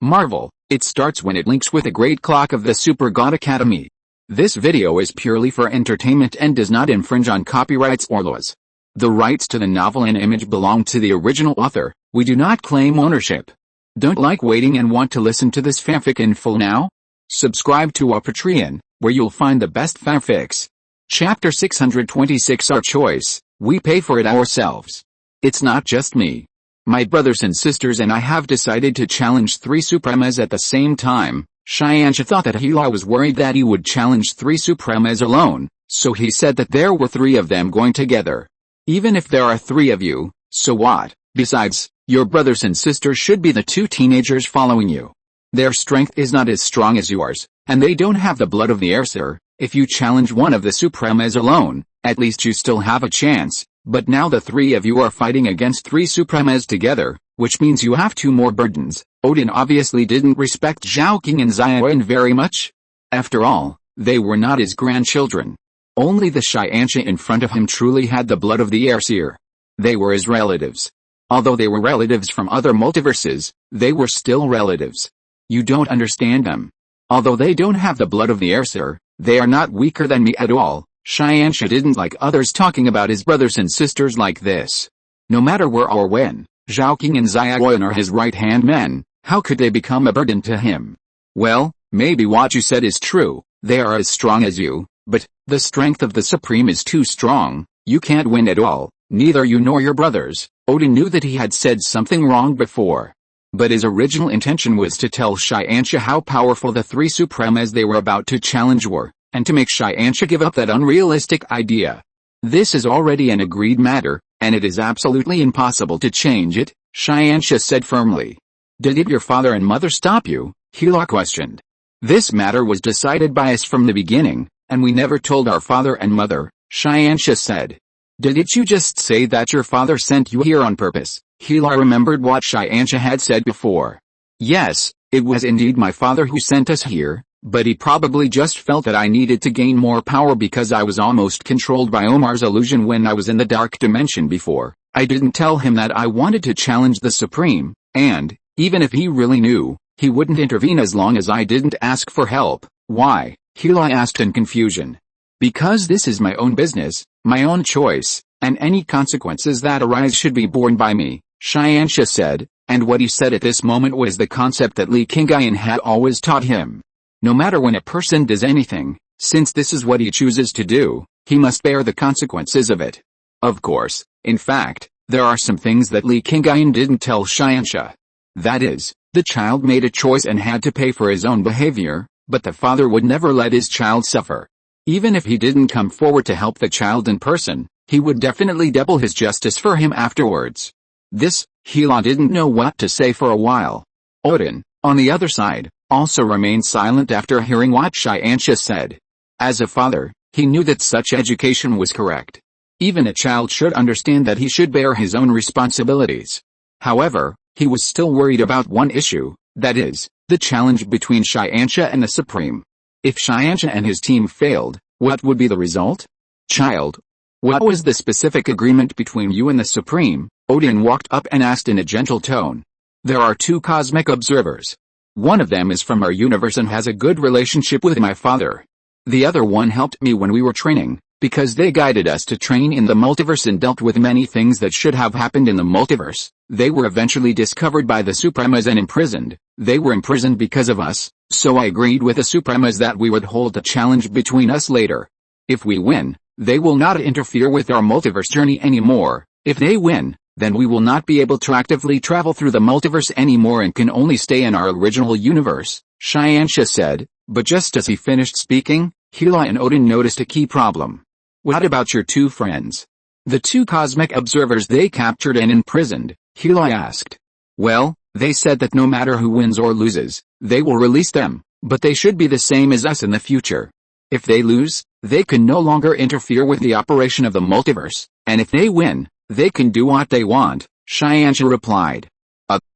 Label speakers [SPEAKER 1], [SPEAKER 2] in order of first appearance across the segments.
[SPEAKER 1] Marvel, it starts when it links with a great clock of the Super God Academy. This video is purely for entertainment and does not infringe on copyrights or laws. The rights to the novel and image belong to the original author. We do not claim ownership. Don't like waiting and want to listen to this fanfic in full now? Subscribe to our Patreon, where you'll find the best fanfics. Chapter 626 Our Choice, we pay for it ourselves. It's not just me. My brothers and sisters and I have decided to challenge 3 Supremas at the same time. Xianxia thought that Hila was worried that he would challenge 3 Supremas alone, so he said that there were 3 of them going together. Even if there are 3 of you, so what? Besides, your brothers and sisters should be the 2 teenagers following you. Their strength is not as strong as yours, and they don't have the blood of the Aesir. If you challenge one of the Supremas alone, at least you still have a chance. But now the 3 of you are fighting against 3 Supremas together, which means you have 2 more burdens. Odin obviously didn't respect Zhao King and Xiaoyan very much. After all, they were not his grandchildren. Only the Xianxia in front of him truly had the blood of the Aesir. They were his relatives. Although they were relatives from other multiverses, they were still relatives. You don't understand them. Although they don't have the blood of the Aesir, they are not weaker than me at all. Xianxia didn't like others talking about his brothers and sisters like this. No matter where or when, Zhao King and Xiaoyan are his right-hand men. How could they become a burden to him? Well, maybe what you said is true, they are as strong as you, but the strength of the Supreme is too strong. You can't win at all, neither you nor your brothers. Odin knew that he had said something wrong before. But his original intention was to tell Xianxia how powerful the 3 Supremas they were about to challenge were, and to make Xianxia give up that unrealistic idea. This is already an agreed matter, and it is absolutely impossible to change it, Xianxia said firmly. Did your father and mother stop you? Hila questioned. This matter was decided by us from the beginning, and we never told our father and mother, Xianxia said. Did you just say that your father sent you here on purpose? Hila remembered what Xianxia had said before. Yes, it was indeed my father who sent us here, but he probably just felt that I needed to gain more power because I was almost controlled by Omar's illusion when I was in the dark dimension before. I didn't tell him that I wanted to challenge the Supreme, and, even if he really knew, he wouldn't intervene as long as I didn't ask for help. Why? Hila asked in confusion. Because this is my own business, my own choice, and any consequences that arise should be borne by me, Xianxia said, and what he said at this moment was the concept that Li Qingyun had always taught him. No matter when a person does anything, since this is what he chooses to do, he must bear the consequences of it. Of course, in fact, there are some things that Li Qingyun didn't tell Xianxia. That is, the child made a choice and had to pay for his own behavior, but the father would never let his child suffer. Even if he didn't come forward to help the child in person, he would definitely double his justice for him afterwards. This, Hila didn't know what to say for a while. Odin, on the other side, also remained silent after hearing what Xianxia said. As a father, he knew that such education was correct. Even a child should understand that he should bear his own responsibilities. However, he was still worried about one issue, that is, the challenge between Xianxia and the Supreme. If Xianxia and his team failed, what would be the result? Child, what was the specific agreement between you and the Supreme? Odin walked up and asked in a gentle tone. There are 2 cosmic observers. One of them is from our universe and has a good relationship with my father. The other one helped me when we were training, because they guided us to train in the multiverse and dealt with many things that should have happened in the multiverse. They were eventually discovered by the Supremas and imprisoned. They were imprisoned because of us, so I agreed with the Supremas that we would hold a challenge between us later. If we win, they will not interfere with our multiverse journey anymore. If they win, then we will not be able to actively travel through the multiverse anymore and can only stay in our original universe, Xianxia said, but just as he finished speaking, Hila and Odin noticed a key problem. What about your 2 friends? The 2 cosmic observers they captured and imprisoned, Hila asked. Well, they said that no matter who wins or loses, they will release them, but they should be the same as us in the future. If they lose, they can no longer interfere with the operation of the multiverse, and if they win, they can do what they want, Xianxia replied.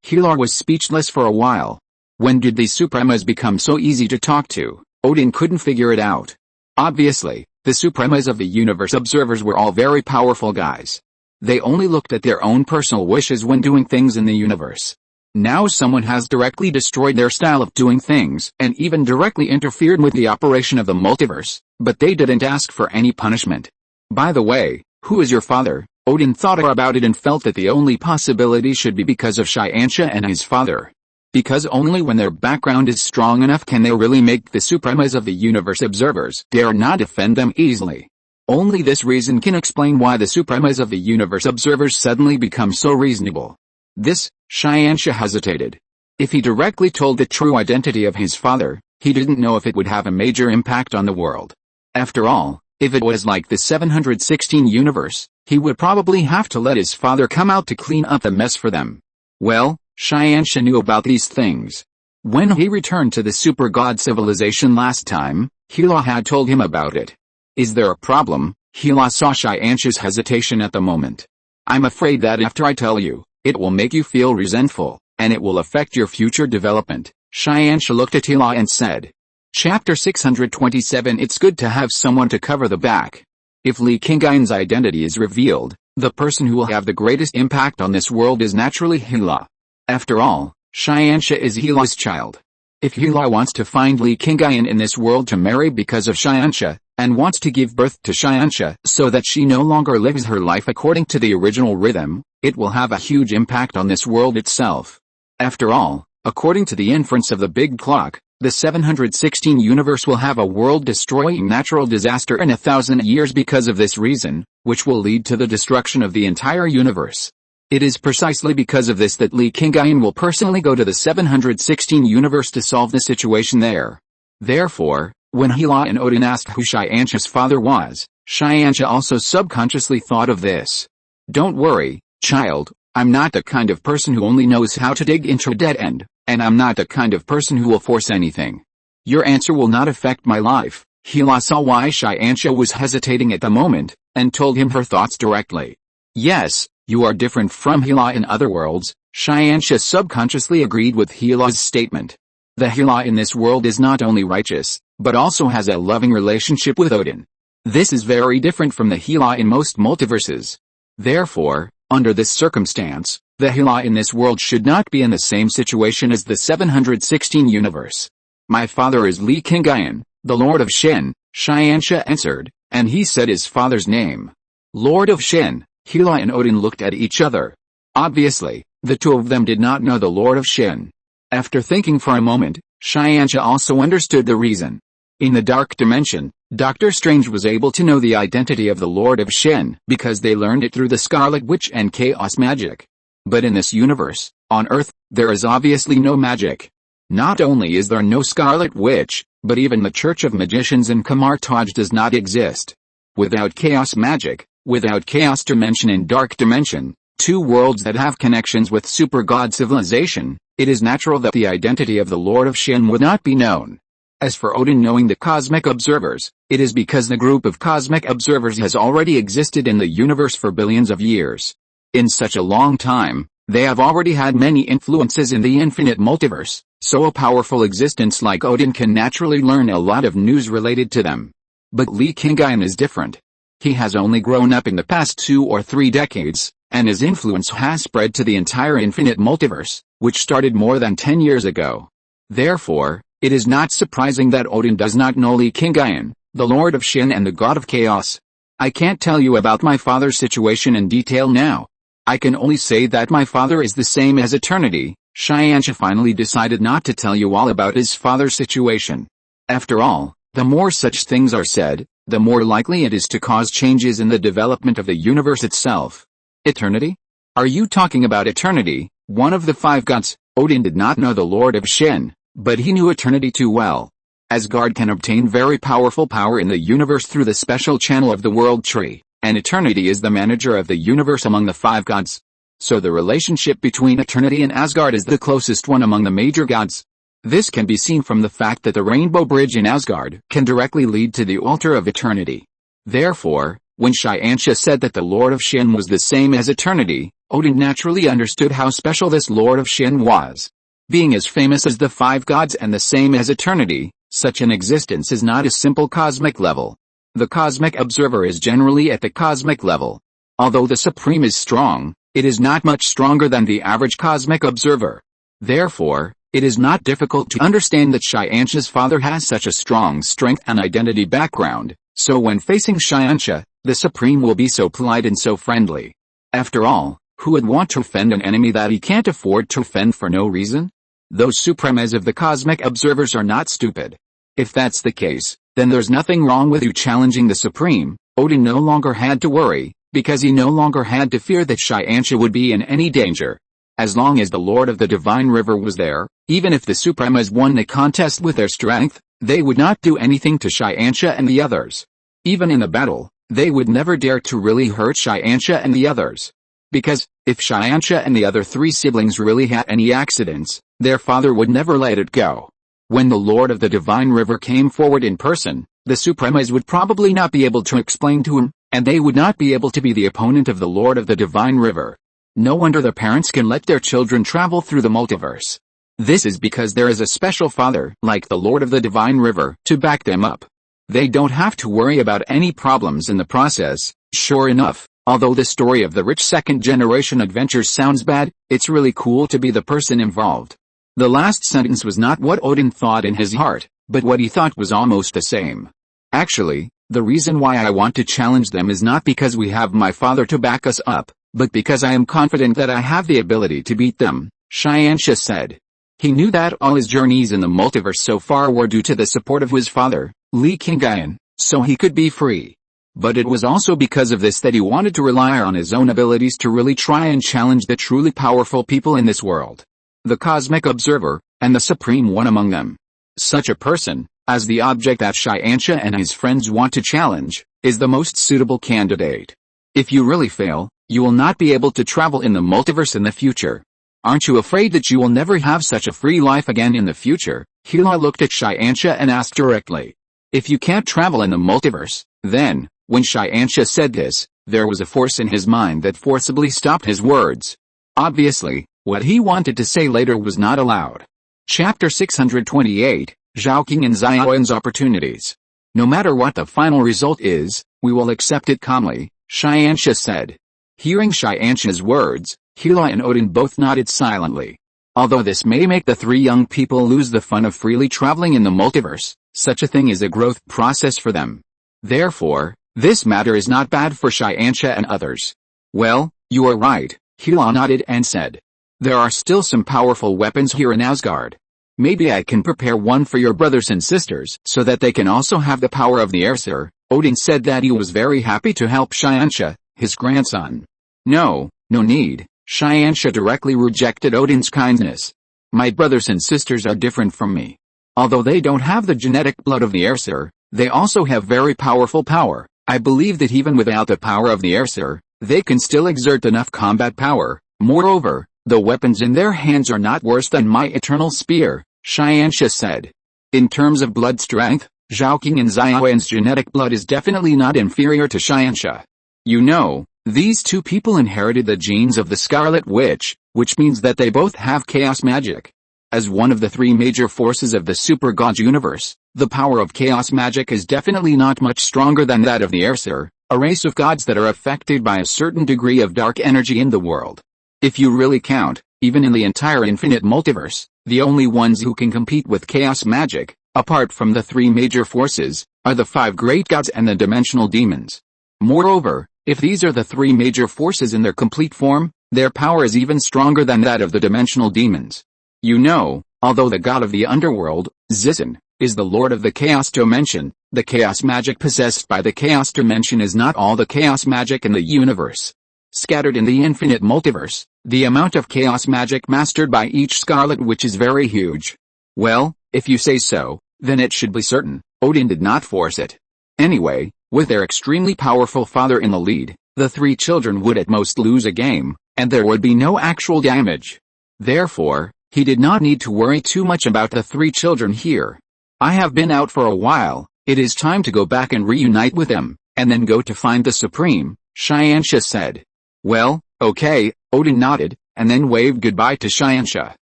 [SPEAKER 1] Hila was speechless for a while. When did these Supremas become so easy to talk to? Odin couldn't figure it out. Obviously, the Supremas of the universe observers were all very powerful guys. They only looked at their own personal wishes when doing things in the universe. Now someone has directly destroyed their style of doing things and even directly interfered with the operation of the multiverse, but they didn't ask for any punishment. By the way, who is your father? Odin thought about it and felt that the only possibility should be because of Xianxia and his father. Because only when their background is strong enough can they really make the Supremas of the universe observers dare not defend them easily. Only this reason can explain why the Supremas of the universe observers suddenly become so reasonable. This, Xianxia hesitated. If he directly told the true identity of his father, he didn't know if it would have a major impact on the world. After all, if it was like the 716 universe, he would probably have to let his father come out to clean up the mess for them. Well, Xianxia knew about these things. When he returned to the super god civilization last time, Hela had told him about it. Is there a problem? Hela saw Xianxia's hesitation at the moment. I'm afraid that after I tell you, it will make you feel resentful, and it will affect your future development. Xianxia looked at Hela and said. Chapter 627. It's good to have someone to cover the back. If Li Qingyun's identity is revealed, the person who will have the greatest impact on this world is naturally Hela. After all, Xianxia is Hela's child. If Hela wants to find Li Qingyun in this world to marry because of Xianxia, and wants to give birth to Xianxia so that she no longer lives her life according to the original rhythm, it will have a huge impact on this world itself. After all, according to the inference of the big clock, the 716 universe will have a world-destroying natural disaster in 1,000 years because of this reason, which will lead to the destruction of the entire universe. It is precisely because of this that Li Qingyun will personally go to the 716 universe to solve the situation there. Therefore, when Hela and Odin asked who Xianxia's father was, Xianxia also subconsciously thought of this. Don't worry, child, I'm not the kind of person who only knows how to dig into a dead end, and I'm not the kind of person who will force anything. Your answer will not affect my life. Hela saw why Xianxia was hesitating at the moment, and told him her thoughts directly. Yes, you are different from Hela in other worlds. Xianxia subconsciously agreed with Hela's statement. The Hela in this world is not only righteous, but also has a loving relationship with Odin. This is very different from the Hela in most multiverses. Therefore, under this circumstance, the Hela in this world should not be in the same situation as the 716 universe. My father is Li Qingyun, the Lord of Shen, Xianxia answered, and he said his father's name. Lord of Shen. Hela and Odin looked at each other. Obviously, the two of them did not know the Lord of Shen. After thinking for a moment, Xianxia also understood the reason. In the Dark Dimension, Doctor Strange was able to know the identity of the Lord of Shen because they learned it through the Scarlet Witch and Chaos Magic. But in this universe, on Earth, there is obviously no magic. Not only is there no Scarlet Witch, but even the Church of Magicians in Kamartaj does not exist. Without Chaos Magic, without Chaos Dimension and Dark Dimension, two worlds that have connections with Super God civilization, it is natural that the identity of the Lord of Shen would not be known. As for Odin knowing the cosmic observers, it is because the group of cosmic observers has already existed in the universe for billions of years. In such a long time, they have already had many influences in the infinite multiverse, so a powerful existence like Odin can naturally learn a lot of news related to them. But Li Qingyun is different. He has only grown up in the past 2 or 3 decades, and his influence has spread to the entire infinite multiverse, which started more than 10 years ago. Therefore, it is not surprising that Odin does not know Li Qingyun, the Lord of Shen and the God of Chaos. I can't tell you about my father's situation in detail now. I can only say that my father is the same as eternity. Xianxia finally decided not to tell you all about his father's situation. After all, the more such things are said, the more likely it is to cause changes in the development of the universe itself. Eternity? Are you talking about eternity, one of the 5 gods? Odin did not know the Lord of Shen, but he knew eternity too well. Asgard can obtain very powerful power in the universe through the special channel of the world tree, and eternity is the manager of the universe among the 5 gods. So the relationship between eternity and Asgard is the closest one among the major gods. This can be seen from the fact that the Rainbow Bridge in Asgard can directly lead to the altar of eternity. Therefore, when Xianxia said that the Lord of Shen was the same as eternity, Odin naturally understood how special this Lord of Shen was. Being as famous as the 5 gods and the same as eternity, such an existence is not a simple cosmic level. The cosmic observer is generally at the cosmic level. Although the Supreme is strong, it is not much stronger than the average cosmic observer. Therefore, it is not difficult to understand that Xianxu's father has such a strong strength and identity background, so when facing Xianxu, the Supreme will be so polite and so friendly. After all, who would want to offend an enemy that he can't afford to offend for no reason? Those Supremes of the cosmic observers are not stupid. If that's the case, then there's nothing wrong with you challenging the Supreme. Odin no longer had to worry, because he no longer had to fear that Xianxu would be in any danger. As long as the Lord of the Divine River was there, even if the Supremes won the contest with their strength, they would not do anything to Xianxu and the others. Even in a battle, they would never dare to really hurt Xianxu and the others. Because, if Xianxu and the other three siblings really had any accidents, their father would never let it go. When the Lord of the Divine River came forward in person, the Supremes would probably not be able to explain to him, and they would not be able to be the opponent of the Lord of the Divine River. No wonder the parents can let their children travel through the multiverse. This is because there is a special father, like the Lord of the Divine River, to back them up. They don't have to worry about any problems in the process. Sure enough, although the story of the rich second-generation adventures sounds bad, it's really cool to be the person involved. The last sentence was not what Odin thought in his heart, but what he thought was almost the same. Actually, the reason why I want to challenge them is not because we have my father to back us up, but because I am confident that I have the ability to beat them, Xianxu said. He knew that all his journeys in the multiverse so far were due to the support of his father, Li Qingyun, so he could be free. But it was also because of this that he wanted to rely on his own abilities to really try and challenge the truly powerful people in this world. The Cosmic Observer, and the Supreme One among them. Such a person, as the object that Xianxu and his friends want to challenge, is the most suitable candidate. If you really fail, you will not be able to travel in the multiverse in the future. Aren't you afraid that you will never have such a free life again in the future? Hela looked at Xianxu and asked directly. If you can't travel in the multiverse, then, when Xianxu said this, there was a force in his mind that forcibly stopped his words. Obviously, what he wanted to say later was not allowed. Chapter 628, Zhao King and Xiaoyan's Opportunities. No matter what the final result is, we will accept it calmly, Xianxu said. Hearing Xianxu's words, Hela and Odin both nodded silently. Although this may make the three young people lose the fun of freely traveling in the multiverse, such a thing is a growth process for them. Therefore, this matter is not bad for Xianxu and others. Well, you are right, Hela nodded and said. There are still some powerful weapons here in Asgard. Maybe I can prepare one for your brothers and sisters so that they can also have the power of the Aesir. Odin said that he was very happy to help Xianxu, his grandson. No need, Xianxu directly rejected Odin's kindness. My brothers and sisters are different from me. Although they don't have the genetic blood of the Aesir, they also have very powerful power. I believe that even without the power of the Aesir, they can still exert enough combat power. Moreover, the weapons in their hands are not worse than my eternal spear, Xianxu said. In terms of blood strength, Zhao King and Xiaoyan's genetic blood is definitely not inferior to Xianxu. You know, these two people inherited the genes of the Scarlet Witch, which means that they both have chaos magic. As one of the three major forces of the Super God universe, the power of chaos magic is definitely not much stronger than that of the Aesir, a race of gods that are affected by a certain degree of dark energy in the world. If you really count, even in the entire infinite multiverse, the only ones who can compete with chaos magic, apart from the three major forces, are the five great gods and the dimensional demons. Moreover, if these are the three major forces in their complete form, their power is even stronger than that of the dimensional demons. You know, although the god of the underworld, Zizan, is the lord of the chaos dimension, the chaos magic possessed by the chaos dimension is not all the chaos magic in the universe. Scattered in the infinite multiverse, the amount of chaos magic mastered by each Scarlet Witch is very huge. Well, if you say so, then it should be certain. Odin did not force it. Anyway, with their extremely powerful father in the lead, the three children would at most lose a game, and there would be no actual damage. Therefore, he did not need to worry too much about the three children here. I have been out for a while, it is time to go back and reunite with them, and then go to find the Supreme, Xianxu said. Well, okay, Odin nodded, and then waved goodbye to Xianxu.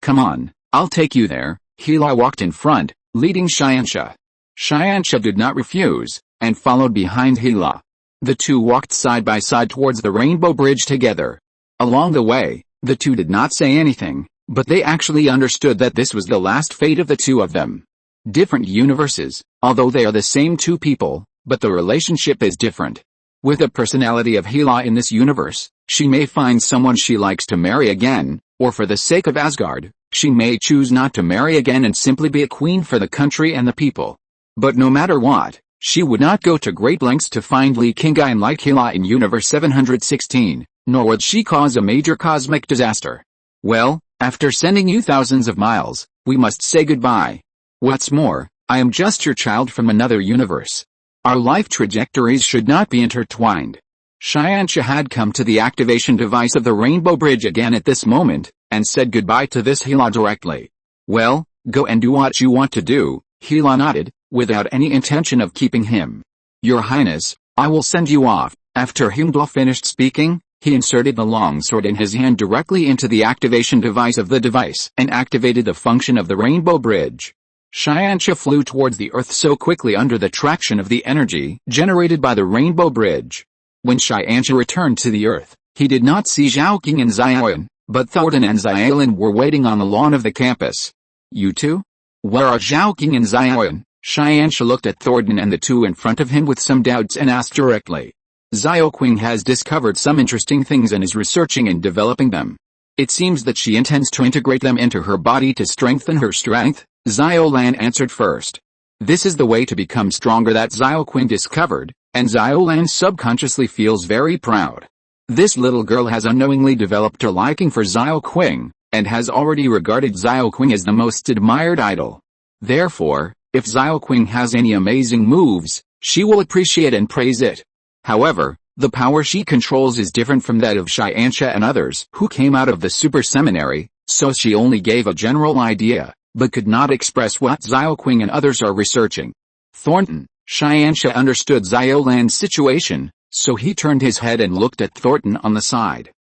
[SPEAKER 1] Come on, I'll take you there. Hela walked in front, leading Xianxu. Xianxu did not refuse, and followed behind Hela. The two walked side by side towards the Rainbow Bridge together. Along the way, the two did not say anything, But they actually understood that this was the last fate of the two of them. Different universes, although they are the same two people, but the relationship is different. With the personality of Hela in this universe, she may find someone she likes to marry again, or for the sake of Asgard, she may choose not to marry again and simply be a queen for the country and the people. But no matter what, she would not go to great lengths to find Li Qingyun like Hela in Universe 716, nor would she cause a major cosmic disaster. Well, after sending you thousands of miles, we must say goodbye. What's more, I am just your child from another universe. Our life trajectories should not be intertwined. Xianxia had come to the activation device of the Rainbow Bridge again at this moment, and said goodbye to this Hela directly. Well, go and do what you want to do, Hela nodded, without any intention of keeping him. Your Highness, I will send you off. After Hela finished speaking, he inserted the longsword in his hand directly into the activation device of the device and activated the function of the Rainbow Bridge. Xianxia flew towards the earth so quickly under the traction of the energy generated by the Rainbow Bridge. When Xianxia returned to the earth, he did not see Zhaoqing and Xiaoyan, but Thornton and Xiaolin were waiting on the lawn of the campus. You two? Where are Zhaoqing and Xiaoyan? Xianxia looked at Thornton and the two in front of him with some doubts and asked directly. Xiaoqing has discovered some interesting things and is researching and developing them. It seems that she intends to integrate them into her body to strengthen her strength, Xiaolan answered first. This is the way to become stronger that Xiaoqing discovered, and Xiaolan subconsciously feels very proud. This little girl has unknowingly developed a liking for Xiaoqing, and has already regarded Xiaoqing as the most admired idol. Therefore, if Xiaoqing has any amazing moves, she will appreciate and praise it. However, the power she controls is different from that of Xianxia and others who came out of the super seminary, so she only gave a general idea, but could not express what Xiaoqing and others are researching. Thornton, Xianxia understood Xiaolan's situation, so he turned his head and looked at Thornton on the side.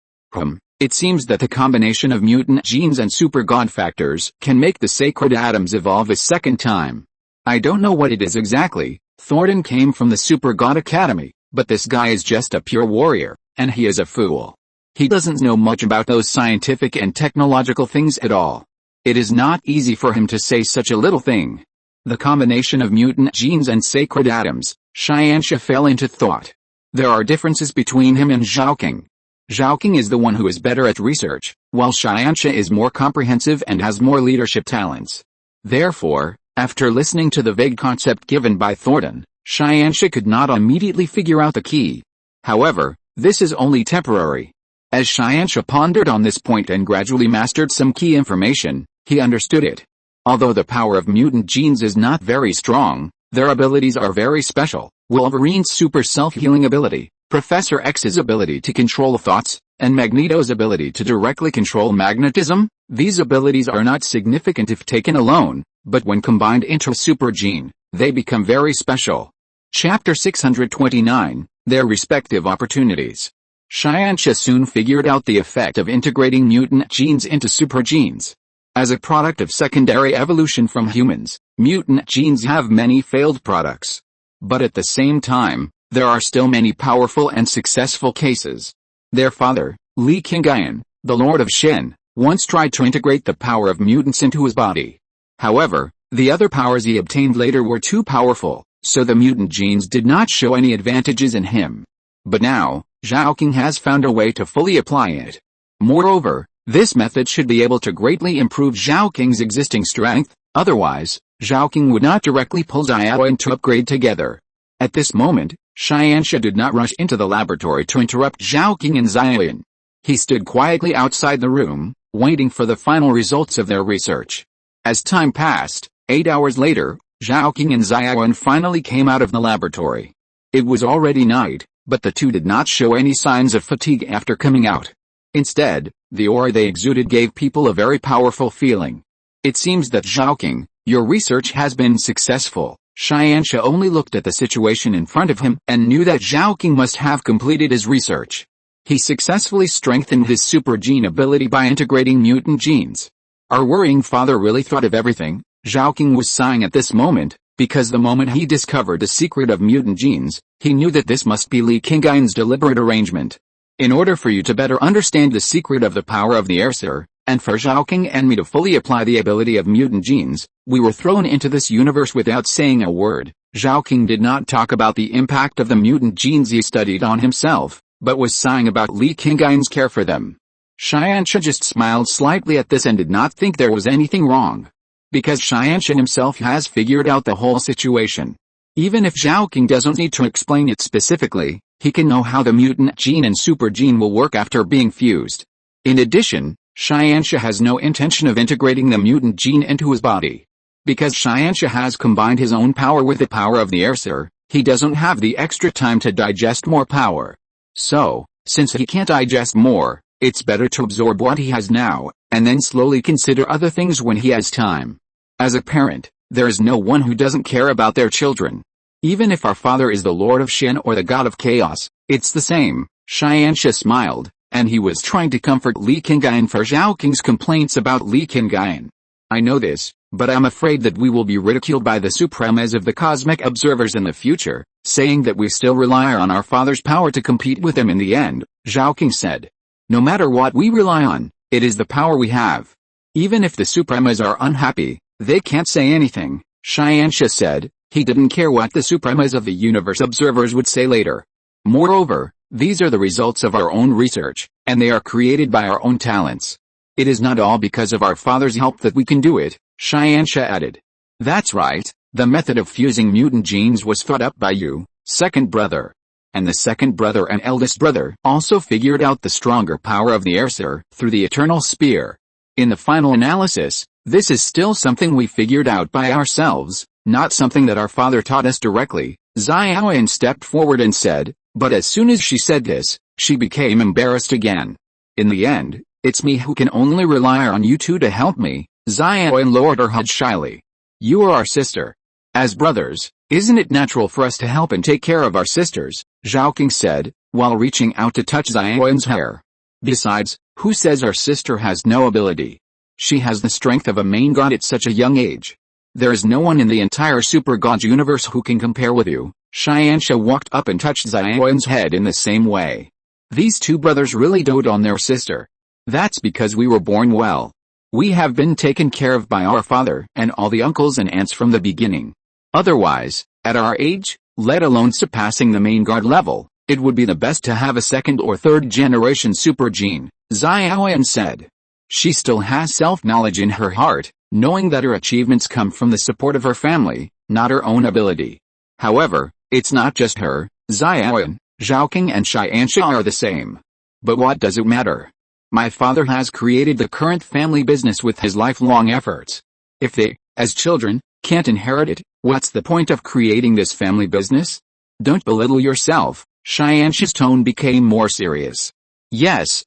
[SPEAKER 1] It seems that the combination of mutant genes and super god factors can make the sacred atoms evolve a second time. I don't know what it is exactly. Thornton came from the Super God Academy, but this guy is just a pure warrior, and he is a fool. He doesn't know much about those scientific and technological things at all. It is not easy for him to say such a little thing. The combination of mutant genes and sacred atoms, Xianxia fell into thought. There are differences between him and Zhaoqing. Zhaoqing is the one who is better at research, while Xianxia is more comprehensive and has more leadership talents. Therefore, after listening to the vague concept given by Thornton, Xianxia could not immediately figure out the key. However, this is only temporary. As Xianxia pondered on this point and gradually mastered some key information, he understood it. Although the power of mutant genes is not very strong, their abilities are very special. Wolverine's super self-healing ability, Professor X's ability to control thoughts, and Magneto's ability to directly control magnetism, these abilities are not significant if taken alone, but when combined into a super gene, they become very special. Chapter 629, Their Respective Opportunities. Xianxia soon figured out the effect of integrating mutant genes into super genes. As a product of secondary evolution from humans, mutant genes have many failed products. But at the same time, there are still many powerful and successful cases. Their father, Li Qingyun, the Lord of Shen, once tried to integrate the power of mutants into his body. However, the other powers he obtained later were too powerful, so the mutant genes did not show any advantages in him. But now, Zhaoqing has found a way to fully apply it. Moreover, this method should be able to greatly improve Zhaoqing's existing strength, otherwise, Zhaoqing would not directly pull Xiaoyan to upgrade together. At this moment, Xianxia did not rush into the laboratory to interrupt Zhaoqing and Xiaoyan. He stood quietly outside the room, waiting for the final results of their research. As time passed, 8 hours later, Zhaoqing and Xiaoyan finally came out of the laboratory. It was already night, but the two did not show any signs of fatigue after coming out. Instead, the aura they exuded gave people a very powerful feeling. It seems that Zhaoqing, your research has been successful. Xianxia only looked at the situation in front of him and knew that Zhaoqing must have completed his research. He successfully strengthened his super gene ability by integrating mutant genes. Our worrying father really thought of everything. Zhaoqing was sighing at this moment, because the moment he discovered the secret of mutant genes, he knew that this must be Li Qingyun's deliberate arrangement. In order for you to better understand the secret of the power of the Airser, And for Zhaoqing and me to fully apply the ability of mutant genes, we were thrown into this universe without saying a word. Zhaoqing did not talk about the impact of the mutant genes he studied on himself, but was sighing about Li Qingyun's care for them. Xianxia just smiled slightly at this and did not think there was anything wrong. Because Xianxia himself has figured out the whole situation. Even if Zhaoqing doesn't need to explain it specifically, he can know how the mutant gene and super gene will work after being fused. In addition, Xianxia has no intention of integrating the mutant gene into his body. Because Xianxia has combined his own power with the power of the Aesir, he doesn't have the extra time to digest more power. So, since he can't digest more, it's better to absorb what he has now, and then slowly consider other things when he has time. As a parent, there is no one who doesn't care about their children. Even if our father is the Lord of Shen or the God of Chaos, it's the same. Xianxia smiled, and he was trying to comfort Li Qingyun for Zhaoqing's complaints about Li Qingyun. I know this, but I'm afraid that we will be ridiculed by the supremas of the cosmic observers in the future, saying that we still rely on our father's power to compete with him in the end, Zhaoqing said. No matter what we rely on, it is the power we have. Even if the supremas are unhappy, they can't say anything, Xianxia said. He didn't care what the supremas of the universe observers would say later. Moreover, these are the results of our own research, and they are created by our own talents. It is not all because of our father's help that we can do it, Xianxia added. That's right, the method of fusing mutant genes was thought up by you, second brother. And the second brother and eldest brother also figured out the stronger power of the Aesir through the eternal spear. In the final analysis, this is still something we figured out by ourselves, not something that our father taught us directly. Xiaoyan stepped forward and said, but as soon as she said this, she became embarrassed again. In the end, it's me who can only rely on you two to help me, Xiaoyan lowered her head shyly. You are our sister. As brothers, isn't it natural for us to help and take care of our sisters, Zhaoqing said, while reaching out to touch Xiaoyan's hair. Besides, who says our sister has no ability? She has the strength of a main god at such a young age. There is no one in the entire Super God universe who can compare with you. Xianxia walked up and touched Xiaoyan's head in the same way. These two brothers really dote on their sister. That's because we were born well. We have been taken care of by our father and all the uncles and aunts from the beginning. Otherwise, at our age, let alone surpassing the main guard level, it would be the best to have a second or third generation super gene, Xiaoyan said. She still has self-knowledge in her heart, knowing that her achievements come from the support of her family, not her own ability. However, it's not just her. Xiaoyan, Zhaoqing and Xianxia are the same. But what does it matter? My father has created the current family business with his lifelong efforts. If they, as children, can't inherit it, what's the point of creating this family business? Don't belittle yourself. Xianxia's tone became more serious. Yes,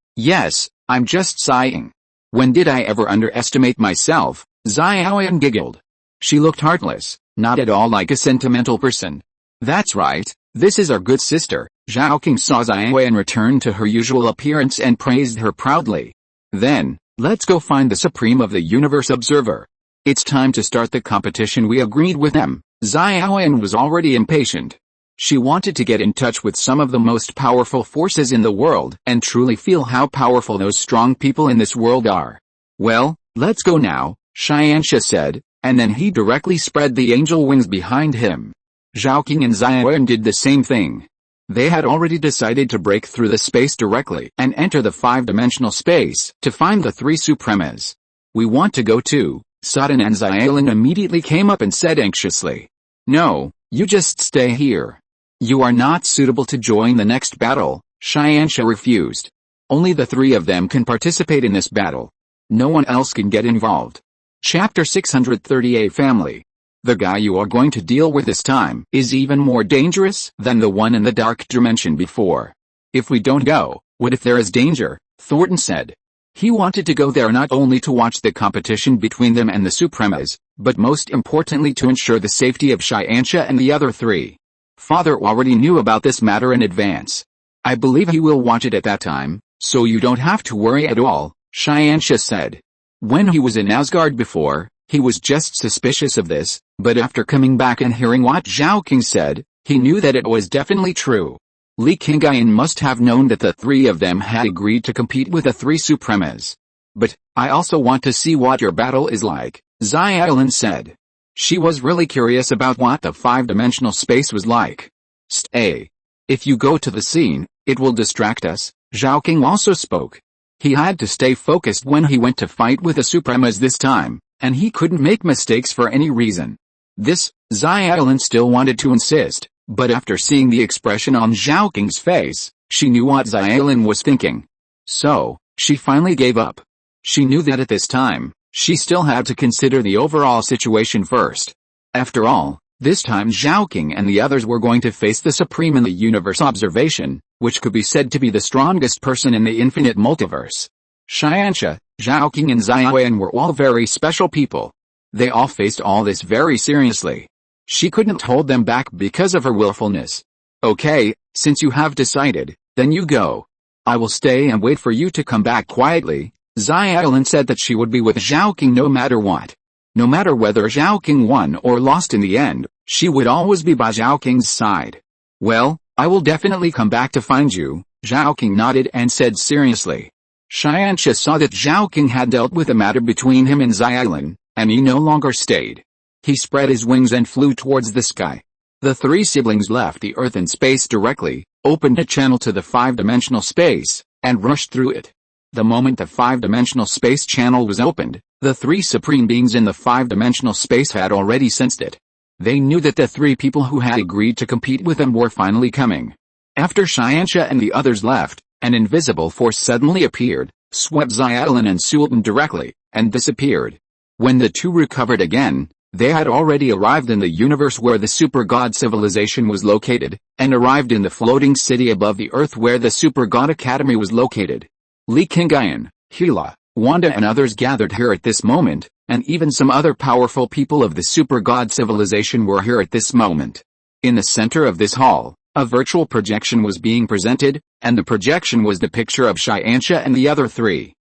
[SPEAKER 1] I'm just sighing. When did I ever underestimate myself? Xiaoyan giggled. She looked heartless, not at all like a sentimental person. That's right, this is our good sister. Zhaoqing saw Xiaoyan return to her usual appearance and praised her proudly. Then, let's go find the Supreme of the Universe Observer. It's time to start the competition we agreed with them. Xiaoyan was already impatient. She wanted to get in touch with some of the most powerful forces in the world and truly feel how powerful those strong people in this world are. Well, let's go now, Xianxia said, and then he directly spread the angel wings behind him. Zhaoqing and Xiaoyan did the same thing. They had already decided to break through the space directly and enter the five-dimensional space to find the three supremas. We want to go too, Sudden and Xiaoyan immediately came up and said anxiously. No, you just stay here. You are not suitable to join the next battle, Xianxia refused. Only the three of them can participate in this battle. No one else can get involved. Chapter 638 Family. The guy you are going to deal with this time is even more dangerous than the one in the dark dimension before. If we don't go, what if there is danger? Thornton said. He wanted to go there not only to watch the competition between them and the Supremas, but most importantly to ensure the safety of Xianxia and the other three. Father already knew about this matter in advance. I believe he will watch it at that time, so you don't have to worry at all, Xianxia said. When he was in Asgard before, he was just suspicious of this, but after coming back and hearing what Zhaoqing said, he knew that it was definitely true. Li Qingyun must have known that the three of them had agreed to compete with the three Supremas. But, I also want to see what your battle is like, Xiaolin said. She was really curious about what the five-dimensional space was like. Stay. If you go to the scene, it will distract us, Zhao King also spoke. He had to stay focused when he went to fight with the Supremas this time, and he couldn't make mistakes for any reason. This, Xiaolin still wanted to insist, but after seeing the expression on Zhao King's face, she knew what Xiaolin was thinking. So, she finally gave up. She knew that at this time, she still had to consider the overall situation first. After all, this time Zhao King and the others were going to face the Supreme in the Universe Observation, which could be said to be the strongest person in the infinite multiverse. Xianxia, Zhao King and Xiaoyan were all very special people. They all faced all this very seriously. She couldn't hold them back because of her willfulness. Okay, since you have decided, then you go. I will stay and wait for you to come back quietly. Xiaolin said that she would be with Zhao King no matter what. No matter whether Zhao King won or lost in the end, she would always be by Zhao King's side. Well, I will definitely come back to find you, Zhao King nodded and said seriously. Xianxia saw that Zhao King had dealt with the matter between him and Xiaolin, and he no longer stayed. He spread his wings and flew towards the sky. The three siblings left the Earth and space directly, opened a channel to the five-dimensional space, and rushed through it. The moment the five-dimensional space channel was opened, the three supreme beings in the five-dimensional space had already sensed it. They knew that the three people who had agreed to compete with them were finally coming. After Xianxia and the others left, an invisible force suddenly appeared, swept Xiaolin and Sultan directly, and disappeared. When the two recovered again, they had already arrived in the universe where the super god civilization was located, and arrived in the floating city above the earth where the super god academy was located. Li Qingyun, Hila, Wanda and others gathered here at this moment, and even some other powerful people of the super god civilization were here at this moment. In the center of this hall, a virtual projection was being presented, and the projection was the picture of Xianxia and the other three.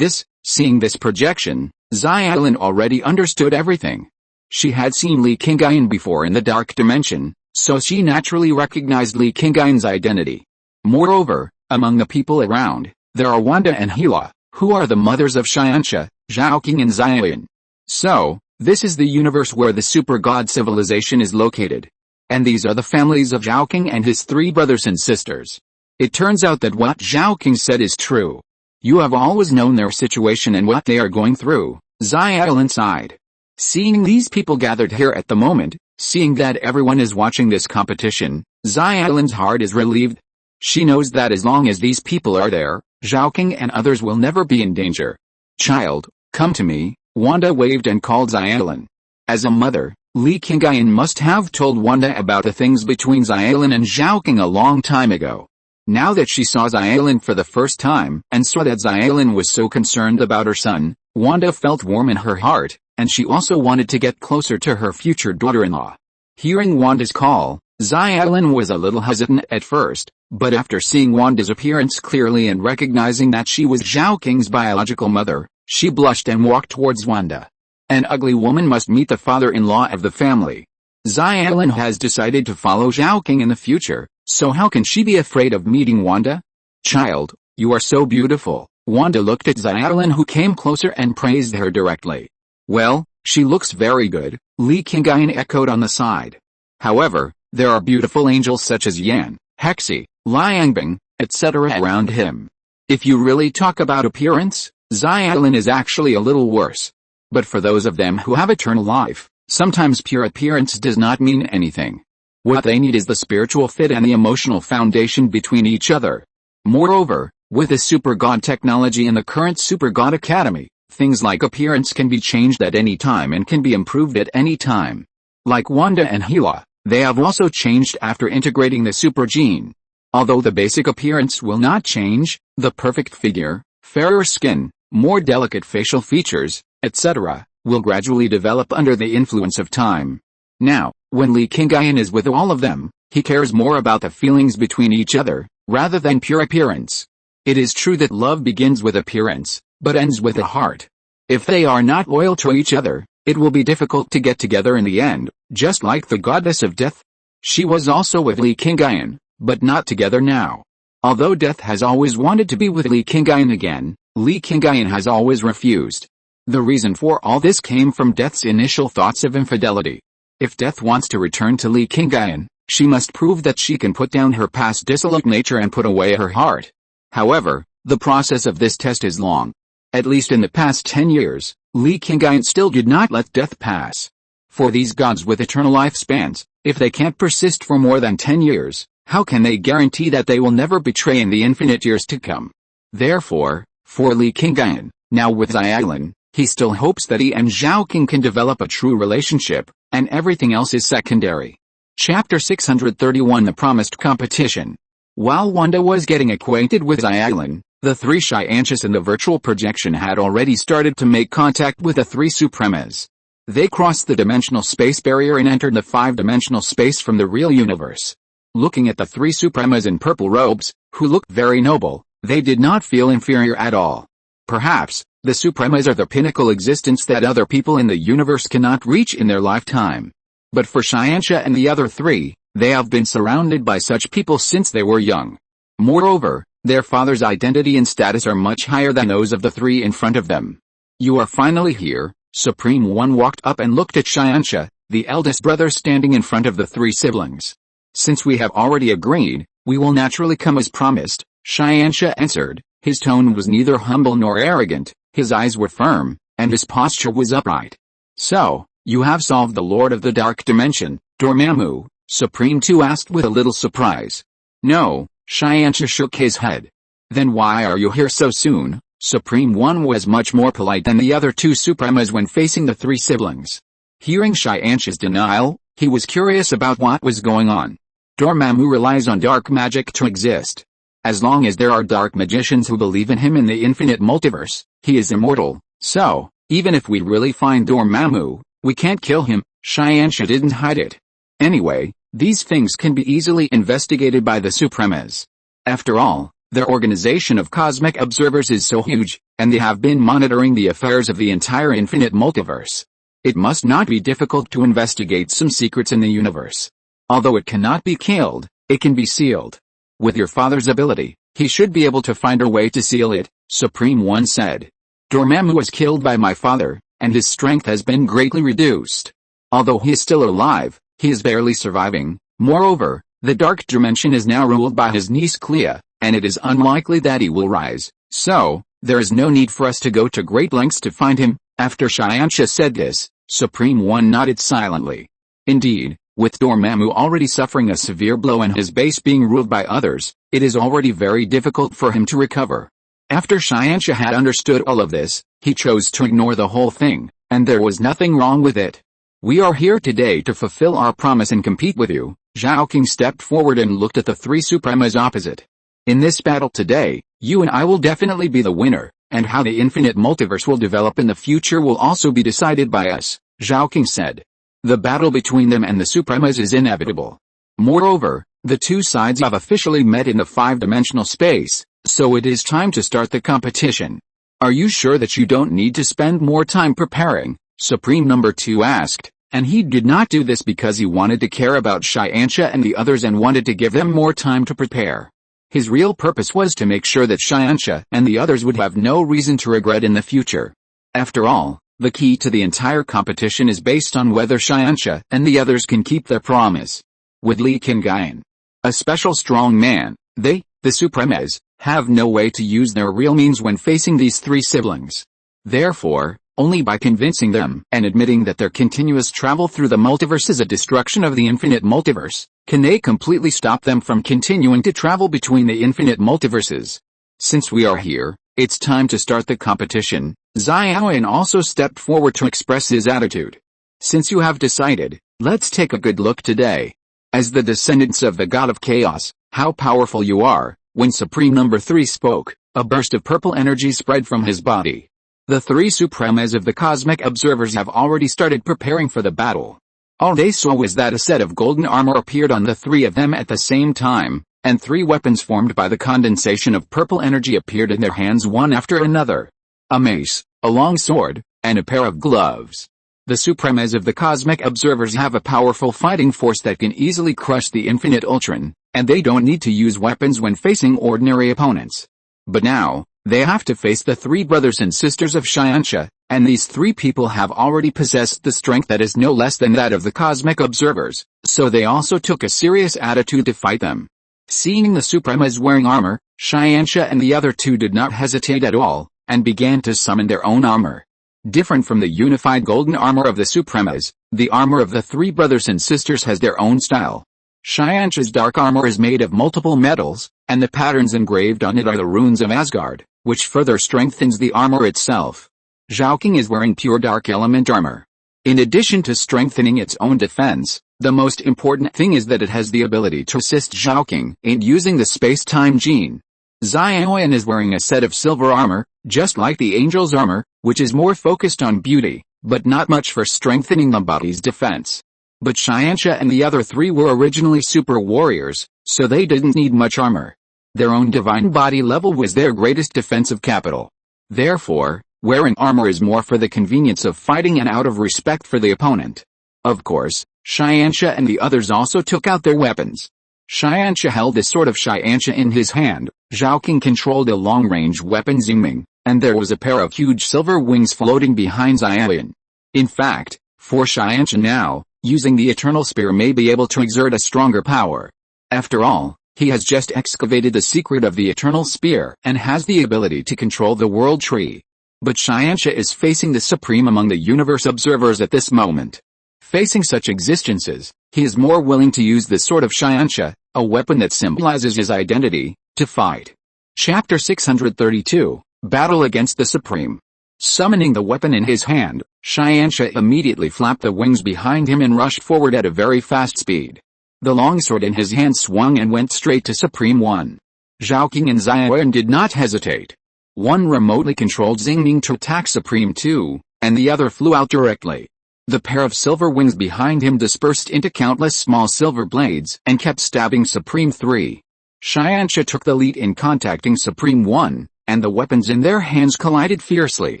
[SPEAKER 1] Seeing this projection, Xiaolin already understood everything. She had seen Li Qingyun before in the dark dimension, so she naturally recognized Li Qingyun's identity. Moreover, among the people around, there are Wanda and Hila, who are the mothers of Xianxia, Zhao King and Xiaoyan. So, this is the universe where the super god civilization is located. And these are the families of Zhao King and his three brothers and sisters. It turns out that what Zhao King said is true. You have always known their situation and what they are going through, Xiaolin sighed. Seeing these people gathered here at the moment, seeing that everyone is watching this competition, Xiaolin's heart is relieved. She knows that as long as these people are there, Zhao King and others will never be in danger. Child, come to me, Wanda waved and called Xiaolin. As a mother, Li Qingyun must have told Wanda about the things between Xiaolin and Zhao King a long time ago. Now that she saw Xiaolin for the first time, and saw that Xiaolin was so concerned about her son, Wanda felt warm in her heart, and she also wanted to get closer to her future daughter-in-law. Hearing Wanda's call, Xiaolin was a little hesitant at first, but after seeing Wanda's appearance clearly and recognizing that she was Zhao King's biological mother, she blushed and walked towards Wanda. An ugly woman must meet the father-in-law of the family. Xiaolin has decided to follow Zhao King in the future, so how can she be afraid of meeting Wanda? Child, you are so beautiful. Wanda looked at Xiaolin, who came closer and praised her directly. Well, she looks very good, Li Qingyun echoed on the side. However, there are beautiful angels such as Yan, Hexi, Liangbing, etc. around him. If you really talk about appearance, Xiaolin is actually a little worse. But for those of them who have eternal life, sometimes pure appearance does not mean anything. What they need is the spiritual fit and the emotional foundation between each other. Moreover, with the super god technology in the current super god academy, things like appearance can be changed at any time and can be improved at any time. Like Wanda and Hila, they have also changed after integrating the super gene. Although the basic appearance will not change, the perfect figure, fairer skin, more delicate facial features, etc., will gradually develop under the influence of time. Now, when Li Qingyun is with all of them, he cares more about the feelings between each other, rather than pure appearance. It is true that love begins with appearance, but ends with the heart. If they are not loyal to each other, it will be difficult to get together in the end, just like the goddess of death. She was also with Li Qingyun, but not together now. Although Death has always wanted to be with Li Qingyun again, Li Qingyun has always refused. The reason for all this came from Death's initial thoughts of infidelity. If Death wants to return to Li Qingyun, she must prove that she can put down her past dissolute nature and put away her heart. However, the process of this test is long. At least in the past 10 years, Li Qingyun still did not let Death pass. For these gods with eternal lifespans, if they can't persist for more than 10 years, how can they guarantee that they will never betray in the infinite years to come? Therefore, for Li Qingyun, now with Xiaolan, he still hopes that he and Zhao King can develop a true relationship, and everything else is secondary. Chapter 631 The Promised Competition. While Wanda was getting acquainted with Xiaolan, the three Scientists in the virtual projection had already started to make contact with the three Supremas. They crossed the dimensional space barrier and entered the five-dimensional space from the real universe. Looking at the three Supremas in purple robes, who looked very noble, they did not feel inferior at all. Perhaps, the Supremas are the pinnacle existence that other people in the universe cannot reach in their lifetime. But for Xianxia and the other three, they have been surrounded by such people since they were young. Moreover, their father's identity and status are much higher than those of the three in front of them. You are finally here. Supreme One walked up and looked at Xianxia, the eldest brother standing in front of the three siblings. Since we have already agreed, we will naturally come as promised, Xianxia answered. His tone was neither humble nor arrogant, his eyes were firm, and his posture was upright. So, you have solved the Lord of the Dark Dimension, Dormammu? Supreme Two asked with a little surprise. No, Xianxia shook his head. Then why are you here so soon? Supreme One was much more polite than the other two Supremas when facing the three siblings. Hearing Xianxia's denial, he was curious about what was going on. Dormammu relies on dark magic to exist. As long as there are dark magicians who believe in him in the infinite multiverse, he is immortal. So, even if we really find Dormammu, we can't kill him. Xianxia didn't hide it. Anyway, these things can be easily investigated by the Supremas. After all, their organization of cosmic observers is so huge, and they have been monitoring the affairs of the entire infinite multiverse. It must not be difficult to investigate some secrets in the universe. Although it cannot be killed, it can be sealed. With your father's ability, he should be able to find a way to seal it, Supreme One said. Dormammu was killed by my father, and his strength has been greatly reduced. Although he is still alive, he is barely surviving. Moreover, the Dark Dimension is now ruled by his niece Clea, and it is unlikely that he will rise. So, there is no need for us to go to great lengths to find him. After Xianxia said this, Supreme One nodded silently. Indeed, with Dormammu already suffering a severe blow and his base being ruled by others, it is already very difficult for him to recover. After Xianxia had understood all of this, he chose to ignore the whole thing, and there was nothing wrong with it. We are here today to fulfill our promise and compete with you. Zhao King stepped forward and looked at the three Supremas opposite. In this battle today, you and I will definitely be the winner, and how the infinite multiverse will develop in the future will also be decided by us, Zhao King said. The battle between them and the Supremas is inevitable. Moreover, the two sides have officially met in the five-dimensional space, so it is time to start the competition. Are you sure that you don't need to spend more time preparing? Supreme Number 2 asked, and he did not do this because he wanted to care about Xianxia and the others and wanted to give them more time to prepare. His real purpose was to make sure that Xianxia and the others would have no reason to regret in the future. After all, the key to the entire competition is based on whether Xianxia and the others can keep their promise. With Li Qingyun, a special strong man, the Supremas, have no way to use their real means when facing these three siblings. Therefore, only by convincing them and admitting that their continuous travel through the multiverse is a destruction of the infinite multiverse, can they completely stop them from continuing to travel between the infinite multiverses. Since we are here, it's time to start the competition. Xiaoyan also stepped forward to express his attitude. Since you have decided, let's take a good look today. As the descendants of the god of chaos, how powerful you are. When Supreme Number 3 spoke, a burst of purple energy spread from his body. The three Supremas of the cosmic observers have already started preparing for the battle. All they saw was that a set of golden armor appeared on the three of them at the same time, and three weapons formed by the condensation of purple energy appeared in their hands one after another. A mace, a long sword, and a pair of gloves. The Supremas of the cosmic observers have a powerful fighting force that can easily crush the infinite Ultron, and they don't need to use weapons when facing ordinary opponents. But now, They have to face the three brothers and sisters of Xianxia, and these three people have already possessed the strength that is no less than that of the cosmic observers, so they also took a serious attitude to fight them. Seeing the Supremas wearing armor, Xianxia and the other two did not hesitate at all, and began to summon their own armor. Different from the unified golden armor of the Supremas, the armor of the three brothers and sisters has their own style. Xianxia's dark armor is made of multiple metals, and the patterns engraved on it are the runes of Asgard, which further strengthens the armor itself. Zhaoqing is wearing pure dark element armor. In addition to strengthening its own defense, the most important thing is that it has the ability to assist Zhaoqing in using the space-time gene. Xiaoyan is wearing a set of silver armor, just like the angel's armor, which is more focused on beauty, but not much for strengthening the body's defense. But Xianxia and the other three were originally super warriors, so they didn't need much armor. Their own divine body level was their greatest defensive capital. Therefore, wearing armor is more for the convenience of fighting and out of respect for the opponent. Of course, Xianxia and the others also took out their weapons. Xianxia held the sword of Xianxia in his hand, Zhaoqing controlled a long-range weapon Xingming, and there was a pair of huge silver wings floating behind Xiaoyan. In fact, for Xianxia now, using the eternal spear may be able to exert a stronger power. After all, he has just excavated the secret of the eternal spear and has the ability to control the world tree. But Xianxia is facing the supreme among the universe observers at this moment. Facing such existences, he is more willing to use the sword of Xianxia, a weapon that symbolizes his identity, to fight. Chapter 632, Battle Against the Supreme. Summoning the weapon in his hand, Xianxia immediately flapped the wings behind him and rushed forward at a very fast speed. The longsword in his hand swung and went straight to Supreme One. Zhaoqing and Xiaoyan did not hesitate. One remotely controlled Xingming to attack Supreme Two, and the other flew out directly. The pair of silver wings behind him dispersed into countless small silver blades and kept stabbing Supreme Three. Xianxia took the lead in contacting Supreme One, and the weapons in their hands collided fiercely.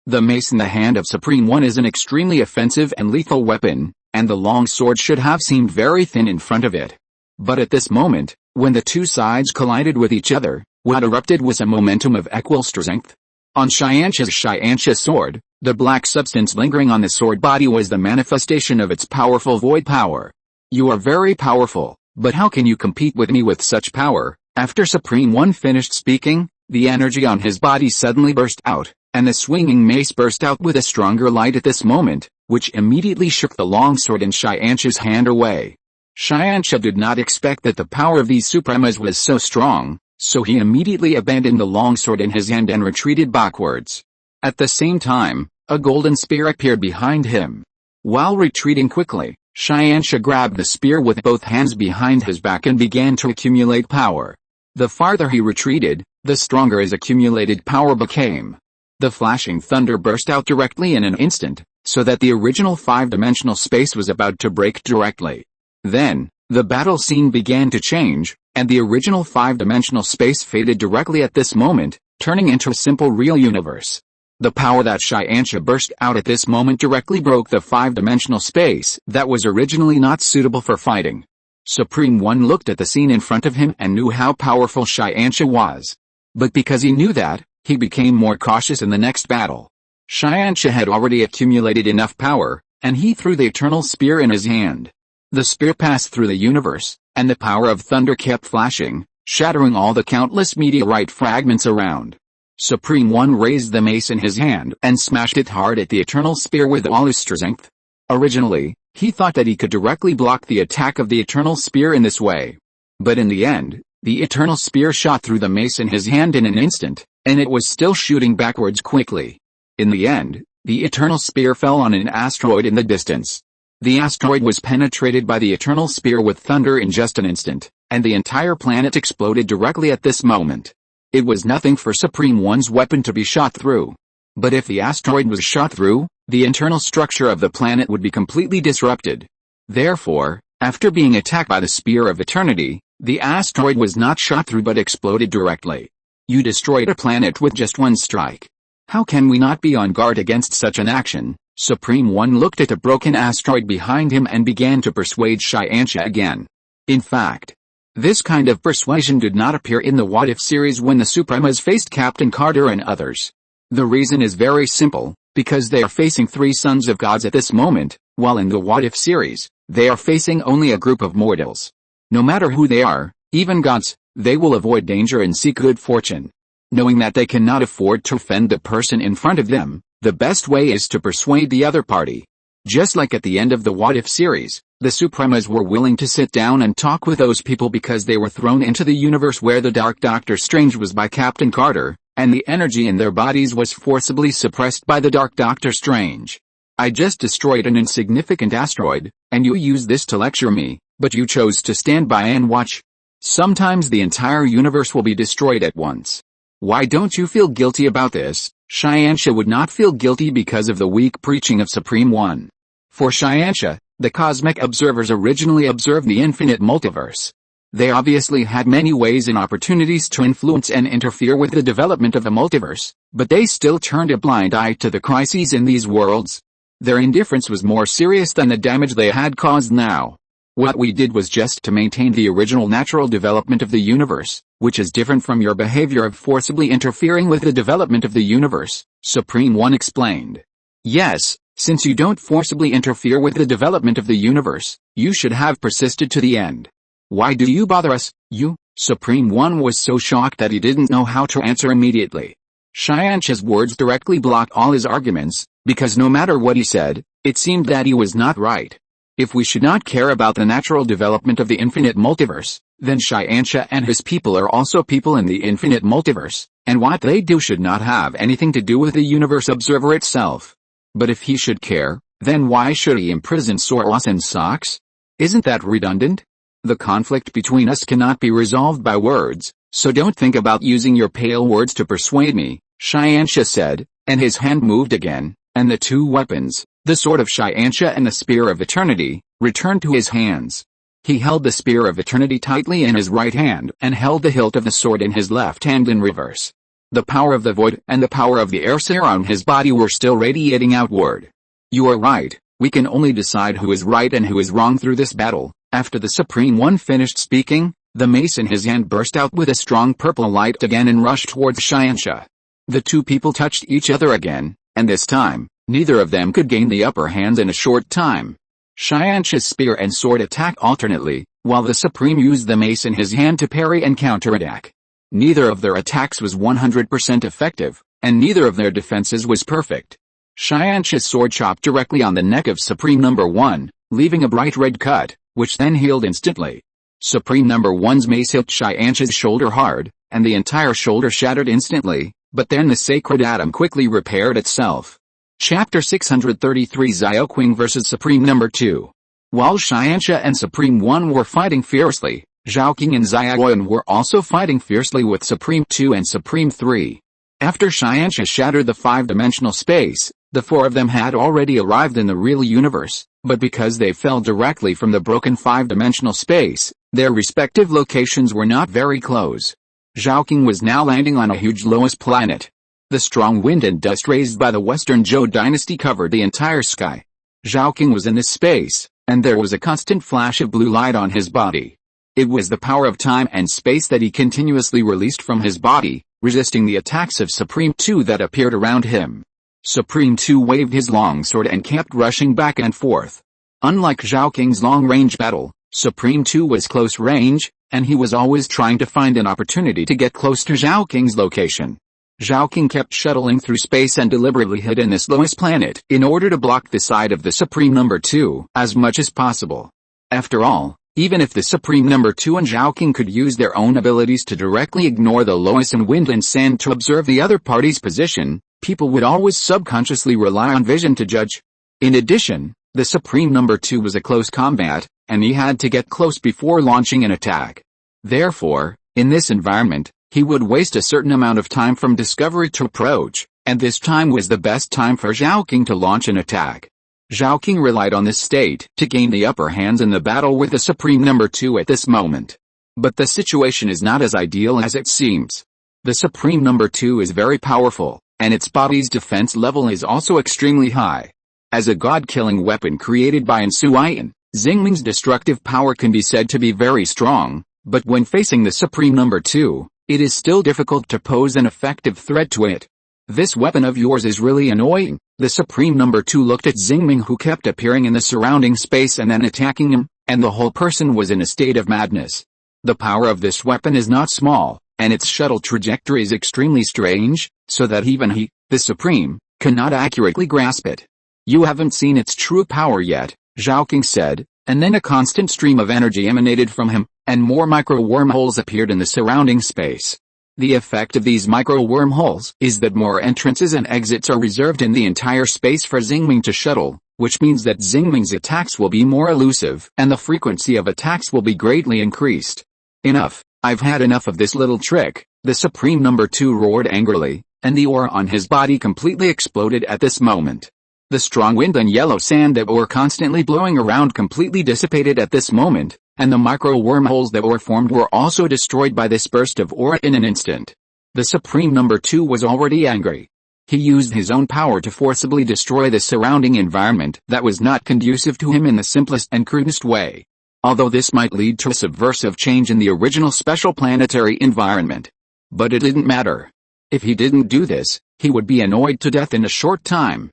[SPEAKER 1] The mace in the hand of Supreme One is an extremely offensive and lethal weapon, and the long sword should have seemed very thin in front of it. But at this moment, when the two sides collided with each other, what erupted was a momentum of equal strength. On Xianxia sword, the black substance lingering on the sword body was the manifestation of its powerful void power. You are very powerful, but how can you compete with me with such power? After Supreme One finished speaking, the energy on his body suddenly burst out, and the swinging mace burst out with a stronger light at this moment, which immediately shook the longsword in Xianxia's hand away. Xianxia did not expect that the power of these Supremas was so strong, so he immediately abandoned the longsword in his hand and retreated backwards. At the same time, a golden spear appeared behind him. While retreating quickly, Xianxia grabbed the spear with both hands behind his back and began to accumulate power. The farther he retreated, the stronger his accumulated power became. The flashing thunder burst out directly in an instant, so that the original five-dimensional space was about to break directly. Then, the battle scene began to change, and the original five-dimensional space faded directly at this moment, turning into a simple real universe. The power that Xianxia burst out at this moment directly broke the five-dimensional space that was originally not suitable for fighting. Supreme One looked at the scene in front of him and knew how powerful Xianxia was. But because he knew that, he became more cautious in the next battle. Xianxia had already accumulated enough power, and he threw the eternal spear in his hand. The spear passed through the universe, and the power of thunder kept flashing, shattering all the countless meteorite fragments around. Supreme One raised the mace in his hand and smashed it hard at the eternal spear with all his strength. Originally, he thought that he could directly block the attack of the eternal spear in this way. But in the end, the eternal spear shot through the mace in his hand in an instant, and it was still shooting backwards quickly. In the end, the eternal spear fell on an asteroid in the distance. The asteroid was penetrated by the eternal spear with thunder in just an instant, and the entire planet exploded directly at this moment. It was nothing for Supreme One's weapon to be shot through. But if the asteroid was shot through, the internal structure of the planet would be completely disrupted. Therefore, after being attacked by the Spear of Eternity, the asteroid was not shot through but exploded directly. You destroyed a planet with just one strike. How can we not be on guard against such an action? Supreme One looked at the broken asteroid behind him and began to persuade Xianxia again. In fact, This kind of persuasion did not appear in the What If series when the Supremas faced Captain Carter and others. The reason is very simple, because they are facing three sons of gods at this moment, while in the What If series, they are facing only a group of mortals. No matter who they are, even gods, they will avoid danger and seek good fortune. Knowing that they cannot afford to offend the person in front of them, the best way is to persuade the other party. Just like at the end of the What If series, the Supremas were willing to sit down and talk with those people because they were thrown into the universe where the Dark Doctor Strange was by Captain Carter, and the energy in their bodies was forcibly suppressed by the Dark Doctor Strange. I just destroyed an insignificant asteroid, and you used this to lecture me, but you chose to stand by and watch. Sometimes the entire universe will be destroyed at once. Why don't you feel guilty about this? Xianxia would not feel guilty because of the weak preaching of Supreme One. For Xianxia, the cosmic observers originally observed the infinite multiverse. They obviously had many ways and opportunities to influence and interfere with the development of the multiverse, but they still turned a blind eye to the crises in these worlds. Their indifference was more serious than the damage they had caused now. What we did was just to maintain the original natural development of the universe, which is different from your behavior of forcibly interfering with the development of the universe, Supreme One explained. Yes, since you don't forcibly interfere with the development of the universe, you should have persisted to the end. Why do you bother us, you? Supreme One was so shocked that he didn't know how to answer immediately. Xianxia's words directly blocked all his arguments, because no matter what he said, it seemed that he was not right. If we should not care about the natural development of the infinite multiverse, then Xianxia and his people are also people in the infinite multiverse, and what they do should not have anything to do with the universe observer itself. But if he should care, then why should he imprison Soros and Socks? Isn't that redundant? The conflict between us cannot be resolved by words, so don't think about using your pale words to persuade me, Xianxia said, and his hand moved again, and the two weapons, the sword of Xianxia and the spear of eternity, returned to his hands. He held the spear of eternity tightly in his right hand and held the hilt of the sword in his left hand in reverse. The power of the void and the power of the air around his body were still radiating outward. You are right, we can only decide who is right and who is wrong through this battle. After the Supreme One finished speaking, the mace in his hand burst out with a strong purple light again and rushed towards Xianxia. The two people touched each other again, and this time, neither of them could gain the upper hand in a short time. Xianxia's spear and sword attack alternately, while the Supreme used the mace in his hand to parry and counterattack. Neither of their attacks was 100% effective, and neither of their defenses was perfect. Xianxia's sword chopped directly on the neck of Supreme Number 1, leaving a bright red cut, which then healed instantly. Supreme Number 1's mace hit Xianxia's shoulder hard, and the entire shoulder shattered instantly, but then the sacred atom quickly repaired itself. Chapter 633 Xiaoqing vs Supreme Number 2. While Xianxia and Supreme 1 were fighting fiercely, Xiaoqing and Xiaoyan were also fighting fiercely with Supreme 2 and Supreme 3. After Xianxia shattered the five-dimensional space, the four of them had already arrived in the real universe, but because they fell directly from the broken five-dimensional space, their respective locations were not very close. Xiaoqing was now landing on a huge Lois planet. The strong wind and dust raised by the Western Zhou dynasty covered the entire sky. Xiaoqing was in this space, and there was a constant flash of blue light on his body. It was the power of time and space that he continuously released from his body, resisting the attacks of Supreme 2 that appeared around him. Supreme 2 waved his long sword and kept rushing back and forth. Unlike Xiaoqing's long-range battle, Supreme 2 was close range, and he was always trying to find an opportunity to get close to Xiaoqing's location. Xiaoqing kept shuttling through space and deliberately hid in this lowest planet in order to block the side of the Supreme Number 2 as much as possible. After all, even if the Supreme Number 2 and Xiaoqing could use their own abilities to directly ignore the Lois and wind and sand to observe the other party's position, people would always subconsciously rely on vision to judge. In addition, the Supreme Number 2 was a close combat, and he had to get close before launching an attack. Therefore, in this environment, he would waste a certain amount of time from discovery to approach, and this time was the best time for Xiaoqing to launch an attack. Xiaoqing relied on this state to gain the upper hand in the battle with the Supreme Number 2 at this moment. But the situation is not as ideal as it seems. The Supreme Number 2 is very powerful, and its body's defense level is also extremely high. As a god-killing weapon created by Inshuian, Xingming's destructive power can be said to be very strong, But when facing the Supreme Number 2, it is still difficult to pose an effective threat to it. This weapon of yours is really annoying. The Supreme Number 2 looked at Xingming, who kept appearing in the surrounding space and then attacking him, and the whole person was in a state of madness. The power of this weapon is not small, and its shuttle trajectory is extremely strange, so that even he, the Supreme, cannot accurately grasp it. You haven't seen its true power yet, Zhao King said, and then a constant stream of energy emanated from him, and more micro-wormholes appeared in the surrounding space. The effect of these micro-wormholes is that more entrances and exits are reserved in the entire space for Xingming to shuttle, which means that Xingming's attacks will be more elusive and the frequency of attacks will be greatly increased. Enough, I've had enough of this little trick, the Supreme Number 2 roared angrily, and the aura on his body completely exploded at this moment. The strong wind and yellow sand that were constantly blowing around completely dissipated at this moment, and the micro-wormholes that were formed were also destroyed by this burst of aura in an instant. The Supreme Number 2 was already angry. He used his own power to forcibly destroy the surrounding environment that was not conducive to him in the simplest and crudest way. Although this might lead to a subversive change in the original special planetary environment. But it didn't matter. If he didn't do this, he would be annoyed to death in a short time.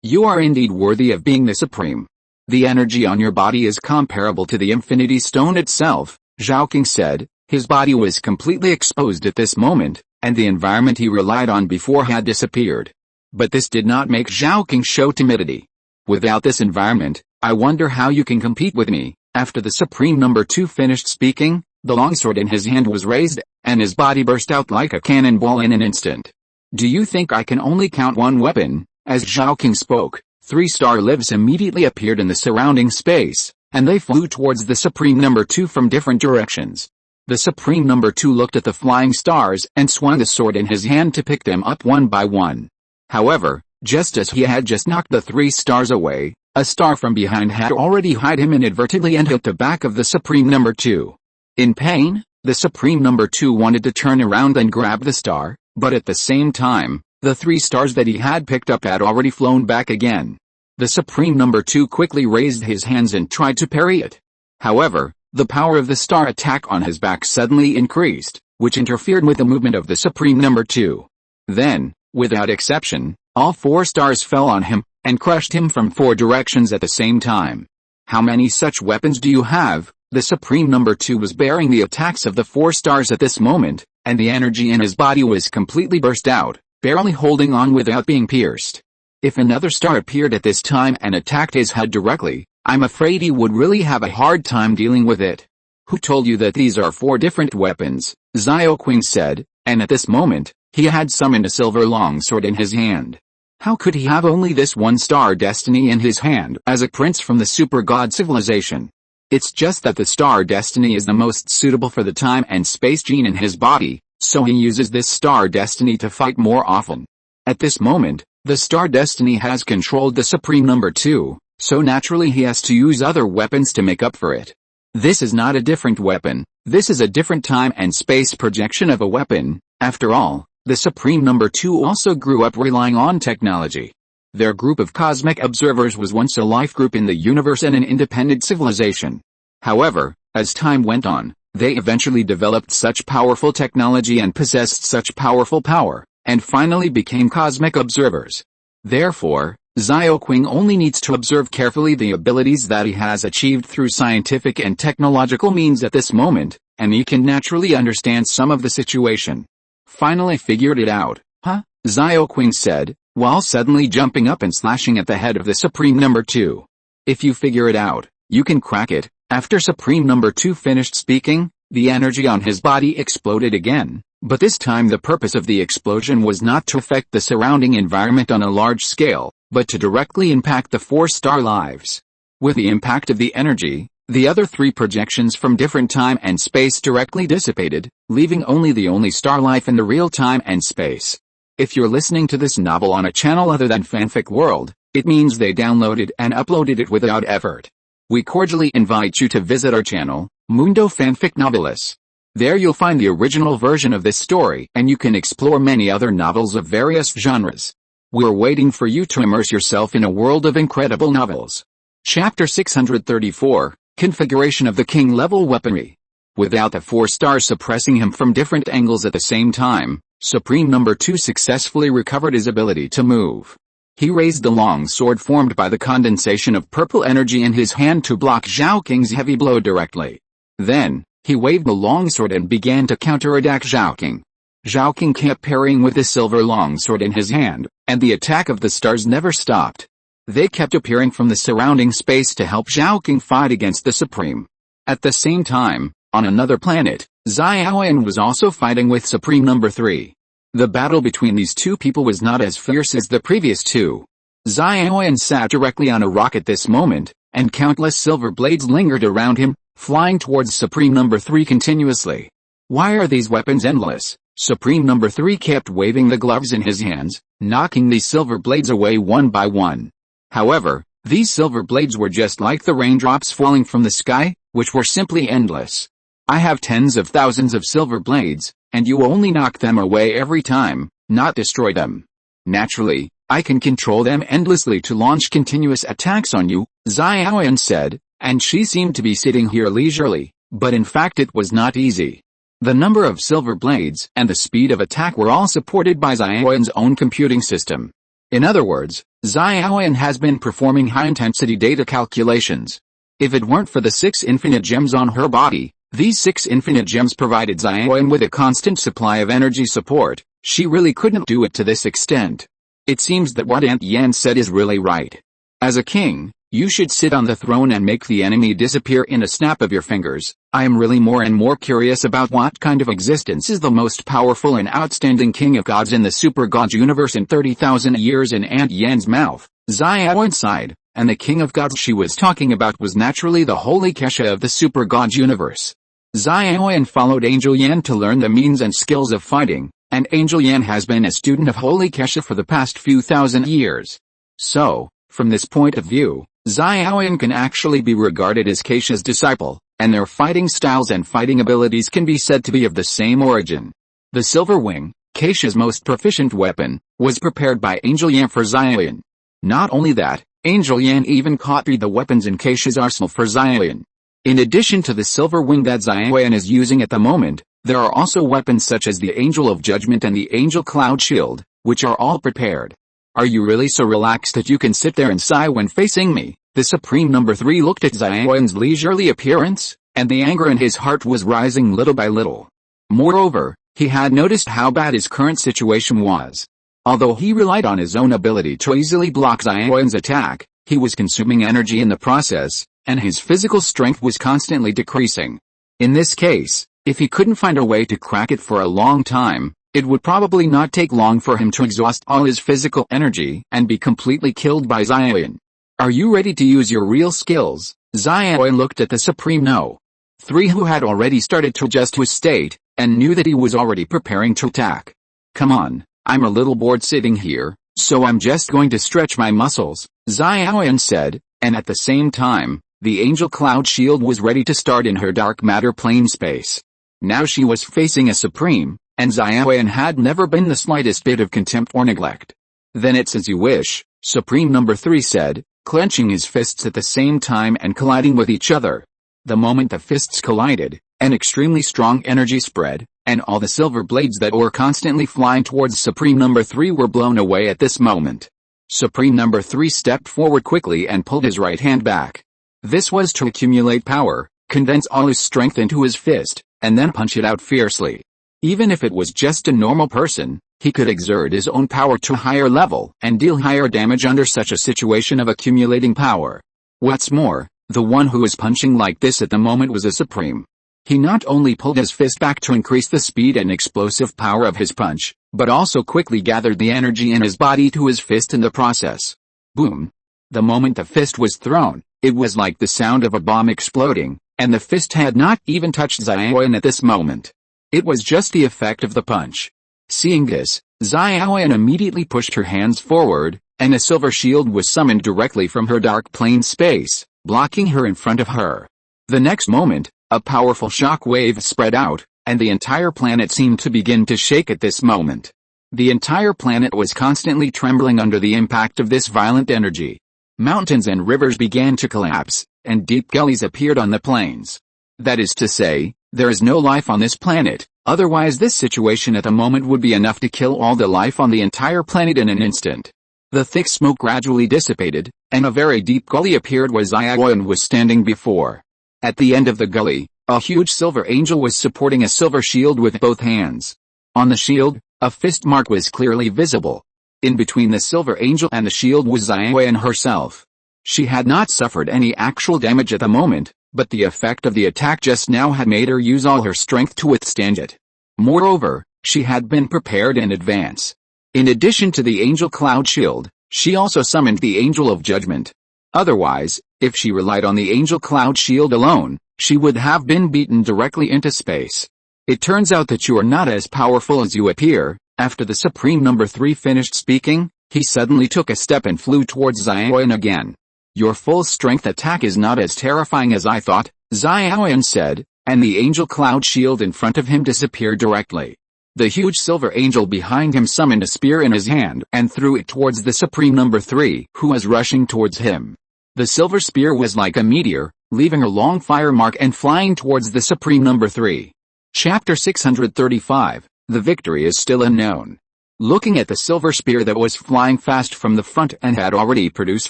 [SPEAKER 1] You are indeed worthy of being the Supreme. The energy on your body is comparable to the Infinity Stone itself, Zhao King said. His body was completely exposed at this moment, and the environment he relied on before had disappeared. But this did not make Zhao King show timidity. Without this environment, I wonder how you can compete with me. After the Supreme Number 2 finished speaking, the longsword in his hand was raised, and his body burst out like a cannonball in an instant. Do you think I can only count one weapon? As Zhao King spoke, 3 star lives immediately appeared in the surrounding space, and they flew towards the Supreme Number 2 from different directions. The Supreme Number 2 looked at the flying stars and swung the sword in his hand to pick them up one by one. However, just as he had just knocked the 3 stars away, a star from behind had already hit him inadvertently and hit the back of the Supreme Number 2. In pain, the Supreme Number 2 wanted to turn around and grab the star, but at the same time, the 3 stars that he had picked up had already flown back again. The Supreme Number 2 quickly raised his hands and tried to parry it. However, the power of the star attack on his back suddenly increased, which interfered with the movement of the Supreme Number 2. Then, without exception, all 4 stars fell on him, and crushed him from 4 directions at the same time. How many such weapons do you have? The Supreme Number 2 was bearing the attacks of the 4 stars at this moment, and the energy in his body was completely burst out, barely holding on without being pierced. If another star appeared at this time and attacked his head directly, I'm afraid he would really have a hard time dealing with it. Who told you that these are 4 different weapons? Zhao King said, and at this moment, he had summoned a silver longsword in his hand. How could he have only this 1 star destiny in his hand as a prince from the super god civilization? It's just that the star destiny is the most suitable for the time and space gene in his body, so he uses this star destiny to fight more often. At this moment, the star destiny has controlled the Supreme Number 2, so naturally he has to use other weapons to make up for it. This is not a different weapon, this is a different time and space projection of a weapon. After all, the Supreme Number 2 also grew up relying on technology. Their group of cosmic observers was once a life group in the universe and an independent civilization. However, as time went on, they eventually developed such powerful technology and possessed such powerful power, and finally became cosmic observers. Therefore, Zhao King only needs to observe carefully the abilities that he has achieved through scientific and technological means at this moment, and he can naturally understand some of the situation. Finally figured it out, huh? Zhao King said, while suddenly jumping up and slashing at the head of the Supreme Number 2. If you figure it out, you can crack it. After Supreme Number 2 finished speaking, the energy on his body exploded again, but this time the purpose of the explosion was not to affect the surrounding environment on a large scale, but to directly impact the 4 star lives. With the impact of the energy, the other 3 projections from different time and space directly dissipated, leaving only the only star life in the real time and space. If you're listening to this novel on a channel other than Fanfic World, it means they downloaded and uploaded it without effort. We cordially invite you to visit our channel, Mundo Fanfic Novelis. There you'll find the original version of this story and you can explore many other novels of various genres. We're waiting for you to immerse yourself in a world of incredible novels. Chapter 634, Configuration of the King Level Weaponry. Without the 4 stars suppressing him from different angles at the same time, Supreme Number 2 successfully recovered his ability to move. He raised the long sword formed by the condensation of purple energy in his hand to block Zhao Qing's heavy blow directly. Then, he waved the longsword and began to counterattack Zhao Qing. Zhao Qing kept parrying with the silver longsword in his hand, and the attack of the stars never stopped. They kept appearing from the surrounding space to help Zhao Qing fight against the Supreme. At the same time, on another planet, Xiaoyan was also fighting with Supreme Number 3. The battle between these two people was not as fierce as the previous two. Xiaoyan sat directly on a rock at this moment, and countless silver blades lingered around him, flying towards Supreme Number 3 continuously. Why are these weapons endless? Supreme Number 3 kept waving the gloves in his hands, knocking these silver blades away one by one. However, these silver blades were just like the raindrops falling from the sky, which were simply endless. I have tens of thousands of silver blades, and you only knock them away every time, not destroy them. Naturally, I can control them endlessly to launch continuous attacks on you, Xiaoyan said, and she seemed to be sitting here leisurely, but in fact it was not easy. The number of silver blades and the speed of attack were all supported by Xiaoyan's own computing system. In other words, Xiaoyan has been performing high-intensity data calculations. If it weren't for the 6 infinite gems on her body, these 6 infinite gems provided Xiaoyan with a constant supply of energy support. She really couldn't do it to this extent. It seems that what Aunt Yan said is really right. As a king, you should sit on the throne and make the enemy disappear in a snap of your fingers. I am really more and more curious about what kind of existence is the most powerful and outstanding king of gods in the super god universe in 30,000 years. In Aunt Yan's mouth, Xiaoyan sighed, and the king of gods she was talking about was naturally the holy Kesha of the super god universe. Xiaoyan followed Angel Yan to learn the means and skills of fighting, and Angel Yan has been a student of Holy Kesha for the past few thousand years. So, from this point of view, Xiaoyan can actually be regarded as Kesha's disciple, and their fighting styles and fighting abilities can be said to be of the same origin. The Silver Wing, Kesha's most proficient weapon, was prepared by Angel Yan for Xiaoyan. Not only that, Angel Yan even copied the weapons in Kesha's arsenal for Xiaoyan. In addition to the silver wing that Xiaoyan is using at the moment, there are also weapons such as the Angel of Judgment and the Angel Cloud Shield, which are all prepared. Are you really so relaxed that you can sit there and sigh when facing me? The Supreme Number 3 looked at Xiaoyan's leisurely appearance, and the anger in his heart was rising little by little. Moreover, he had noticed how bad his current situation was. Although he relied on his own ability to easily block Xiaoyan's attack, he was consuming energy in the process, and his physical strength was constantly decreasing. In this case, if he couldn't find a way to crack it for a long time, it would probably not take long for him to exhaust all his physical energy and be completely killed by Xiaoyan. Are you ready to use your real skills? Xiaoyan looked at the Supreme No. 3 who had already started to adjust to his state, and knew that he was already preparing to attack. Come on, I'm a little bored sitting here, so I'm just going to stretch my muscles, Xiaoyan said, and at the same time, the Angel Cloud Shield was ready to start in her dark matter plane space. Now she was facing a Supreme, and Xiaoyan had never been the slightest bit of contempt or neglect. Then it's as you wish, Supreme Number 3 said, clenching his fists at the same time and colliding with each other. The moment the fists collided, an extremely strong energy spread, and all the silver blades that were constantly flying towards Supreme Number 3 were blown away at this moment. Supreme Number 3 stepped forward quickly and pulled his right hand back. This was to accumulate power, condense all his strength into his fist, and then punch it out fiercely. Even if it was just a normal person, he could exert his own power to a higher level and deal higher damage under such a situation of accumulating power. What's more, the one who was punching like this at the moment was a Supreme. He not only pulled his fist back to increase the speed and explosive power of his punch, but also quickly gathered the energy in his body to his fist in the process. Boom! The moment the fist was thrown, it was like the sound of a bomb exploding, and the fist had not even touched Xiaoyan at this moment. It was just the effect of the punch. Seeing this, Xiaoyan immediately pushed her hands forward, and a silver shield was summoned directly from her dark plane space, blocking her in front of her. The next moment, a powerful shock wave spread out, and the entire planet seemed to begin to shake at this moment. The entire planet was constantly trembling under the impact of this violent energy. Mountains and rivers began to collapse, and deep gullies appeared on the plains. That is to say, There is no life on this planet, otherwise this situation at the moment would be enough to kill all the life on the entire planet in an instant. The thick smoke gradually dissipated, and a very deep gully appeared where Xiaoyan was standing before. At the end of the gully, a huge silver angel was supporting a silver shield with both hands. On the shield, a fist mark was clearly visible. In between the silver angel and the shield was Xiaoyan herself. She had not suffered any actual damage at the moment, but the effect of the attack just now had made her use all her strength to withstand it. Moreover, she had been prepared in advance. In addition to the angel cloud shield, she also summoned the angel of judgment. Otherwise, if she relied on the angel cloud shield alone, she would have been beaten directly into space. It turns out that you are not as powerful as you appear. After the Supreme Number 3 finished speaking, he suddenly took a step and flew towards Xiaoyan again. Your full strength attack is not as terrifying as I thought, Xiaoyan said, and the angel cloud shield in front of him disappeared directly. The huge silver angel behind him summoned a spear in his hand and threw it towards the Supreme Number 3, who was rushing towards him. The silver spear was like a meteor, leaving a long fire mark and flying towards the Supreme Number 3. Chapter 635, The victory is still unknown. Looking at the silver spear that was flying fast from the front and had already produced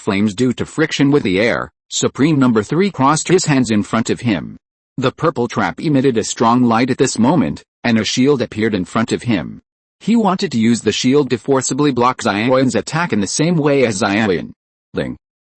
[SPEAKER 1] flames due to friction with the air, Supreme Number 3 crossed his hands in front of him. The purple trap emitted a strong light at this moment, and a shield appeared in front of him. He wanted to use the shield to forcibly block Xiaoyan's attack in the same way as Xiaoyan.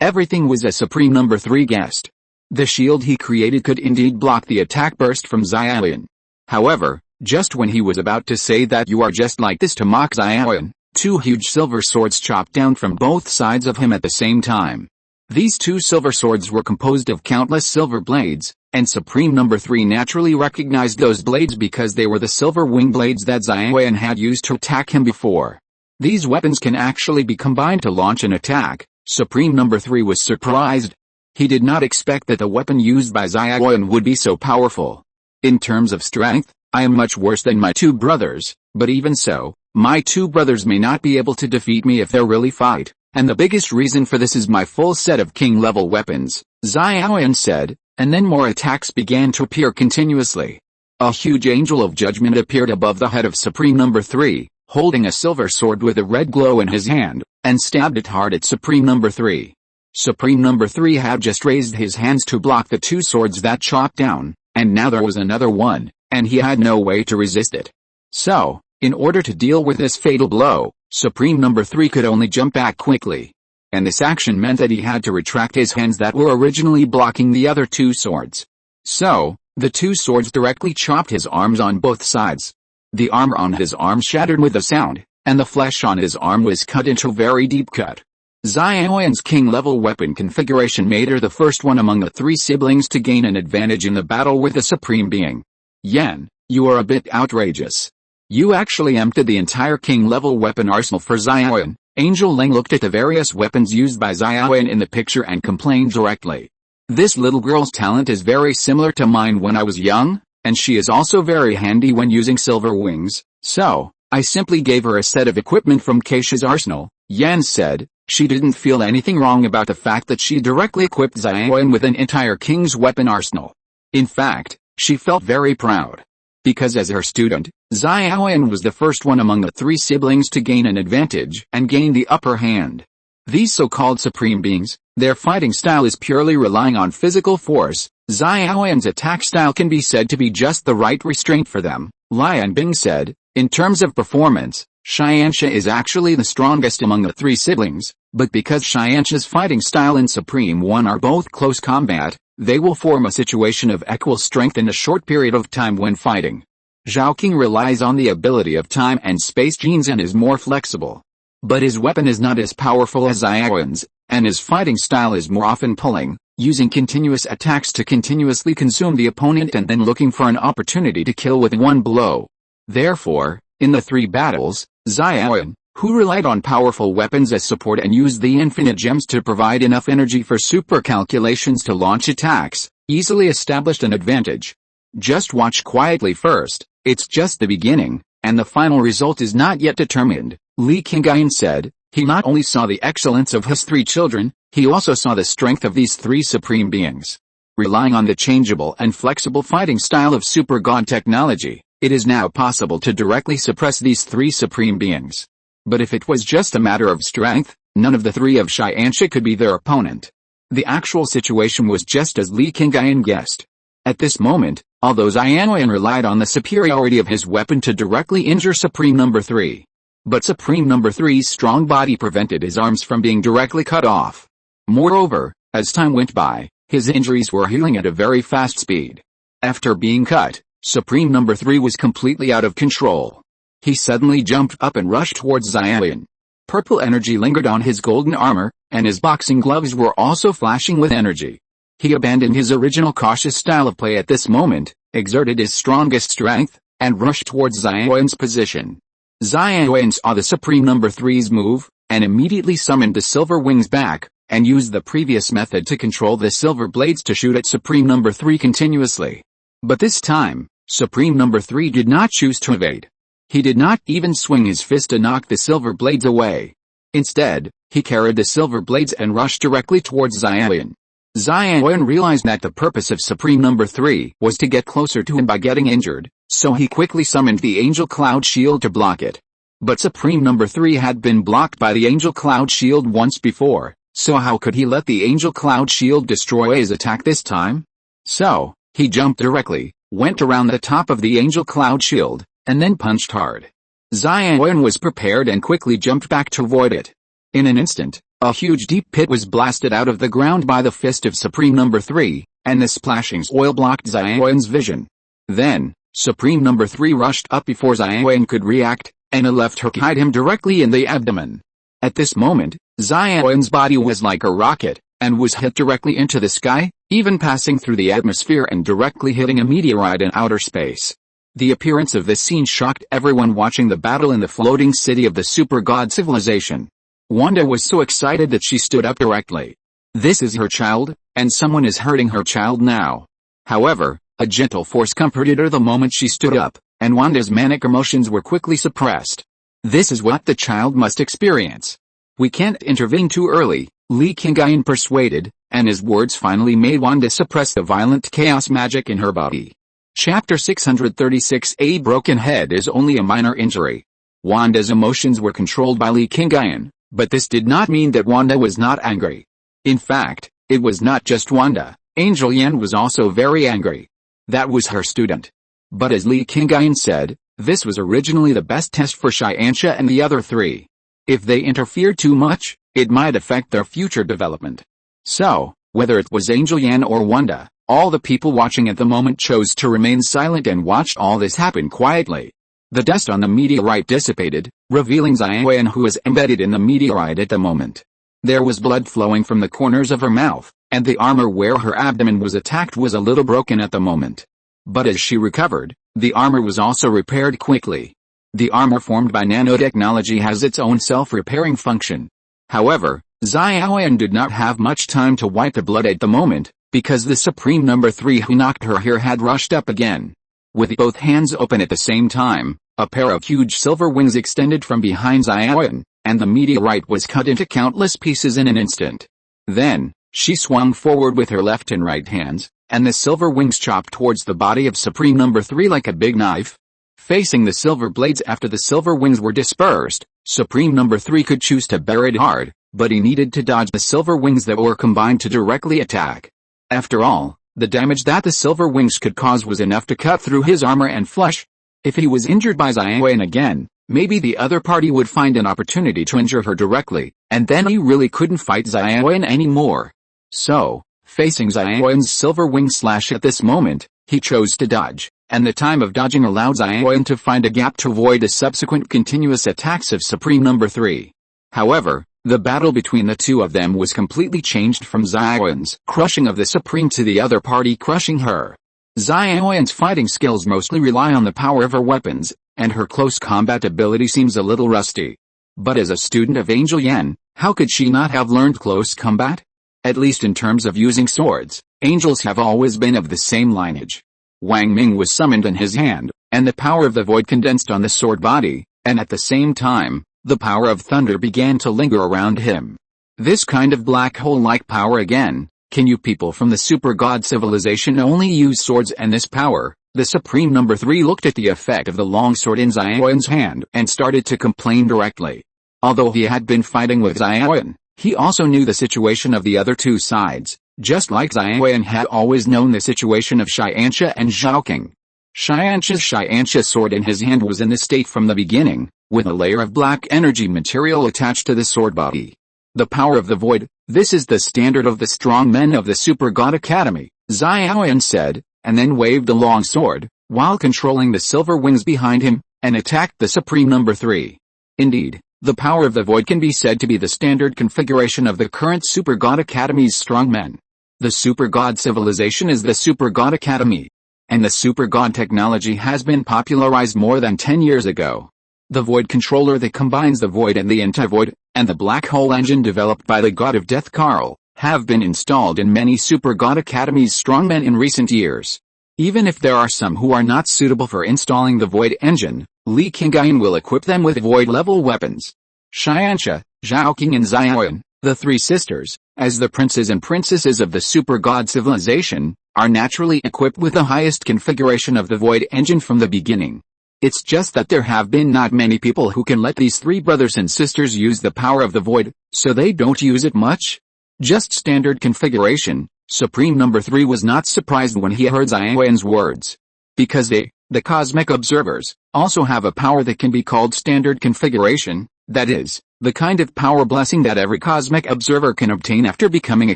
[SPEAKER 1] Everything was as Supreme Number 3 guessed. The shield he created could indeed block the attack burst from Xiaoyan. However, just when he was about to say that you are just like this to mock Xiaoyan, two huge silver swords chopped down from both sides of him at the same time. These two silver swords were composed of countless silver blades, and Supreme Number 3 naturally recognized those blades because they were the silver wing blades that Xiaoyan had used to attack him before. These weapons can actually be combined to launch an attack. Supreme Number 3 was surprised. He did not expect that the weapon used by Xiaoyan would be so powerful. In terms of strength, I am much worse than my two brothers, but even so, my two brothers may not be able to defeat me if they really fight, and the biggest reason for this is my full set of king-level weapons, Xiaoyan said, and then more attacks began to appear continuously. A huge angel of judgment appeared above the head of Supreme Number 3, holding a silver sword with a red glow in his hand, and stabbed it hard at Supreme Number 3. Supreme Number 3 had just raised his hands to block the two swords that chopped down, and now there was another one, and he had no way to resist it. So, in order to deal with this fatal blow, Supreme Number 3 could only jump back quickly. And this action meant that he had to retract his hands that were originally blocking the other two swords. So, the two swords directly chopped his arms on both sides. The armor on his arm shattered with a sound, and the flesh on his arm was cut into a very deep cut. Xiaoyan's king-level weapon configuration made her the first one among the three siblings to gain an advantage in the battle with the Supreme Being. Yan, you are a bit outrageous. You actually emptied the entire king-level weapon arsenal for Xiaoyan. Angel Ling looked at the various weapons used by Xiaoyan in the picture and complained directly. This little girl's talent is very similar to mine when I was young, and she is also very handy when using silver wings, so, I simply gave her a set of equipment from Keisha's arsenal, Yan said. She didn't feel anything wrong about the fact that she directly equipped Xiaoyan with an entire king's weapon arsenal. In fact, she felt very proud. Because as her student, Xiaoyan was the first one among the three siblings to gain an advantage and gain the upper hand. These so-called supreme beings, their fighting style is purely relying on physical force. Xiaoyan's attack style can be said to be just the right restraint for them, Lian Bing said. In terms of performance, Xianxia is actually the strongest among the three siblings, but because Xianxia's fighting style and Supreme One are both close combat, they will form a situation of equal strength in a short period of time when fighting. Zhao King relies on the ability of time and space genes and is more flexible. But his weapon is not as powerful as Xiaoyan's, and his fighting style is more often pulling, using continuous attacks to continuously consume the opponent and then looking for an opportunity to kill with one blow. Therefore, in the three battles, Xiaoyan, who relied on powerful weapons as support and used the infinite gems to provide enough energy for super calculations to launch attacks, easily established an advantage. Just watch quietly first, it's just the beginning, and the final result is not yet determined, Li Qingyun said. He not only saw the excellence of his three children, he also saw the strength of these three supreme beings. Relying on the changeable and flexible fighting style of Super God technology, it is now possible to directly suppress these three supreme beings. But if it was just a matter of strength, none of the three of Xianxia could be their opponent. The actual situation was just as Li Qingyun guessed. At this moment, although Xianxia relied on the superiority of his weapon to directly injure Supreme Number 3. But Supreme Number 3's strong body prevented his arms from being directly cut off. Moreover, as time went by, his injuries were healing at a very fast speed. After being cut, Supreme Number 3 was completely out of control. He suddenly jumped up and rushed towards Xianxia. Purple energy lingered on his golden armor, and his boxing gloves were also flashing with energy. He abandoned his original cautious style of play at this moment, exerted his strongest strength, and rushed towards Xianxia's position. Xianxia saw the Supreme Number 3's move, and immediately summoned the Silver Wings back, and used the previous method to control the Silver Blades to shoot at Supreme Number 3 continuously. But this time, Supreme Number 3 did not choose to evade. He did not even swing his fist to knock the Silver Blades away. Instead, he carried the Silver Blades and rushed directly towards Xianxia. Xianxia realized that the purpose of Supreme Number 3 was to get closer to him by getting injured, so he quickly summoned the Angel Cloud Shield to block it. But Supreme Number 3 had been blocked by the Angel Cloud Shield once before, so how could he let the Angel Cloud Shield destroy his attack this time? So, he jumped directly, went around the top of the Angel Cloud Shield, and then punched hard. Xianxia was prepared and quickly jumped back to avoid it. In an instant, a huge deep pit was blasted out of the ground by the fist of Supreme Number 3, and the splashing oil blocked Xianxia's vision. Then, Supreme Number 3 rushed up before Xianxia could react, and a left hook hit him directly in the abdomen. At this moment, Xianxia's body was like a rocket, and was hit directly into the sky, even passing through the atmosphere and directly hitting a meteorite in outer space. The appearance of this scene shocked everyone watching the battle in the floating city of the Super God civilization. Wanda was so excited that she stood up directly. This is her child, and someone is hurting her child now. However, a gentle force comforted her the moment she stood up, and Wanda's manic emotions were quickly suppressed. This is what the child must experience. We can't intervene too early, Li Qingyun persuaded, and his words finally made Wanda suppress the violent chaos magic in her body. Chapter 636. A broken head is only a minor injury. Wanda's emotions were controlled by Li Qingyun. But this did not mean that Wanda was not angry. In fact, it was not just Wanda, Angel Yan was also very angry. That was her student. But as Li Qingyun said, this was originally the best test for Xianxia and the other three. If they interfered too much, it might affect their future development. So, whether it was Angel Yan or Wanda, all the people watching at the moment chose to remain silent and watched all this happen quietly. The dust on the meteorite dissipated, revealing Xianxia, who was embedded in the meteorite at the moment. There was blood flowing from the corners of her mouth, and the armor where her abdomen was attacked was a little broken at the moment. But as she recovered, the armor was also repaired quickly. The armor formed by nanotechnology has its own self-repairing function. However, Xianxia did not have much time to wipe the blood at the moment, because the Supreme Number 3 who knocked her here had rushed up again. With both hands open at the same time, a pair of huge silver wings extended from behind Xianxia, and the meteorite was cut into countless pieces in an instant. Then, she swung forward with her left and right hands, and the silver wings chopped towards the body of Supreme Number 3 like a big knife. Facing the silver blades after the silver wings were dispersed, Supreme Number 3 could choose to bear it hard, but he needed to dodge the silver wings that were combined to directly attack. After all, the damage that the silver wings could cause was enough to cut through his armor and flesh. If he was injured by Xianxia again, maybe the other party would find an opportunity to injure her directly, and then he really couldn't fight Xianxia anymore. So, facing Xianxia's silver wing slash at this moment, he chose to dodge, and the time of dodging allowed Xianxia to find a gap to avoid the subsequent continuous attacks of Supreme Number 3. However, the battle between the two of them was completely changed from Xianxia's crushing of the Supreme to the other party crushing her. Xianxia's fighting skills mostly rely on the power of her weapons, and her close combat ability seems a little rusty. But as a student of Angel Yan, how could she not have learned close combat? At least in terms of using swords, angels have always been of the same lineage. Wang Ming was summoned in his hand, and the power of the void condensed on the sword body, and at the same time, the power of thunder began to linger around him. This kind of black hole-like power again, Can you people from the super god civilization only use swords and this power? The Supreme Number 3 looked at the effect of the long sword in Xiaoyan's hand and started to complain directly. Although he had been fighting with Xiaoyan, he also knew the situation of the other two sides, just like Xiaoyan had always known the situation of Xianxia and Zhaoqing. Xianxia's sword in his hand was in this state from the beginning, with a layer of black energy material attached to the sword body. The power of the void, this is the standard of the strong men of the Super God Academy, Xiaoyan said, and then waved the long sword, while controlling the silver wings behind him, and attacked the Supreme Number 3. Indeed, the power of the void can be said to be the standard configuration of the current Super God Academy's strong men. The Super God civilization is the Super God Academy, and the Super God technology has been popularized more than 10 years ago. The void controller that combines the void and the anti-void, and the black hole engine developed by the god of death Karl, have been installed in many Super God Academy's strongmen in recent years. Even if there are some who are not suitable for installing the void engine, Li Qingyun will equip them with void-level weapons. Xianxia, Zhaoqing and Xiaoyan, the three sisters, as the princes and princesses of the Super God civilization, are naturally equipped with the highest configuration of the void engine from the beginning. It's just that there have been not many people who can let these three brothers and sisters use the power of the void, so they don't use it much. Just standard configuration. Supreme Number 3 was not surprised when he heard Xiaoyan's words. Because they, the cosmic observers, also have a power that can be called standard configuration, that is, the kind of power blessing that every cosmic observer can obtain after becoming a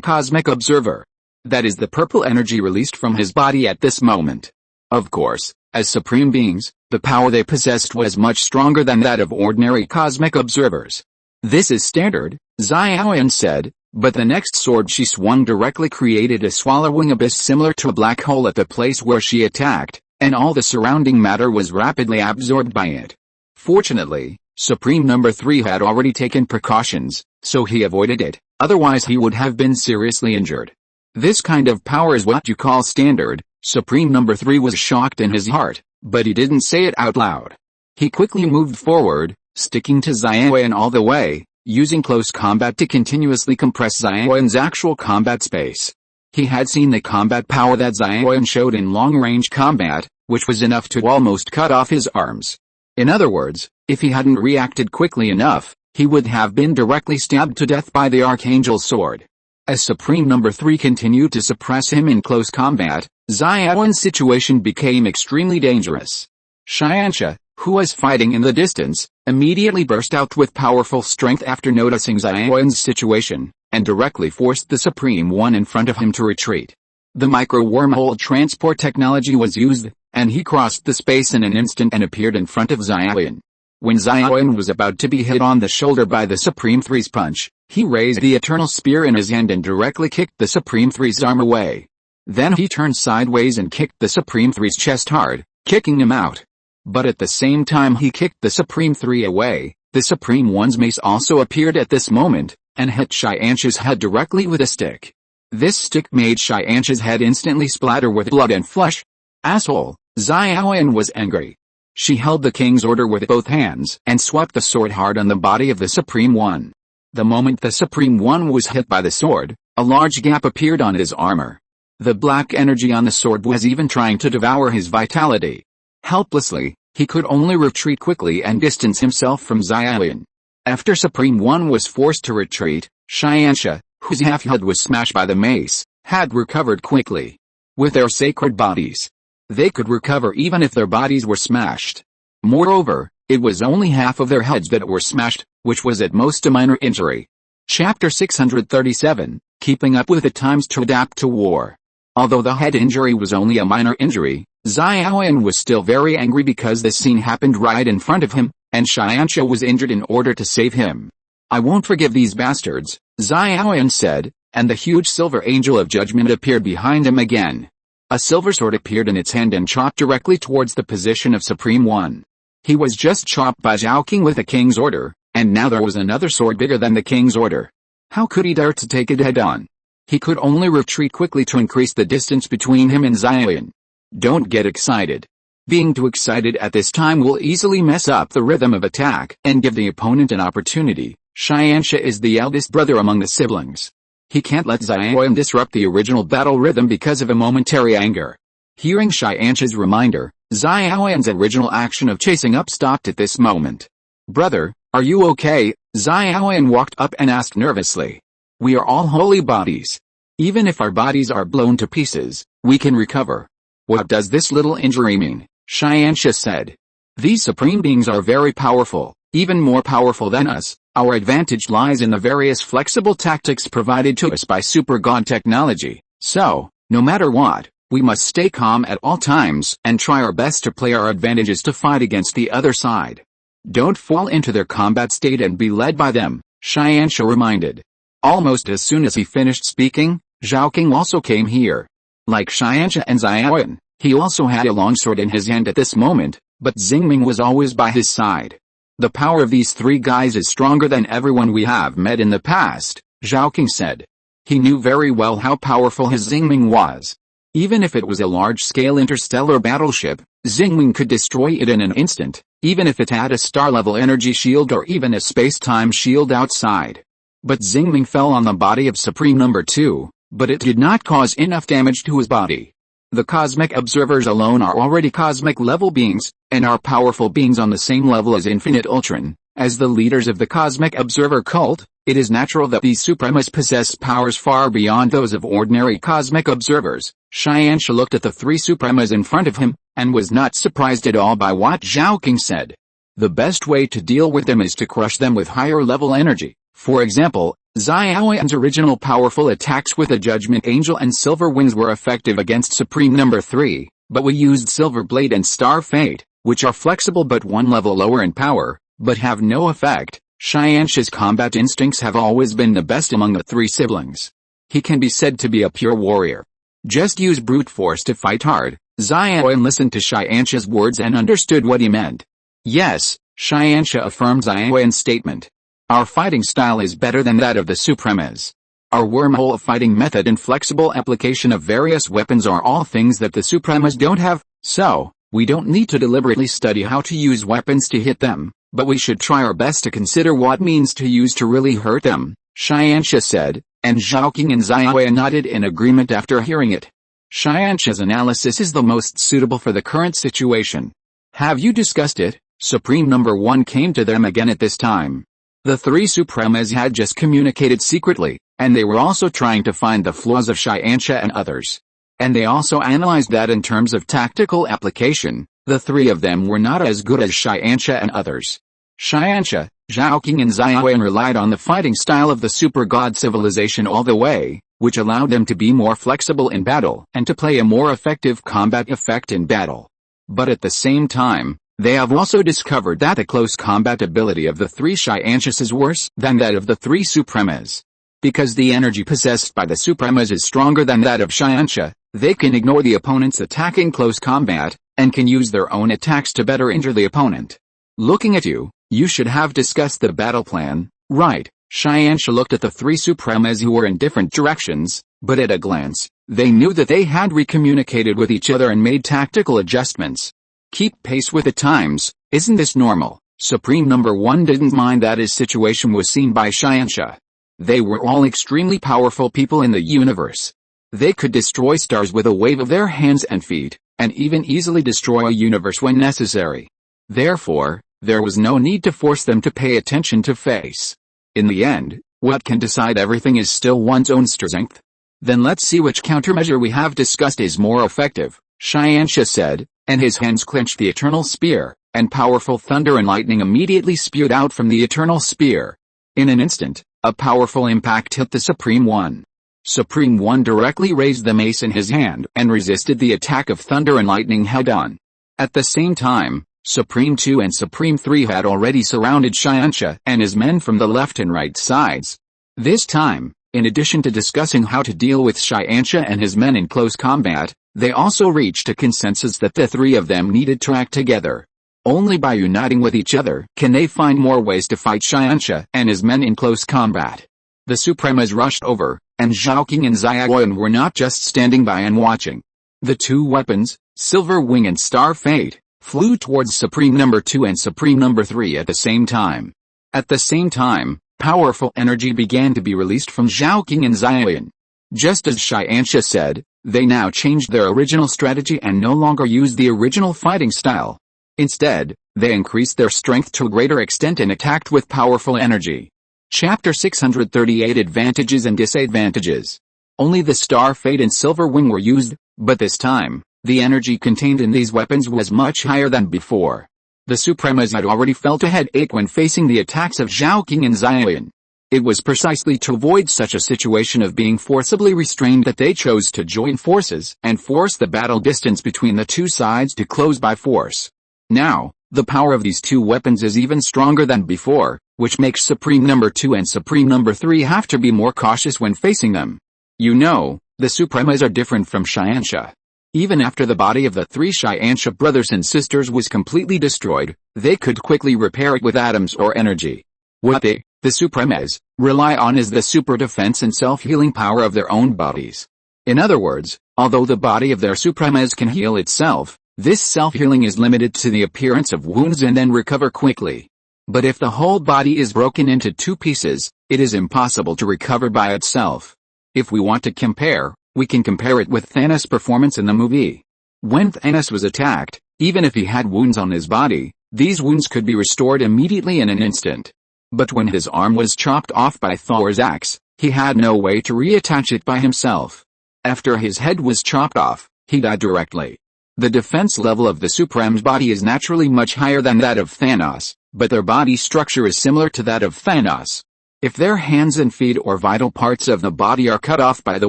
[SPEAKER 1] cosmic observer. That is the purple energy released from his body at this moment. Of course, as supreme beings, the power they possessed was much stronger than that of ordinary cosmic observers. This is standard, Xiaoyan said, but the next sword she swung directly created a swallowing abyss similar to a black hole at the place where she attacked, and all the surrounding matter was rapidly absorbed by it. Fortunately, Supreme Number 3 had already taken precautions, so he avoided it, otherwise he would have been seriously injured. This kind of power is what you call standard. Supreme Number 3 was shocked in his heart, but he didn't say it out loud. He quickly moved forward, sticking to Xiaoyan all the way, using close combat to continuously compress Xiaoyan's actual combat space. He had seen the combat power that Xiaoyan showed in long-range combat, which was enough to almost cut off his arms. In other words, if he hadn't reacted quickly enough, he would have been directly stabbed to death by the Archangel's sword. As Supreme Number 3 continued to suppress him in close combat, Xiaoyan's situation became extremely dangerous. Xianxia, who was fighting in the distance, immediately burst out with powerful strength after noticing Xiaoyan's situation, and directly forced the Supreme One in front of him to retreat. The micro-wormhole transport technology was used, and he crossed the space in an instant and appeared in front of Xiaoyan. When Xiaoyan was about to be hit on the shoulder by the Supreme Three's punch, he raised the Eternal Spear in his hand and directly kicked the Supreme Three's arm away. Then he turned sideways and kicked the Supreme Three's chest hard, kicking him out. But at the same time he kicked the Supreme Three away, the Supreme One's mace also appeared at this moment, and hit Xianxia's head directly with a stick. This stick made Xianxia's head instantly splatter with blood and flesh. Asshole, Xiaoyan was angry. She held the king's order with both hands and swept the sword hard on the body of the Supreme One. The moment the Supreme One was hit by the sword, a large gap appeared on his armor. The black energy on the sword was even trying to devour his vitality. Helplessly, he could only retreat quickly and distance himself from Xiaoyan. After Supreme One was forced to retreat, Xianxia, whose half-head was smashed by the mace, had recovered quickly. With their sacred bodies, they could recover even if their bodies were smashed. Moreover, it was only half of their heads that were smashed, which was at most a minor injury. Chapter 637, Keeping Up with the Times to Adapt to War. Although the head injury was only a minor injury, Xiaoyan was still very angry because this scene happened right in front of him, and Xianxia was injured in order to save him. I won't forgive these bastards, Xiaoyan said, and the huge silver angel of judgment appeared behind him again. A silver sword appeared in its hand and chopped directly towards the position of Supreme One. He was just chopped by Zhaoqing with the king's order, and now there was another sword bigger than the king's order. How could he dare to take it head-on? He could only retreat quickly to increase the distance between him and Xiaoyan. Don't get excited. Being too excited at this time will easily mess up the rhythm of attack and give the opponent an opportunity. Xianxia is the eldest brother among the siblings. He can't let Xiaoyan disrupt the original battle rhythm because of a momentary anger. Hearing Xianxia's reminder, Xiaoyan's original action of chasing up stopped at this moment. "Brother, are you okay?" Xiaoyan walked up and asked nervously. "We are all holy bodies. Even if our bodies are blown to pieces, we can recover." "What does this little injury mean?" Xianxia said. "These supreme beings are very powerful, even more powerful than us. Our advantage lies in the various flexible tactics provided to us by Super God technology. So, no matter what, we must stay calm at all times and try our best to play our advantages to fight against the other side. Don't fall into their combat state and be led by them," Xianxia reminded. Almost as soon as he finished speaking, Zhao King also came here. Like Xianxia and Xiaoyan, he also had a longsword in his hand at this moment, but Xingming was always by his side. "The power of these three guys is stronger than everyone we have met in the past," Zhao King said. He knew very well how powerful his Xingming was. Even if it was a large-scale interstellar battleship, Xingming could destroy it in an instant, even if it had a star-level energy shield or even a space-time shield outside. But Xingming fell on the body of Supreme Number 2, but it did not cause enough damage to his body. The cosmic observers alone are already cosmic-level beings, and are powerful beings on the same level as Infinite Ultron. As the leaders of the cosmic observer cult, it is natural that these Supremas possess powers far beyond those of ordinary cosmic observers. Xianxia looked at the three Supremas in front of him, and was not surprised at all by what Zhao King said. The best way to deal with them is to crush them with higher-level energy. For example, Xiaoyan's original powerful attacks with a Judgment Angel and Silver Wings were effective against Supreme Number 3, but we used Silver Blade and Star Fate, which are flexible but one level lower in power, but have no effect. Xianxia's combat instincts have always been the best among the three siblings. He can be said to be a pure warrior. Just use brute force to fight hard. Xiaoyan listened to Xianxia's words and understood what he meant. Yes, Xianxia affirmed Xiaoyan's statement. Our fighting style is better than that of the Supremas. Our wormhole of fighting method and flexible application of various weapons are all things that the Supremas don't have, so, we don't need to deliberately study how to use weapons to hit them, but we should try our best to consider what means to use to really hurt them, Xianxia said, and Zhao King and Xiaoyan nodded in agreement after hearing it. Xianxia's analysis is the most suitable for the current situation. Have you discussed it? Supreme Number 1 came to them again at this time. The three Supremas had just communicated secretly, and they were also trying to find the flaws of Xianxia and others. And they also analyzed that in terms of tactical application, the three of them were not as good as Xianxia and others. Xianxia, Zhao King and Xiaoyan relied on the fighting style of the Super God civilization all the way, which allowed them to be more flexible in battle and to play a more effective combat effect in battle. But at the same time, they have also discovered that the close combat ability of the three Xianxias is worse than that of the three Supremas. Because the energy possessed by the Supremas is stronger than that of Xianxia, they can ignore the opponent's attack in close combat, and can use their own attacks to better injure the opponent. Looking at you, you should have discussed the battle plan, right? Xianxia looked at the three Supremas who were in different directions, but at a glance, they knew that they had recommunicated with each other and made tactical adjustments. Keep pace with the times, isn't this normal? Supreme Number 1 didn't mind that his situation was seen by Xianxia. They were all extremely powerful people in the universe. They could destroy stars with a wave of their hands and feet, and even easily destroy a universe when necessary. Therefore, there was no need to force them to pay attention to face. In the end, what can decide everything is still one's own strength. Then let's see which countermeasure we have discussed is more effective, Xianxia said, and his hands clenched the Eternal Spear, and powerful thunder and lightning immediately spewed out from the Eternal Spear. In an instant, a powerful impact hit the Supreme One. Supreme One directly raised the mace in his hand and resisted the attack of thunder and lightning head-on. At the same time, Supreme 2 and Supreme 3 had already surrounded Xianxia and his men from the left and right sides. This time, in addition to discussing how to deal with Xianxia and his men in close combat, they also reached a consensus that the three of them needed to act together. Only by uniting with each other can they find more ways to fight Xianxia and his men in close combat. The Supremas rushed over, and Zhao King and Xiaoyan were not just standing by and watching. The two weapons, Silver Wing and Star Fate, flew towards Supreme Number 2 and Supreme Number 3 at the same time. At the same time, Powerful energy began to be released from Zhao King and Xiaoyan. Just as Xianxia said, they now changed their original strategy and no longer used the original fighting style. Instead, they increased their strength to a greater extent and attacked with powerful energy. Chapter 638 Advantages and Disadvantages. Only the Star Fade and Silver Wing were used, but this time, the energy contained in these weapons was much higher than before. The Supremas had already felt a headache when facing the attacks of Zhao King and Xiaoyan. It was precisely to avoid such a situation of being forcibly restrained that they chose to join forces and force the battle distance between the two sides to close by force. Now, the power of these two weapons is even stronger than before, which makes Supreme Number 2 and Supreme Number 3 have to be more cautious when facing them. You know, the Supremas are different from Xianxia. Even after the body of the three Xianxia brothers and sisters was completely destroyed, they could quickly repair it with atoms or energy. What they, the Supremas, rely on is the super defense and self-healing power of their own bodies. In other words, although the body of their Supremas can heal itself, this self-healing is limited to the appearance of wounds and then recover quickly. But if the whole body is broken into two pieces, it is impossible to recover by itself. If we want to compare, we can compare it with Thanos' performance in the movie. When Thanos was attacked, even if he had wounds on his body, these wounds could be restored immediately in an instant. But when his arm was chopped off by Thor's axe, he had no way to reattach it by himself. After his head was chopped off, he died directly. The defense level of the Supreme's body is naturally much higher than that of Thanos, but their body structure is similar to that of Thanos. If their hands and feet or vital parts of the body are cut off by the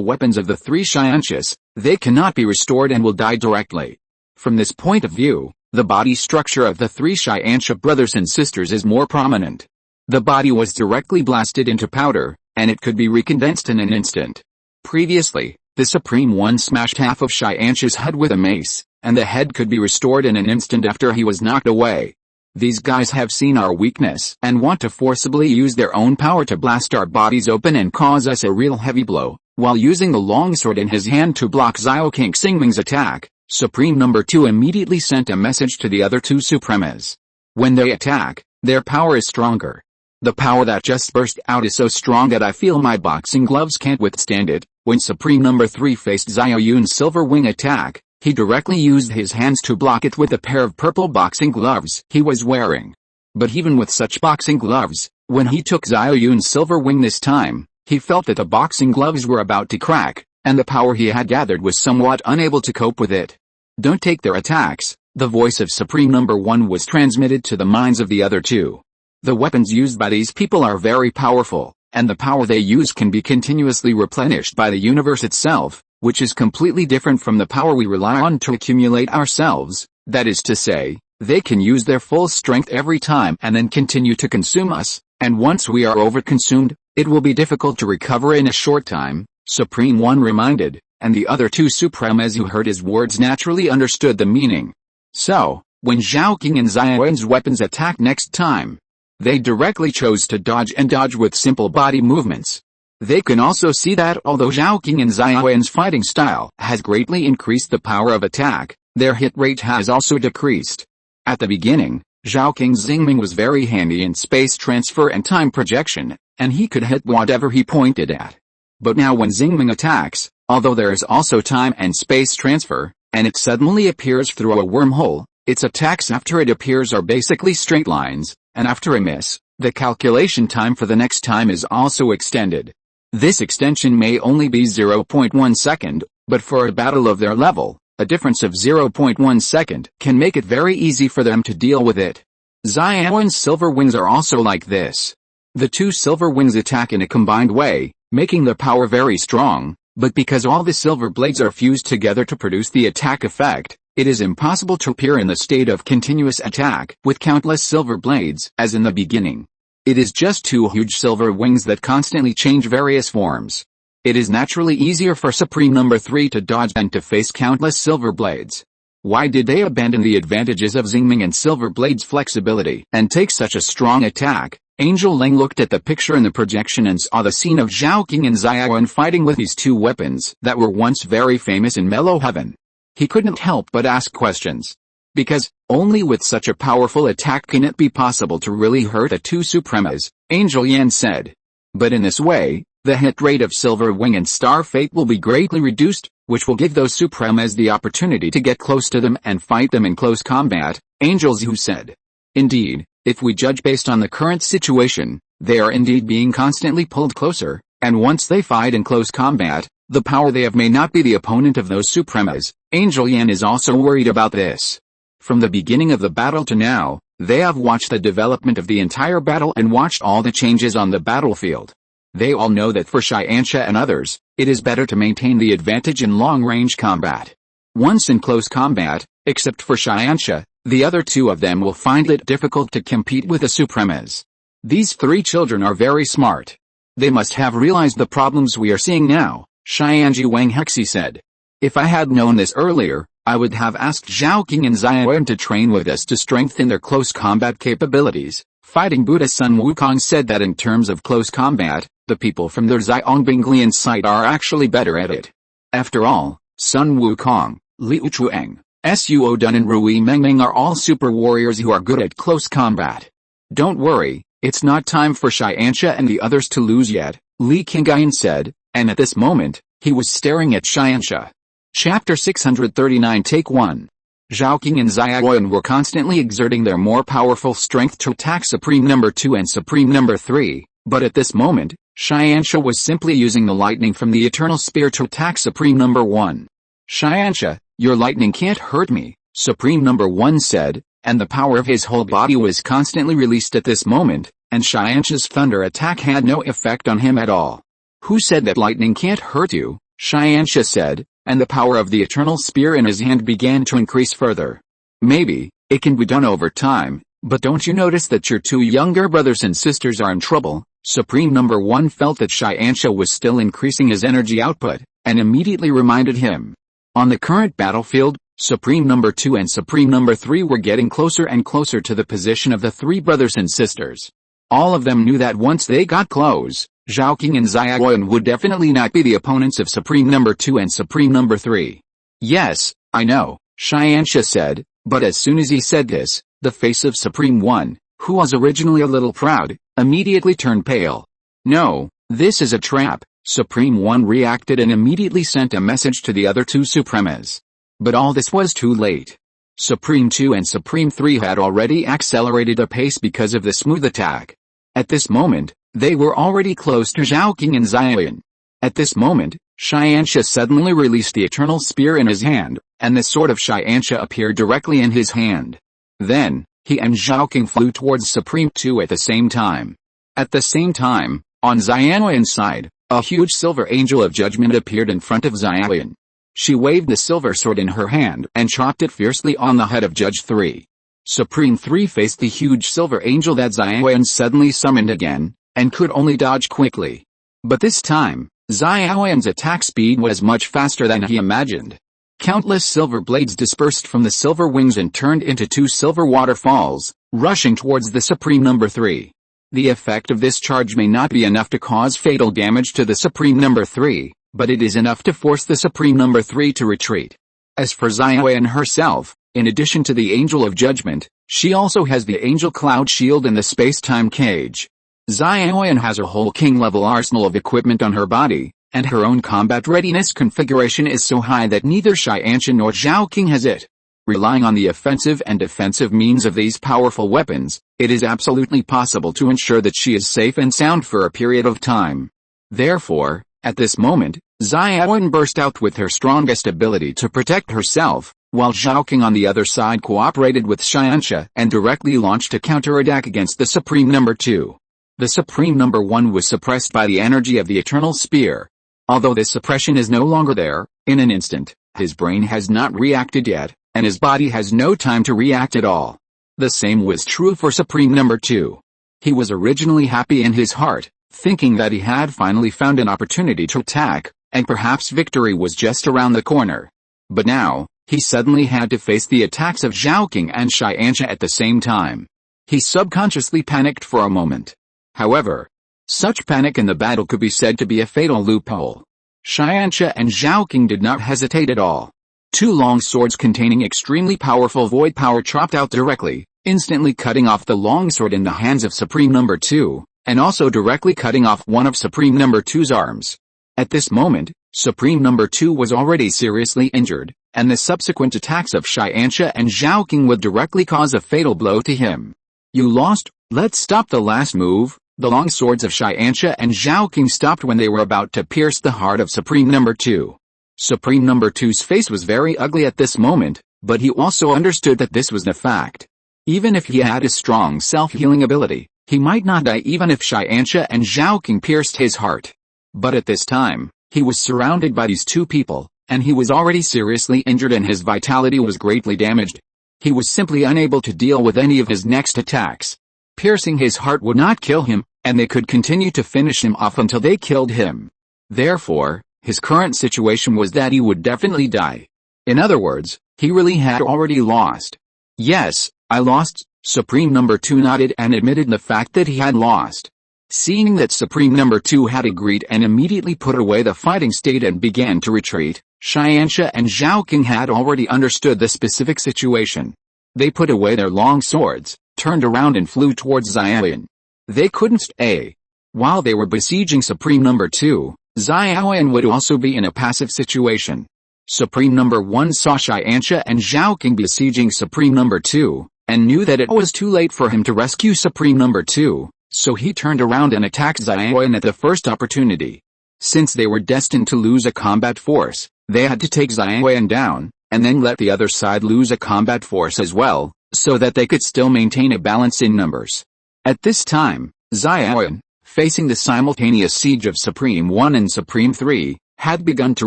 [SPEAKER 1] weapons of the three Xianxias, they cannot be restored and will die directly. From this point of view, the body structure of the three Xianxia brothers and sisters is more prominent. The body was directly blasted into powder, and it could be recondensed in an instant. Previously, the Supreme One smashed half of Xianxia's head with a mace, and the head could be restored in an instant after he was knocked away. These guys have seen our weakness and want to forcibly use their own power to blast our bodies open and cause us a real heavy blow, while using the longsword in his hand to block Zhao King Xingming's attack. Supreme Number 2 immediately sent a message to the other two Supremas. When they attack, their power is stronger. The power that just burst out is so strong that I feel my boxing gloves can't withstand it. When Supreme Number 3 faced Xiaoyun's Silver Wing attack, he directly used his hands to block it with a pair of purple boxing gloves he was wearing. But even with such boxing gloves, when he took Xiaoyun's Silver Wing this time, he felt that the boxing gloves were about to crack, and the power he had gathered was somewhat unable to cope with it. Don't take their attacks, the voice of Supreme Number 1 was transmitted to the minds of the other two. The weapons used by these people are very powerful, and the power they use can be continuously replenished by the universe itself, which is completely different from the power we rely on to accumulate ourselves. That is to say, they can use their full strength every time and then continue to consume us, and once we are overconsumed, it will be difficult to recover in a short time, Supreme One reminded, and the other two Supremas who heard his words naturally understood the meaning. So, when Zhao King and Xiaoyan's weapons attacked next time, they directly chose to dodge with simple body movements. They can also see that although Zhao King and Xiaoyan's fighting style has greatly increased the power of attack, their hit rate has also decreased. At the beginning, Zhao King's Xingming was very handy in space transfer and time projection, and he could hit whatever he pointed at. But now when Xingming attacks, although there is also time and space transfer, and it suddenly appears through a wormhole, its attacks after it appears are basically straight lines, and after a miss, the calculation time for the next time is also extended. This extension may only be 0.1 second, but for a battle of their level, a difference of 0.1 second can make it very easy for them to deal with it. Xiaoyan's Silver Wings are also like this. The two Silver Wings attack in a combined way, making their power very strong, but because all the silver blades are fused together to produce the attack effect, it is impossible to appear in the state of continuous attack with countless silver blades as in the beginning. It is just two huge silver wings that constantly change various forms. It is naturally easier for Supreme Number 3 to dodge than to face countless silver blades. Why did they abandon the advantages of Xingming and Silver Blade's flexibility and take such a strong attack? Angel Leng looked at the picture in the projection and saw the scene of Zhao King and Xiaoyan fighting with these two weapons that were once very famous in Mellow Heaven. He couldn't help but ask questions. Because, Only with such a powerful attack can it be possible to really hurt the two Supremas, Angel Yan said. But in this way, the hit rate of Silver Wing and Star Fate will be greatly reduced, which will give those Supremas the opportunity to get close to them and fight them in close combat, Angel Zhu said. Indeed, if we judge based on the current situation, they are indeed being constantly pulled closer, and once they fight in close combat, the power they have may not be the opponent of those Supremas. Angel Yan is also worried about this. From the beginning of the battle to now, they have watched the development of the entire battle and watched all the changes on the battlefield. They all know that for Xianxia and others, it is better to maintain the advantage in long-range combat. Once in close combat, except for Xianxia, the other two of them will find it difficult to compete with the Supremas. These three children are very smart. They must have realized the problems we are seeing now, Xianji Wang Hexi said. If I had known this earlier, I would have asked Zhao King and Xiaoyan to train with us to strengthen their close combat capabilities. Fighting Buddha Sun Wukong said that in terms of close combat, the people from the Xiangbinglian site are actually better at it. After all, Sun Wukong, Liu Chuang, Suo Dun and Rui Mengmeng are all super warriors who are good at close combat. Don't worry, it's not time for Xianxia and the others to lose yet, Li Qingyun said, and at this moment, he was staring at Xianxia. Chapter 639 Take 1. Zhao King and Xiaoyan were constantly exerting their more powerful strength to attack Supreme Number 2 and Supreme Number 3, but at this moment, Xianxia was simply using the lightning from the Eternal Spear to attack Supreme Number 1. Xianxia, your lightning can't hurt me, Supreme Number 1 said, and the power of his whole body was constantly released at this moment, and Xianxia's thunder attack had no effect on him at all. Who said that lightning can't hurt you? Xianxia said, and the power of the Eternal Spear in his hand began to increase further. Maybe, it can be done over time, but don't you notice that your two younger brothers and sisters are in trouble? Supreme Number 1 felt that Xianxia was still increasing his energy output, and immediately reminded him. On the current battlefield, Supreme Number 2 and Supreme Number 3 were getting closer and closer to the position of the three brothers and sisters. All of them knew that once they got close, Zhao King and Xiaoyan would definitely not be the opponents of Supreme Number 2 and Supreme Number 3. Yes, I know, Xianxia said, but as soon as he said this, the face of Supreme 1, who was originally a little proud, immediately turned pale. No, this is a trap, Supreme 1 reacted and immediately sent a message to the other two Supremas. But all this was too late. Supreme 2 and Supreme 3 had already accelerated a pace because of the smooth attack. At this moment, they were already close to Zhao King and Xiaoyan. At this moment, Xianxia suddenly released the Eternal Spear in his hand, and the sword of Xianxia appeared directly in his hand. Then, he and Zhao King flew towards Supreme 2 at the same time. At the same time, on Xiaoyan's side, a huge silver angel of judgment appeared in front of Xiaoyan. She waved the silver sword in her hand and chopped it fiercely on the head of Judge 3. Supreme 3 faced the huge silver angel that Xiaoyan suddenly summoned again, and could only dodge quickly. But this time, Xiaoyan's attack speed was much faster than he imagined. Countless silver blades dispersed from the silver wings and turned into two silver waterfalls, rushing towards the Supreme Number 3. The effect of this charge may not be enough to cause fatal damage to the Supreme Number 3, but it is enough to force the Supreme Number 3 to retreat. As for Xiaoyan herself, in addition to the Angel of Judgment, she also has the Angel Cloud Shield and the Space-Time Cage. Xiaoyan has a whole king-level arsenal of equipment on her body, and her own combat readiness configuration is so high that neither Xianxia nor Zhao King has it. Relying on the offensive and defensive means of these powerful weapons, it is absolutely possible to ensure that she is safe and sound for a period of time. Therefore, at this moment, Xiaoyan burst out with her strongest ability to protect herself, while Zhao King on the other side cooperated with Xianxia and directly launched a counterattack against the Supreme Number 2. The Supreme Number 1 was suppressed by the energy of the Eternal Spear. Although this suppression is no longer there, in an instant, his brain has not reacted yet, and his body has no time to react at all. The same was true for Supreme Number 2. He was originally happy in his heart, thinking that he had finally found an opportunity to attack, and perhaps victory was just around the corner. But now, he suddenly had to face the attacks of Zhao King and Xianxia at the same time. He subconsciously panicked for a moment. However, such panic in the battle could be said to be a fatal loophole. Xianxia and Zhao King did not hesitate at all. Two long swords containing extremely powerful void power chopped out directly, instantly cutting off the long sword in the hands of Supreme Number 2, and also directly cutting off one of Supreme Number 2's arms. At this moment, Supreme Number 2 was already seriously injured, and the subsequent attacks of Xianxia and Zhaoqing would directly cause a fatal blow to him. You lost, let's stop the last move. The long swords of Xianxia and Zhaoqing stopped when they were about to pierce the heart of Supreme Number 2. Supreme Number 2's face was very ugly at this moment, but he also understood that this was the fact. Even if he had a strong self-healing ability, he might not die even if Xianxia and Zhaoqing pierced his heart. But at this time, he was surrounded by these two people, and he was already seriously injured and his vitality was greatly damaged. He was simply unable to deal with any of his next attacks. Piercing his heart would not kill him, and they could continue to finish him off until they killed him. Therefore, his current situation was that he would definitely die. In other words, he really had already lost. Yes, I lost, Supreme Number 2 nodded and admitted the fact that he had lost. Seeing that Supreme Number 2 had agreed and immediately put away the fighting state and began to retreat, Xianxia and Zhaoqing had already understood the specific situation. They put away their long swords, turned around and flew towards Xiaoyan. They couldn't stay. While they were besieging Supreme Number 2, Xiaoyan would also be in a passive situation. Supreme Number 1 saw Xianxia and Zhaoqing besieging Supreme Number 2, and knew that it was too late for him to rescue Supreme Number 2, so he turned around and attacked Xiaoyan at the first opportunity. Since they were destined to lose a combat force, they had to take Xiaoyan down, and then let the other side lose a combat force as well, so that they could still maintain a balance in numbers. At this time, Xiaoyan, facing the simultaneous siege of Supreme 1 and Supreme 3, had begun to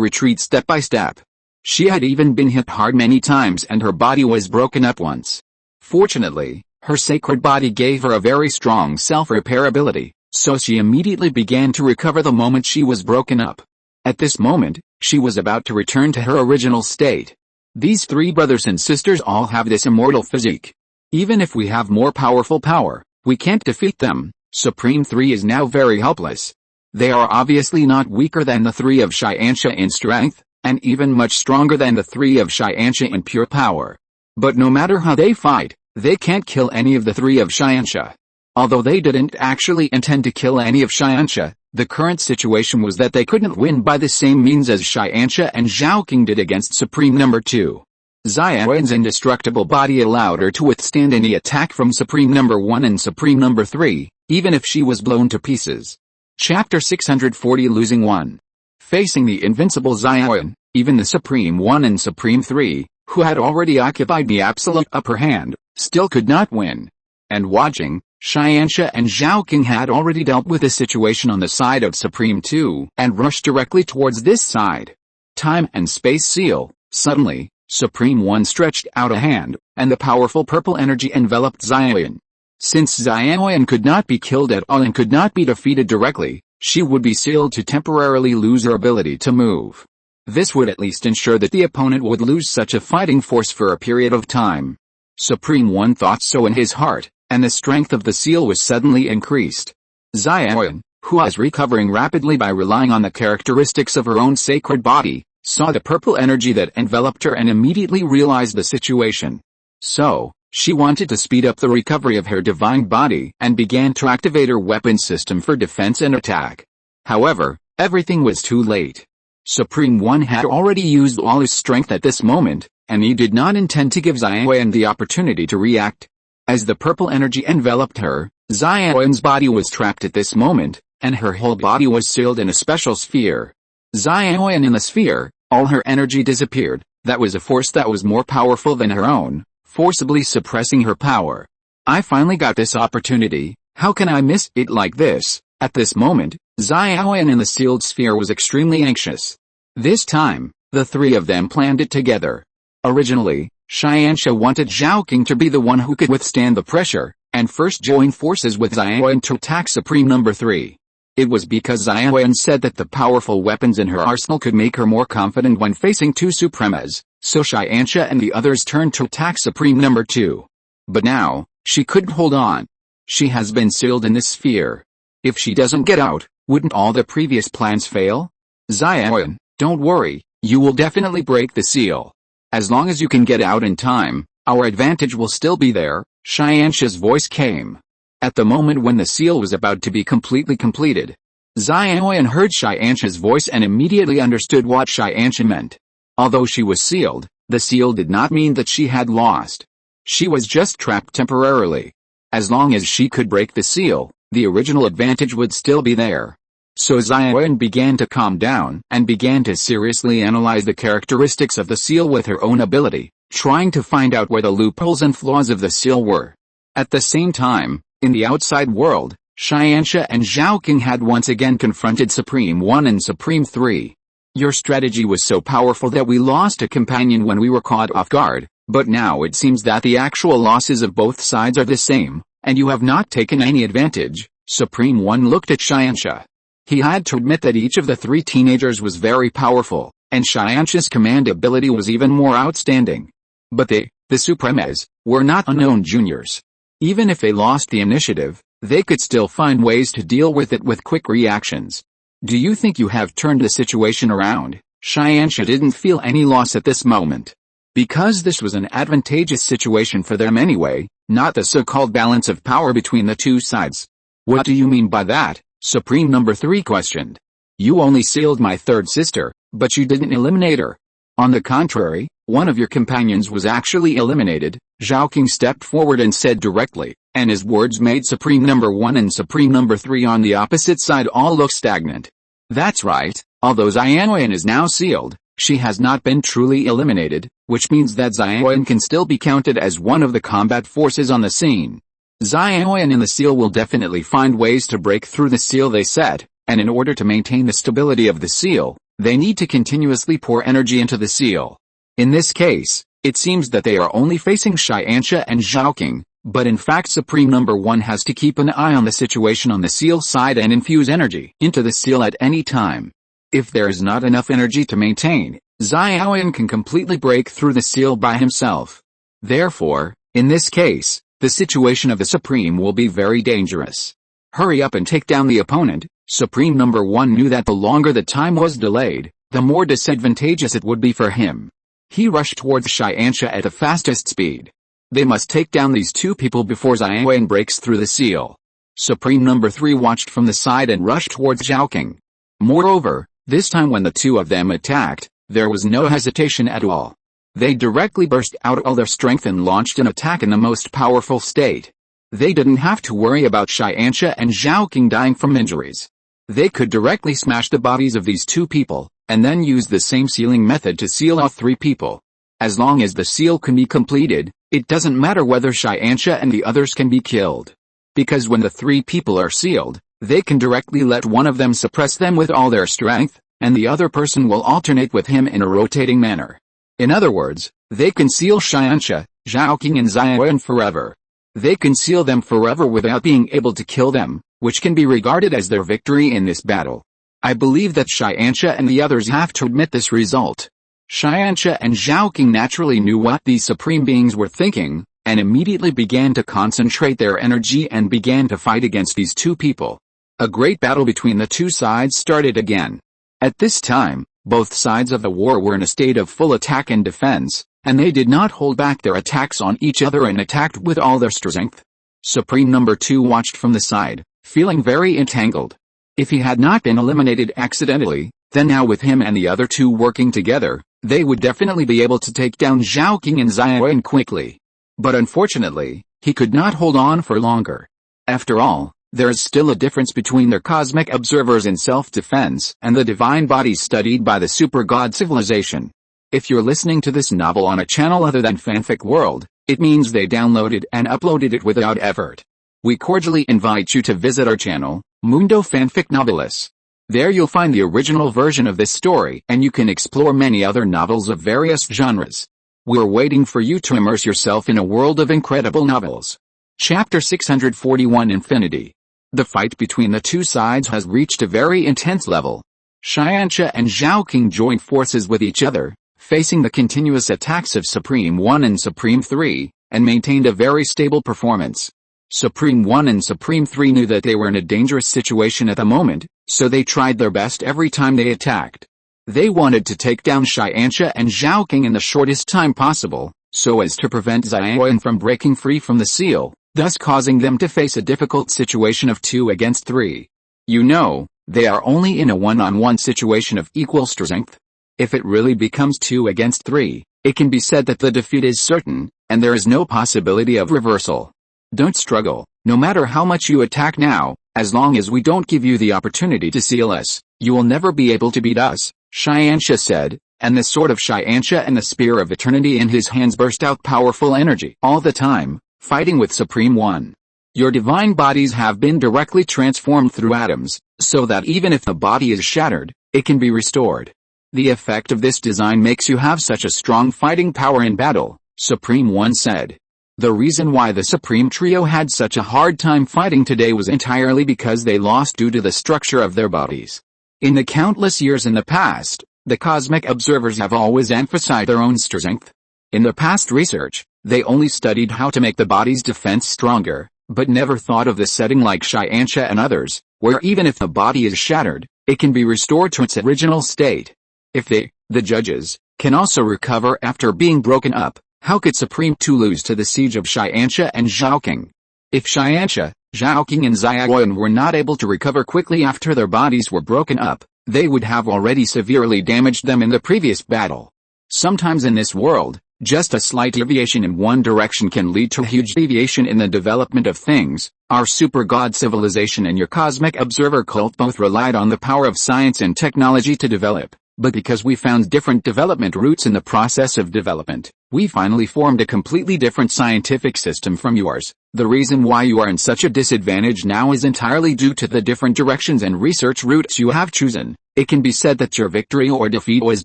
[SPEAKER 1] retreat step by step. She had even been hit hard many times and her body was broken up once. Fortunately, her sacred body gave her a very strong self-repair ability, so she immediately began to recover the moment she was broken up. At this moment, she was about to return to her original state. These three brothers and sisters all have this immortal physique. Even if we have more powerful power, we can't defeat them. Supreme 3 is now very helpless. They are obviously not weaker than the three of Xianxia in strength, and even much stronger than the three of Xianxia in pure power. But no matter how they fight, they can't kill any of the three of Xianxia. Although they didn't actually intend to kill any of Xianxia, the current situation was that they couldn't win by the same means as Xianxia and Zhaoqing did against Supreme Number 2. Xiaoyan's indestructible body allowed her to withstand any attack from Supreme Number 1 and Supreme Number 3, even if she was blown to pieces. Chapter 640 Losing 1. Facing the invincible Xiaoyan, even the Supreme 1 and Supreme 3, who had already occupied the absolute upper hand, still could not win. And watching, Xianxia and Zhaoqing had already dealt with the situation on the side of Supreme 2, and rushed directly towards this side. Time and space seal. Suddenly, Supreme 1 stretched out a hand, and the powerful purple energy enveloped Xiaoyan. Since Xiaoyan could not be killed at all and could not be defeated directly, she would be sealed to temporarily lose her ability to move. This would at least ensure that the opponent would lose such a fighting force for a period of time. Supreme 1 thought so in his heart, and the strength of the seal was suddenly increased. Xiaoyan, who was recovering rapidly by relying on the characteristics of her own sacred body, saw the purple energy that enveloped her and immediately realized the situation. So, she wanted to speed up the recovery of her divine body and began to activate her weapon system for defense and attack. However, everything was too late. Supreme 1 had already used all his strength at this moment, and he did not intend to give Xiaoyan the opportunity to react. As the purple energy enveloped her, Xiaoyan's body was trapped at this moment, and her whole body was sealed in a special sphere. Xiaoyan in the sphere, all her energy disappeared. That was a force that was more powerful than her own, forcibly suppressing her power. I finally got this opportunity, how can I miss it like this? At this moment, Xiaoyan in the sealed sphere was extremely anxious. This time, the three of them planned it together. Originally, Xianxia wanted Zhaoqing to be the one who could withstand the pressure, and first join forces with Xiaoyan to attack Supreme Number 3. It was because Xiaoyan said that the powerful weapons in her arsenal could make her more confident when facing two Supremas, so Xianxia and the others turned to attack Supreme Number 2. But now, she couldn't hold on. She has been sealed in this sphere. If she doesn't get out, wouldn't all the previous plans fail? Xiaoyan, don't worry, you will definitely break the seal. As long as you can get out in time, our advantage will still be there, Xianxu's voice came. At the moment when the seal was about to be completely completed, Xiaoyan heard Xianxu's voice and immediately understood what Xianxu meant. Although she was sealed, the seal did not mean that she had lost. She was just trapped temporarily. As long as she could break the seal, the original advantage would still be there. So Xiaoyan began to calm down and began to seriously analyze the characteristics of the seal with her own ability, trying to find out where the loopholes and flaws of the seal were. At the same time, in the outside world, Xianxu and Zhaoqing had once again confronted Supreme 1 and Supreme 3. Your strategy was so powerful that we lost a companion when we were caught off guard, but now it seems that the actual losses of both sides are the same, and you have not taken any advantage. Supreme 1 looked at Xianxu. He had to admit that each of the three teenagers was very powerful, and Xianxu's command ability was even more outstanding. But they, the Supremes, were not unknown juniors. Even if they lost the initiative, they could still find ways to deal with it with quick reactions. Do you think you have turned the situation around? Xianxu didn't feel any loss at this moment. Because this was an advantageous situation for them anyway, not the so-called balance of power between the two sides. What do you mean by that? Supreme number 3 questioned. You only sealed my third sister, but you didn't eliminate her. On the contrary, one of your companions was actually eliminated, Zhaoqing stepped forward and said directly, and his words made Supreme number 1 and Supreme number 3 on the opposite side all look stagnant. That's right, although Xiaoyan is now sealed, she has not been truly eliminated, which means that Xiaoyan can still be counted as one of the combat forces on the scene. Xiaoyan and the seal will definitely find ways to break through the seal they set, and in order to maintain the stability of the seal, they need to continuously pour energy into the seal. In this case, it seems that they are only facing Xianxu and Zhaoqing, but in fact Supreme number 1 has to keep an eye on the situation on the seal side and infuse energy into the seal at any time. If there is not enough energy to maintain, Xiaoyan can completely break through the seal by himself. Therefore, in this case, the situation of the Supreme will be very dangerous. Hurry up and take down the opponent. Supreme number 1 knew that the longer the time was delayed, the more disadvantageous it would be for him. He rushed towards Xianxu at the fastest speed. They must take down these two people before Xiaoyan breaks through the seal. Supreme number 3 watched from the side and rushed towards Zhaoqing. Moreover, this time when the two of them attacked, there was no hesitation at all. They directly burst out all their strength and launched an attack in the most powerful state. They didn't have to worry about Xianxu and Zhaoqing dying from injuries. They could directly smash the bodies of these two people, and then use the same sealing method to seal all three people. As long as the seal can be completed, it doesn't matter whether Xianxu and the others can be killed. Because when the three people are sealed, they can directly let one of them suppress them with all their strength, and the other person will alternate with him in a rotating manner. In other words, they can seal Xianxu, Zhaoqing and Xiaoyan forever. They can seal them forever without being able to kill them, which can be regarded as their victory in this battle. I believe that Xianxu and the others have to admit this result. Xianxu and Zhaoqing naturally knew what these supreme beings were thinking, and immediately began to concentrate their energy and began to fight against these two people. A great battle between the two sides started again. At this time, both sides of the war were in a state of full attack and defense, and they did not hold back their attacks on each other and attacked with all their strength. Supreme number 2 watched from the side, feeling very entangled. If he had not been eliminated accidentally, then now with him and the other two working together, they would definitely be able to take down Zhaoqing and Xiaoyan quickly. But unfortunately, he could not hold on for longer. After all, there is still a difference between their cosmic observers in self-defense and the divine bodies studied by the super god civilization. If you're listening to this novel on a channel other than Fanfic World, it means they downloaded and uploaded it without effort. We cordially invite you to visit our channel, Mundo Fanfic Novelis. There you'll find the original version of this story and you can explore many other novels of various genres. We're waiting for you to immerse yourself in a world of incredible novels. Chapter 641 Infinity. The fight between the two sides has reached a very intense level. Xianxu and Zhaoqing joined forces with each other, facing the continuous attacks of Supreme 1 and Supreme 3, and maintained a very stable performance. Supreme 1 and Supreme 3 knew that they were in a dangerous situation at the moment, so they tried their best every time they attacked. They wanted to take down Xianxia and Zhaoqing in the shortest time possible, so as to prevent Xiaoyan from breaking free from the seal, thus causing them to face a difficult situation of 2 against 3. You know, they are only in a one-on-one situation of equal strength. If it really becomes 2 against 3, it can be said that the defeat is certain, and there is no possibility of reversal. Don't struggle, no matter how much you attack now, as long as we don't give you the opportunity to seal us, you will never be able to beat us, Xianxia said, and the sword of Xianxia and the spear of eternity in his hands burst out powerful energy all the time, fighting with Supreme One. Your divine bodies have been directly transformed through atoms, so that even if the body is shattered, it can be restored. The effect of this design makes you have such a strong fighting power in battle, Supreme One said. The reason why the Supreme Trio had such a hard time fighting today was entirely because they lost due to the structure of their bodies. In the countless years in the past, the cosmic observers have always emphasized their own strength. In the past research, they only studied how to make the body's defense stronger, but never thought of the setting like Xianxia and others, where even if the body is shattered, it can be restored to its original state. If they, the judges, can also recover after being broken up, how could Supreme Two lose to the siege of Xianxia and Zhaoqing? If Xianxia, Zhaoqing and Xiaoyan were not able to recover quickly after their bodies were broken up, they would have already severely damaged them in the previous battle. Sometimes in this world, just a slight deviation in one direction can lead to a huge deviation in the development of things. Our super god civilization and your cosmic observer cult both relied on the power of science and technology to develop, but because we found different development routes in the process of development, we finally formed a completely different scientific system from yours. The reason why you are in such a disadvantage now is entirely due to the different directions and research routes you have chosen. It can be said that your victory or defeat was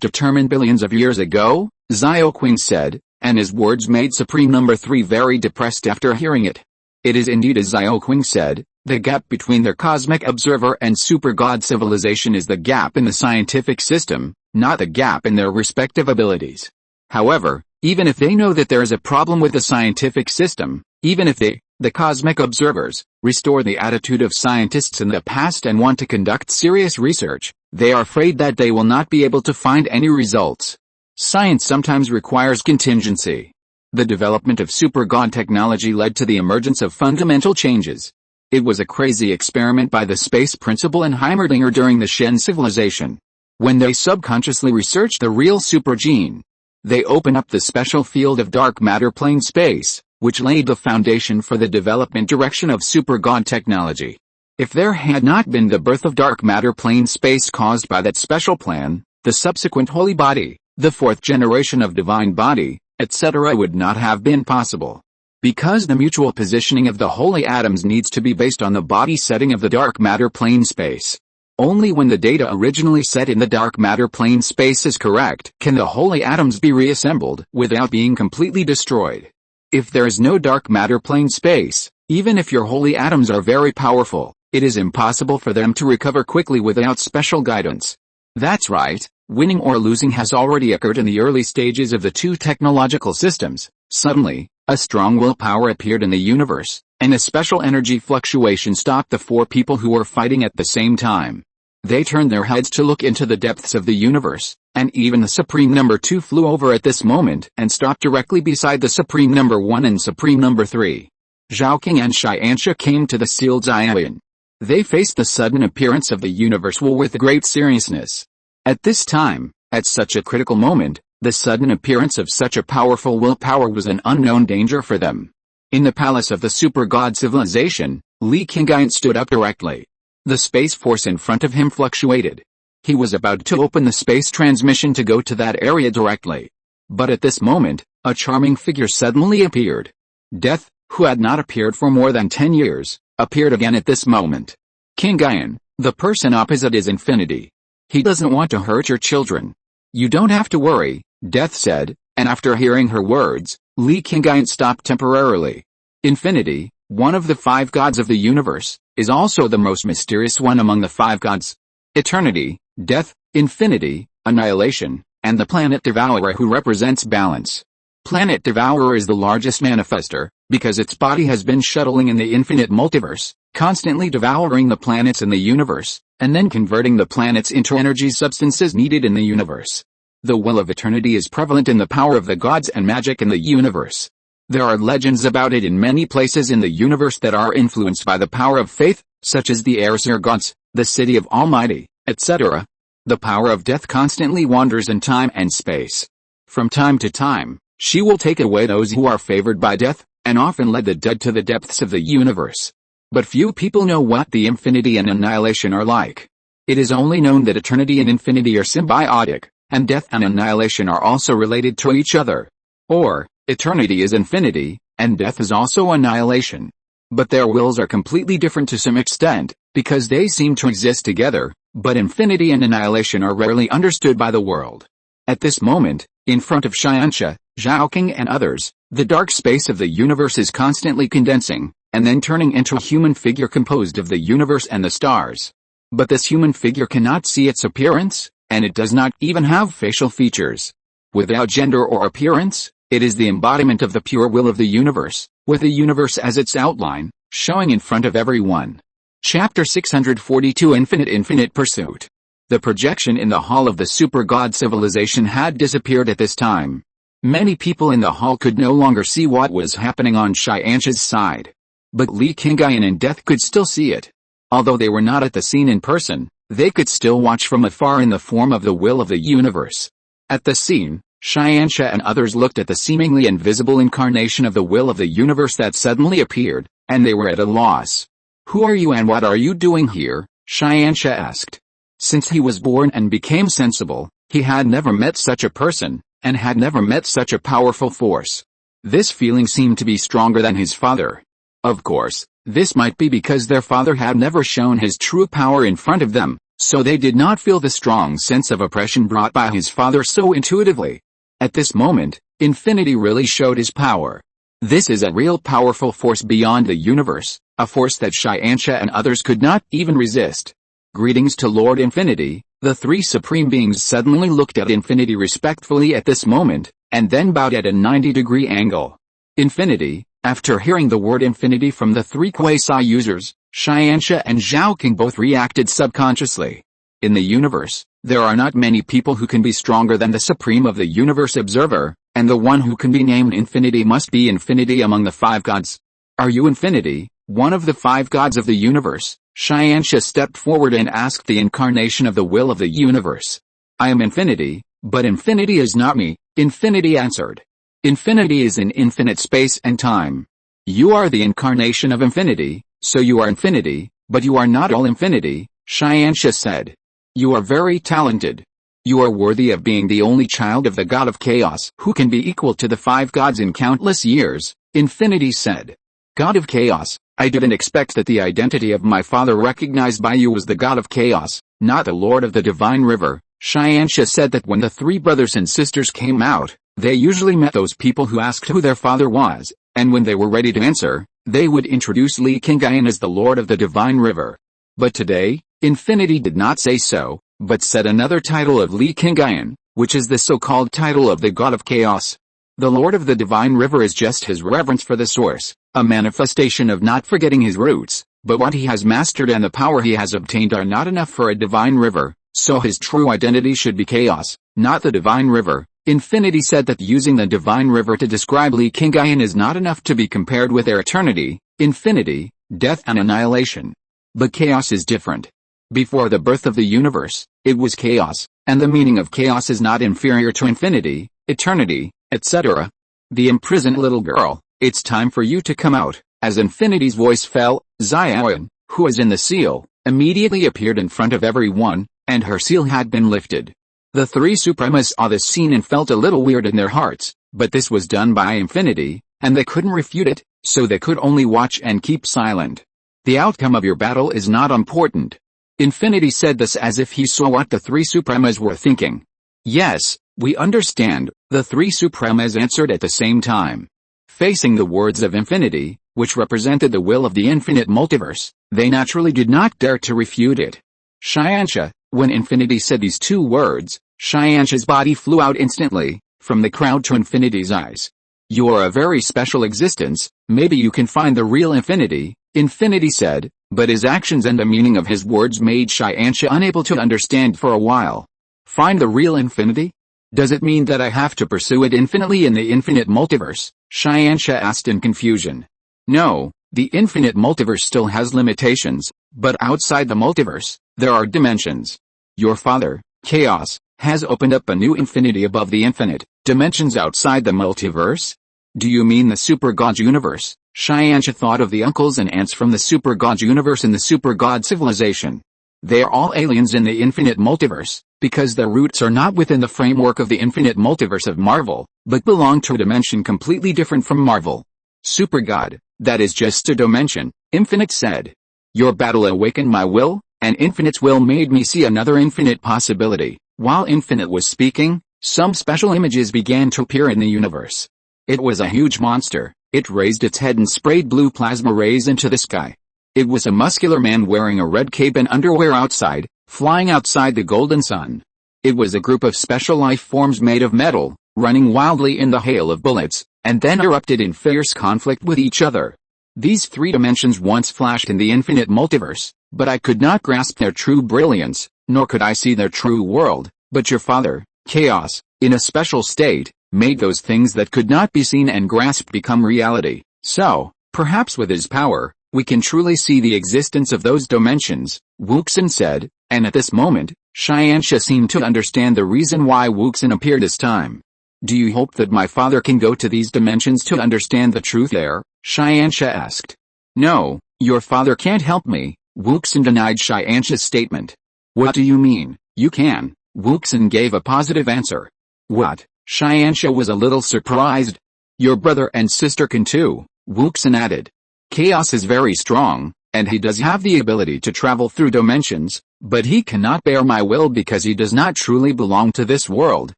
[SPEAKER 1] determined billions of years ago, Xiaoqing said, and his words made Supreme Number 3 very depressed after hearing it. It is indeed as Xiaoqing said, the gap between their cosmic observer and super god civilization is the gap in the scientific system, not the gap in their respective abilities. However, even if they know that there is a problem with the scientific system, even if they, the cosmic observers, restore the attitude of scientists in the past and want to conduct serious research, they are afraid that they will not be able to find any results. Science sometimes requires contingency. The development of super god technology led to the emergence of fundamental changes. It was a crazy experiment by the space principal and Heimerdinger during the Shen civilization. When they subconsciously researched the real super gene, they opened up the special field of dark matter plane space, which laid the foundation for the development direction of super god technology. If there had not been the birth of dark matter plane space caused by that special plan, the subsequent holy body, the fourth generation of divine body, etc. would not have been possible. Because the mutual positioning of the holy atoms needs to be based on the body setting of the dark matter plane space. Only when the data originally set in the dark matter plane space is correct can the holy atoms be reassembled without being completely destroyed. If there is no dark matter plane space, even if your holy atoms are very powerful, it is impossible for them to recover quickly without special guidance. That's right, winning or losing has already occurred in the early stages of the two technological systems. Suddenly, a strong willpower appeared in the universe, and a special energy fluctuation stopped the four people who were fighting at the same time. They turned their heads to look into the depths of the universe, and even the Supreme Number 2 flew over at this moment and stopped directly beside the Supreme Number 1 and Supreme Number 3. Zhaoqing and Xianxia came to the sealed Xiaoyan. They faced the sudden appearance of the universal with great seriousness. At this time, at such a critical moment, the sudden appearance of such a powerful willpower was an unknown danger for them. In the palace of the super god civilization, Li Qingyun stood up directly. The space force in front of him fluctuated. He was about to open the space transmission to go to that area directly. But at this moment, a charming figure suddenly appeared. Death, who had not appeared for more than 10 years, appeared again at this moment. Qingyun, the person opposite is infinity. He doesn't want to hurt your children. You don't have to worry, Death said, and after hearing her words, Li Qingyun stopped temporarily. Infinity, one of the 5 gods of the universe, is also the most mysterious one among the 5 gods. Eternity, death, infinity, annihilation, and the planet devourer who represents balance. Planet devourer is the largest manifester, because its body has been shuttling in the infinite multiverse, constantly devouring the planets in the universe, and then converting the planets into energy substances needed in the universe. The will of eternity is prevalent in the power of the gods and magic in the universe. There are legends about it in many places in the universe that are influenced by the power of faith, such as the Aesir gods, the city of Almighty, etc. The power of death constantly wanders in time and space. From time to time, she will take away those who are favored by death, and often lead the dead to the depths of the universe. But few people know what the infinity and annihilation are like. It is only known that eternity and infinity are symbiotic, and death and annihilation are also related to each other. Or, eternity is infinity, and death is also annihilation. But their wills are completely different to some extent, because they seem to exist together, but infinity and annihilation are rarely understood by the world. At this moment, in front of Xianxia, Zhaoqing and others, the dark space of the universe is constantly condensing, and then turning into a human figure composed of the universe and the stars. But this human figure cannot see its appearance, and it does not even have facial features. Without gender or appearance, it is the embodiment of the pure will of the universe, with the universe as its outline, showing in front of everyone. Chapter 642 Infinite Pursuit. The projection in the hall of the super god civilization had disappeared at this time. Many people in the hall could no longer see what was happening on Xianxia's side. But Li Qingyun and Death could still see it. Although they were not at the scene in person, they could still watch from afar in the form of the will of the universe. At the scene, Xianxia and others looked at the seemingly invisible incarnation of the will of the universe that suddenly appeared, and they were at a loss. "Who are you and what are you doing here?" Xianxia asked. Since he was born and became sensible, he had never met such a person, and had never met such a powerful force. This feeling seemed to be stronger than his father. Of course, this might be because their father had never shown his true power in front of them, so they did not feel the strong sense of oppression brought by his father so intuitively. At this moment, infinity really showed his power. This is a real powerful force beyond the universe, a force that Xianxia and others could not even resist. Greetings to Lord Infinity. The three supreme beings suddenly looked at Infinity respectfully at this moment, and then bowed at a 90-degree angle. Infinity. After hearing the word infinity from the three quasi-users, Xianxia and Zhaoqing both reacted subconsciously. In the universe, there are not many people who can be stronger than the supreme of the universe observer, and the one who can be named infinity must be infinity among the five gods. Are you infinity, one of the five gods of the universe? Xianxia stepped forward and asked the incarnation of the will of the universe. I am infinity, but infinity is not me, Infinity answered. Infinity is in infinite space and time. You are the incarnation of infinity, so you are infinity, but you are not all infinity, Xianxia said. You are very talented. You are worthy of being the only child of the god of chaos who can be equal to the five gods in countless years, Infinity said. God of chaos, I didn't expect that the identity of my father recognized by you was the god of chaos, not the lord of the divine river. Xianxia said that when the three brothers and sisters came out, they usually met those people who asked who their father was, and when they were ready to answer, they would introduce Li Qingyun as the lord of the divine river. But today, Infinity did not say so, but said another title of Li Qingyun, which is the so-called title of the god of chaos. The lord of the divine river is just his reverence for the source, a manifestation of not forgetting his roots, but what he has mastered and the power he has obtained are not enough for a divine river, so his true identity should be chaos, not the divine river. Infinity said that using the divine river to describe Li Qingyun is not enough to be compared with their eternity, infinity, death and annihilation. But chaos is different. Before the birth of the universe, it was chaos, and the meaning of chaos is not inferior to infinity, eternity, etc. The imprisoned little girl, it's time for you to come out. As Infinity's voice fell, Xiaoyan, who was in the seal, immediately appeared in front of everyone, and her seal had been lifted. The three Supremas saw this scene and felt a little weird in their hearts, but this was done by Infinity, and they couldn't refute it, so they could only watch and keep silent. The outcome of your battle is not important. Infinity said this as if he saw what the three Supremas were thinking. Yes, we understand, the three Supremas answered at the same time. Facing the words of Infinity, which represented the will of the infinite multiverse, they naturally did not dare to refute it. Xianxia, when Infinity said these two words, Xianxia's body flew out instantly, from the crowd to Infinity's eyes. You are a very special existence, maybe you can find the real Infinity, Infinity said, but his actions and the meaning of his words made Xianxia unable to understand for a while. Find the real infinity? Does it mean that I have to pursue it infinitely in the infinite multiverse? Xianxia asked in confusion. No, the infinite multiverse still has limitations, but outside the multiverse, there are dimensions. Your father, Chaos, has opened up a new infinity above the infinite dimensions outside the multiverse? Do you mean the Super God universe? Xianxia thought of the uncles and aunts from the Super God universe and the Super God civilization. They are all aliens in the infinite multiverse, because their roots are not within the framework of the infinite multiverse of Marvel, but belong to a dimension completely different from Marvel. Super God, that is just a dimension, Infinite said. Your battle awakened my will, and Infinite's will made me see another infinite possibility. While Infinite was speaking, some special images began to appear in the universe. It was a huge monster. It raised its head and sprayed blue plasma rays into the sky. It was a muscular man wearing a red cape and underwear outside, flying outside the golden sun. It was a group of special life forms made of metal, running wildly in the hail of bullets, and then erupted in fierce conflict with each other. These three dimensions once flashed in the infinite multiverse, but I could not grasp their true brilliance, nor could I see their true world, but your father, Chaos, in a special state, made those things that could not be seen and grasped become reality. So, perhaps with his power, we can truly see the existence of those dimensions, Wuxin said, and at this moment, Xianxia seemed to understand the reason why Wuxin appeared this time. Do you hope that my father can go to these dimensions to understand the truth there? Xianxia asked. No, your father can't help me, Wuxin denied Xianxia's statement. What do you mean, you can? Wuxin gave a positive answer. What? Xianxia was a little surprised. Your brother and sister can too, Wuxin added. Chaos is very strong, and he does have the ability to travel through dimensions, but he cannot bear my will because he does not truly belong to this world,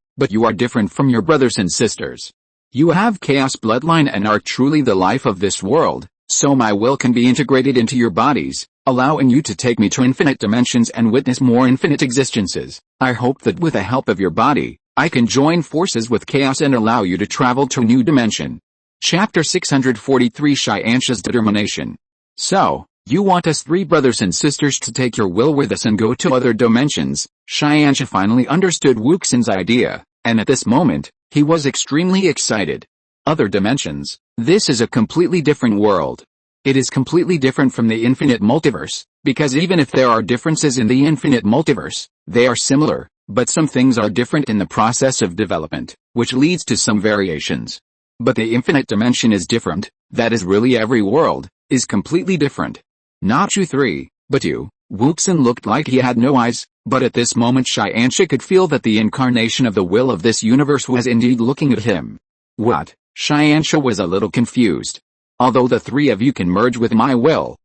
[SPEAKER 1] but you are different from your brothers and sisters. You have Chaos bloodline and are truly the life of this world, so my will can be integrated into your bodies, allowing you to take me to infinite dimensions and witness more infinite existences. I hope that with the help of your body, I can join forces with Chaos and allow you to travel to a new dimension. Chapter 643 Xianxia's Determination. So, you want us three brothers and sisters to take your will with us and go to other dimensions? Xianxia finally understood Wuxin's idea, and at this moment, he was extremely excited. Other dimensions? This is a completely different world. It is completely different from the infinite multiverse, because even if there are differences in the infinite multiverse, they are similar. But some things are different in the process of development, which leads to some variations. But the infinite dimension is different, that is really every world, is completely different. Not you three, but you. Wuxin looked like he had no eyes, but at this moment Xianxia could feel that the incarnation of the will of this universe was indeed looking at him. What? Xianxia was a little confused. Although the three of you can merge with my will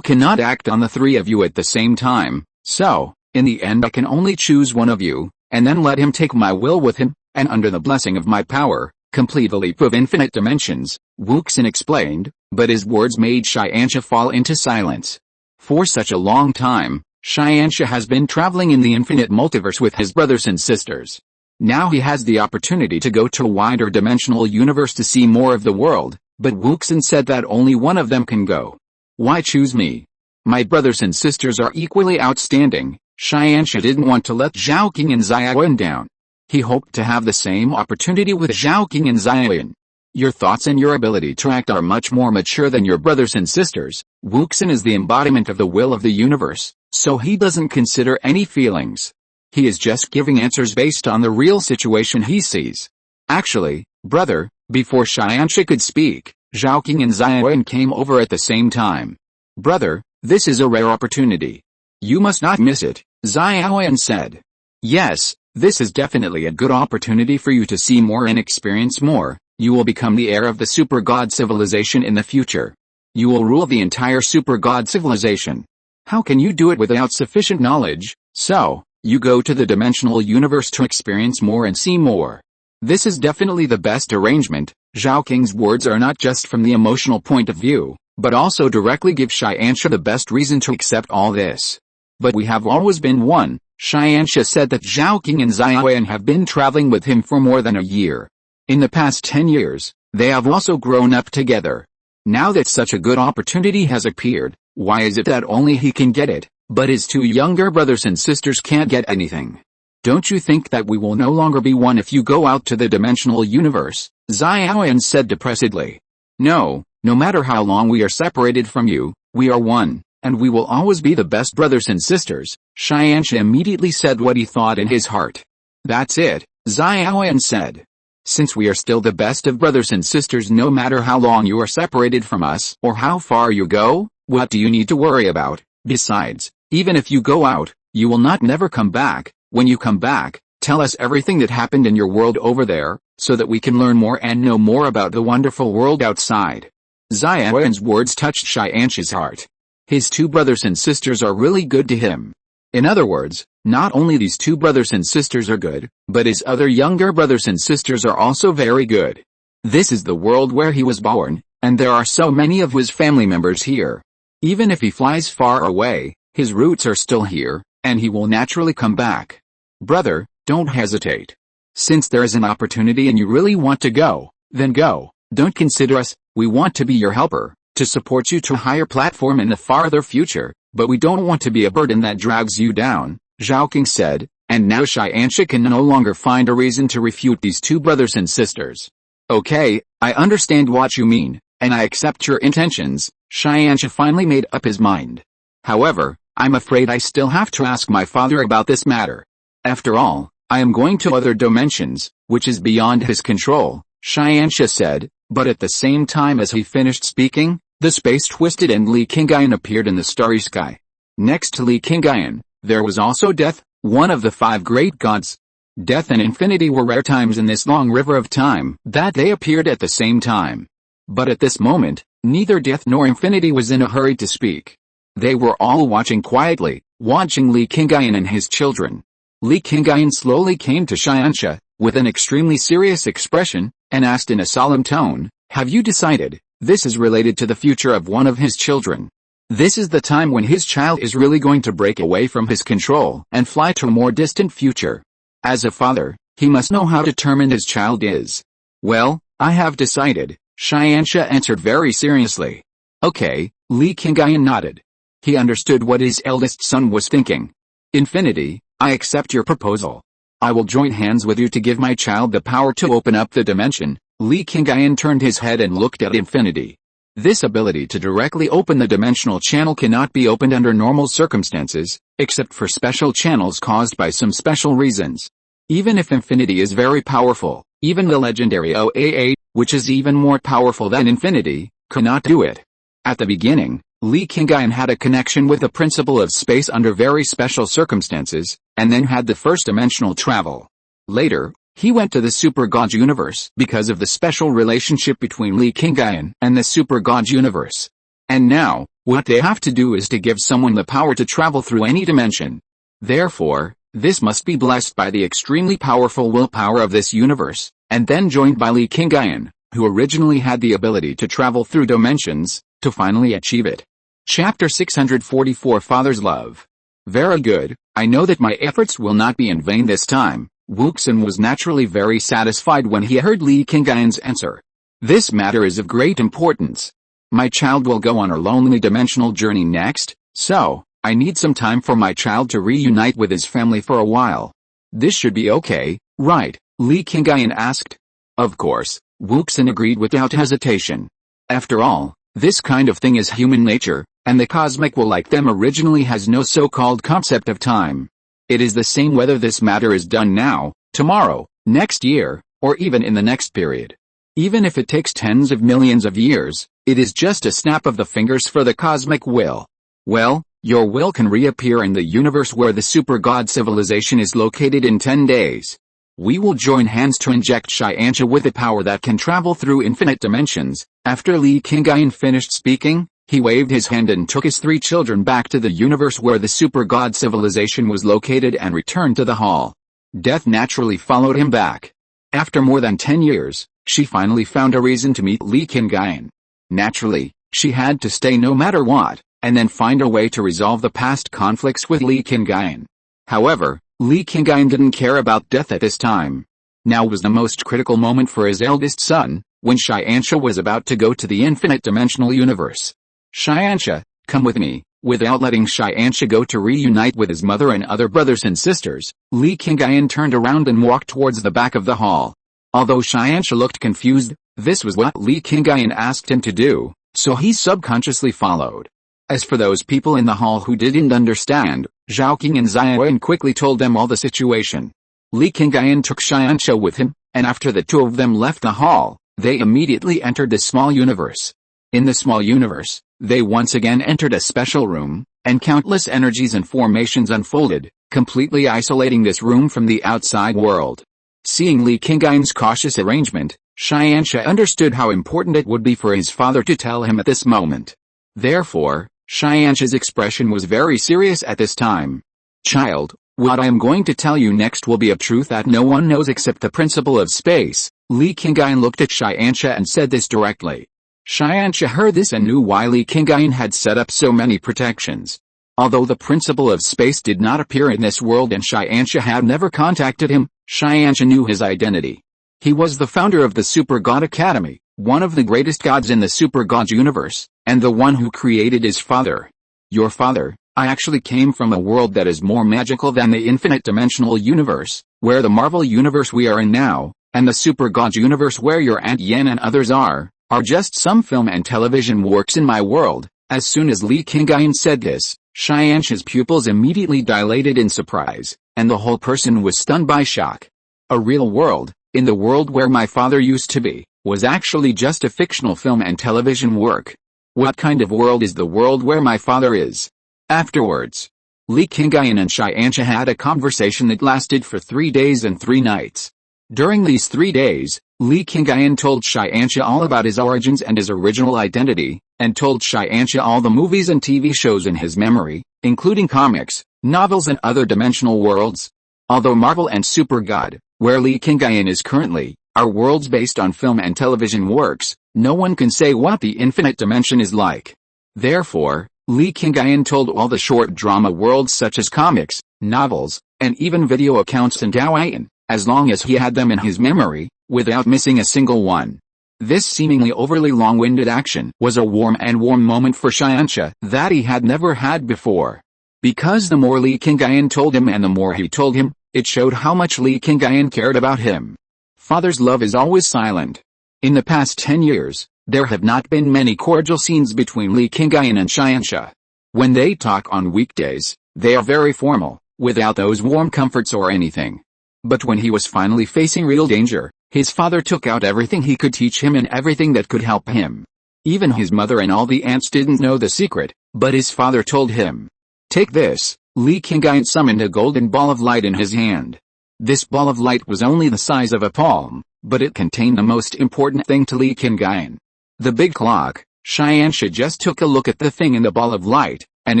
[SPEAKER 1] cannot act on the three of you at the same time, so, in the end I can only choose one of you, and then let him take my will with him, and under the blessing of my power, complete the leap of infinite dimensions, Wuxin explained, but his words made Xianxia fall into silence. For such a long time, Xianxia has been traveling in the infinite multiverse with his brothers and sisters. Now he has the opportunity to go to a wider dimensional universe to see more of the world, but Wuxin said that only one of them can go. Why choose me? My brothers and sisters are equally outstanding. Xianxia didn't want to let Zhaoqing and Xiaoyan down. He hoped to have the same opportunity with Zhaoqing and Xiaoyan. Your thoughts and your ability to act are much more mature than your brothers and sisters. Wuxin is the embodiment of the will of the universe, so he doesn't consider any feelings. He is just giving answers based on the real situation he sees. Actually, brother, before Xianxia could speak, Zhaoqing and Xiaoyan came over at the same time. Brother, this is a rare opportunity. You must not miss it, Xiaoyan said. Yes, this is definitely a good opportunity for you to see more and experience more. You will become the heir of the Super God civilization in the future. You will rule the entire Super God civilization. How can you do it without sufficient knowledge? So, you go to the dimensional universe to experience more and see more. This is definitely the best arrangement. Zhaoqing's words are not just from the emotional point of view, but also directly give Xianxia the best reason to accept all this. But we have always been one. Xianxia said that Zhaoqing and Xiaoyan have been traveling with him for more than a year. In the past 10 years, they have also grown up together. Now that such a good opportunity has appeared, why is it that only he can get it, but his two younger brothers and sisters can't get anything? Don't you think that we will no longer be one if you go out to the dimensional universe? Xiaoyan said depressedly. No matter how long we are separated from you, we are one, and we will always be the best brothers and sisters. Xianxia immediately said what he thought in his heart. That's it, Xiaoyan said. Since we are still the best of brothers and sisters no matter how long you are separated from us or how far you go, what do you need to worry about? Besides, even if you go out, you will not never come back. When you come back, tell us everything that happened in your world over there, so that we can learn more and know more about the wonderful world outside. Xiaoyan's words touched Xianxia's heart. His two brothers and sisters are really good to him. In other words, not only these two brothers and sisters are good, but his other younger brothers and sisters are also very good. This is the world where he was born, and there are so many of his family members here. Even if he flies far away, his roots are still here, and he will naturally come back. Brother, don't hesitate. Since there is an opportunity and you really want to go, then go. Don't consider us, we want to be your helper, to support you to a higher platform in the farther future, but we don't want to be a burden that drags you down, Zhao King said, and now Xianxia can no longer find a reason to refute these two brothers and sisters. Okay, I understand what you mean, and I accept your intentions. Xianxia finally made up his mind. However, I'm afraid I still have to ask my father about this matter. After all, I am going to other dimensions, which is beyond his control, Xianxia said, but at the same time as he finished speaking, the space twisted and Li Qingyun appeared in the starry sky. Next to Li Qingyun, there was also Death, one of the 5 great gods. Death and Infinity were rare times in this long river of time that they appeared at the same time. But at this moment, neither Death nor Infinity was in a hurry to speak. They were all watching quietly, watching Li Qingyun and his children. Li Qingyun slowly came to Xianxia, with an extremely serious expression, and asked in a solemn tone, have you decided? This is related to the future of one of his children. This is the time when his child is really going to break away from his control and fly to a more distant future. As a father, he must know how determined his child is. Well, I have decided, Xianxia answered very seriously. Okay, Li Qingyun nodded. He understood what his eldest son was thinking. Infinity, I accept your proposal. I will join hands with you to give my child the power to open up the dimension. Li Qingyun turned his head and looked at Infinity. This ability to directly open the dimensional channel cannot be opened under normal circumstances, except for special channels caused by some special reasons. Even if Infinity is very powerful, even the legendary OAA, which is even more powerful than Infinity, cannot do it. At the beginning, Li Qingyun had a connection with the principle of space under very special circumstances, and then had the first dimensional travel. Later, he went to the Super God universe because of the special relationship between Li Qingyun and the Super God universe. And now, what they have to do is to give someone the power to travel through any dimension. Therefore, this must be blessed by the extremely powerful willpower of this universe, and then joined by Li Qingyun, who originally had the ability to travel through dimensions, to finally achieve it. Chapter 644 Father's Love. Very good, I know that my efforts will not be in vain this time. Wuxin was naturally very satisfied when he heard Li Qingyun's answer. This matter is of great importance. My child will go on a lonely dimensional journey next, so, I need some time for my child to reunite with his family for a while. This should be okay, right? Li Qingyun asked. Of course, Wuxin agreed without hesitation. After all, this kind of thing is human nature, and the cosmic will like them originally has no so-called concept of time. It is the same whether this matter is done now, tomorrow, next year, or even in the next period. Even if it takes tens of millions of years, it is just a snap of the fingers for the cosmic will. Well, your will can reappear in the universe where the super god civilization is located in 10 days. We will join hands to inject Xianxia with a power that can travel through infinite dimensions. After Li Qingyun finished speaking, he waved his hand and took his 3 children back to the universe where the super god civilization was located and returned to the hall. Death naturally followed him back. After more than 10 years, she finally found a reason to meet Li Qingyun. Naturally, she had to stay no matter what, and then find a way to resolve the past conflicts with Li Qingyun. However, Li Qingyun didn't care about death at this time. Now was the most critical moment for his eldest son, when Xianxia was about to go to the infinite dimensional universe. "Xianxia, come with me." Without letting Xianxia go to reunite with his mother and other brothers and sisters, Li Qingyun turned around and walked towards the back of the hall. Although Xianxia looked confused, this was what Li Qingyun asked him to do, so he subconsciously followed. As for those people in the hall who didn't understand, Zhao Qing and Xiaoyan quickly told them all the situation. Li Qingyun took Xianxia with him, and after the two of them left the hall, they immediately entered the small universe. In the small universe, they once again entered a special room, and countless energies and formations unfolded, completely isolating this room from the outside world. Seeing Li Qingyun's cautious arrangement, Xianxia understood how important it would be for his father to tell him at this moment. Therefore, Xianxia's expression was very serious at this time. "Child, what I am going to tell you next will be a truth that no one knows except the principle of space." Li Qingyun looked at Xianxia and said this directly. Xianxia heard this and knew why Li Qingyun had set up so many protections. Although the principle of space did not appear in this world and Xianxia had never contacted him, Xianxia knew his identity. He was the founder of the Super God Academy, one of the greatest gods in the Super God universe, and the one who created his father. "Your father, I actually came from a world that is more magical than the infinite dimensional universe, where the Marvel universe we are in now, and the Super God universe where your Aunt Yan and others are just some film and television works in my world." As soon as Li Qingyun said this, Xianxia's pupils immediately dilated in surprise, and the whole person was stunned by shock. A real world, in the world where my father used to be, was actually just a fictional film and television work. What kind of world is the world where my father is? Afterwards, Li Qingyun and Xianxia had a conversation that lasted for 3 days and 3 nights. During these 3 days, Li Qingyun told Xianxia all about his origins and his original identity, and told Xianxia all the movies and TV shows in his memory, including comics, novels and other dimensional worlds. Although Marvel and Super God, where Li Qingyun is currently, are worlds based on film and television works, no one can say what the infinite dimension is like. Therefore, Li Qingyun told all the short drama worlds such as comics, novels, and even video accounts in Douyin, as long as he had them in his memory, without missing a single one. This seemingly overly long-winded action was a warm moment for Xianxia that he had never had before. Because the more Li Qingyun told him and the more he told him, it showed how much Li Qingyun cared about him. Father's love is always silent. In the past 10 years, there have not been many cordial scenes between Li Qingyun and Xianxia. When they talk on weekdays, they are very formal, without those warm comforts or anything. But when he was finally facing real danger, his father took out everything he could teach him and everything that could help him. Even his mother and all the aunts didn't know the secret, but his father told him. "Take this." Li Qingyun summoned a golden ball of light in his hand. This ball of light was only the size of a palm, but it contained the most important thing to Li Qingyun. The big clock. Xianxia just took a look at the thing in the ball of light, and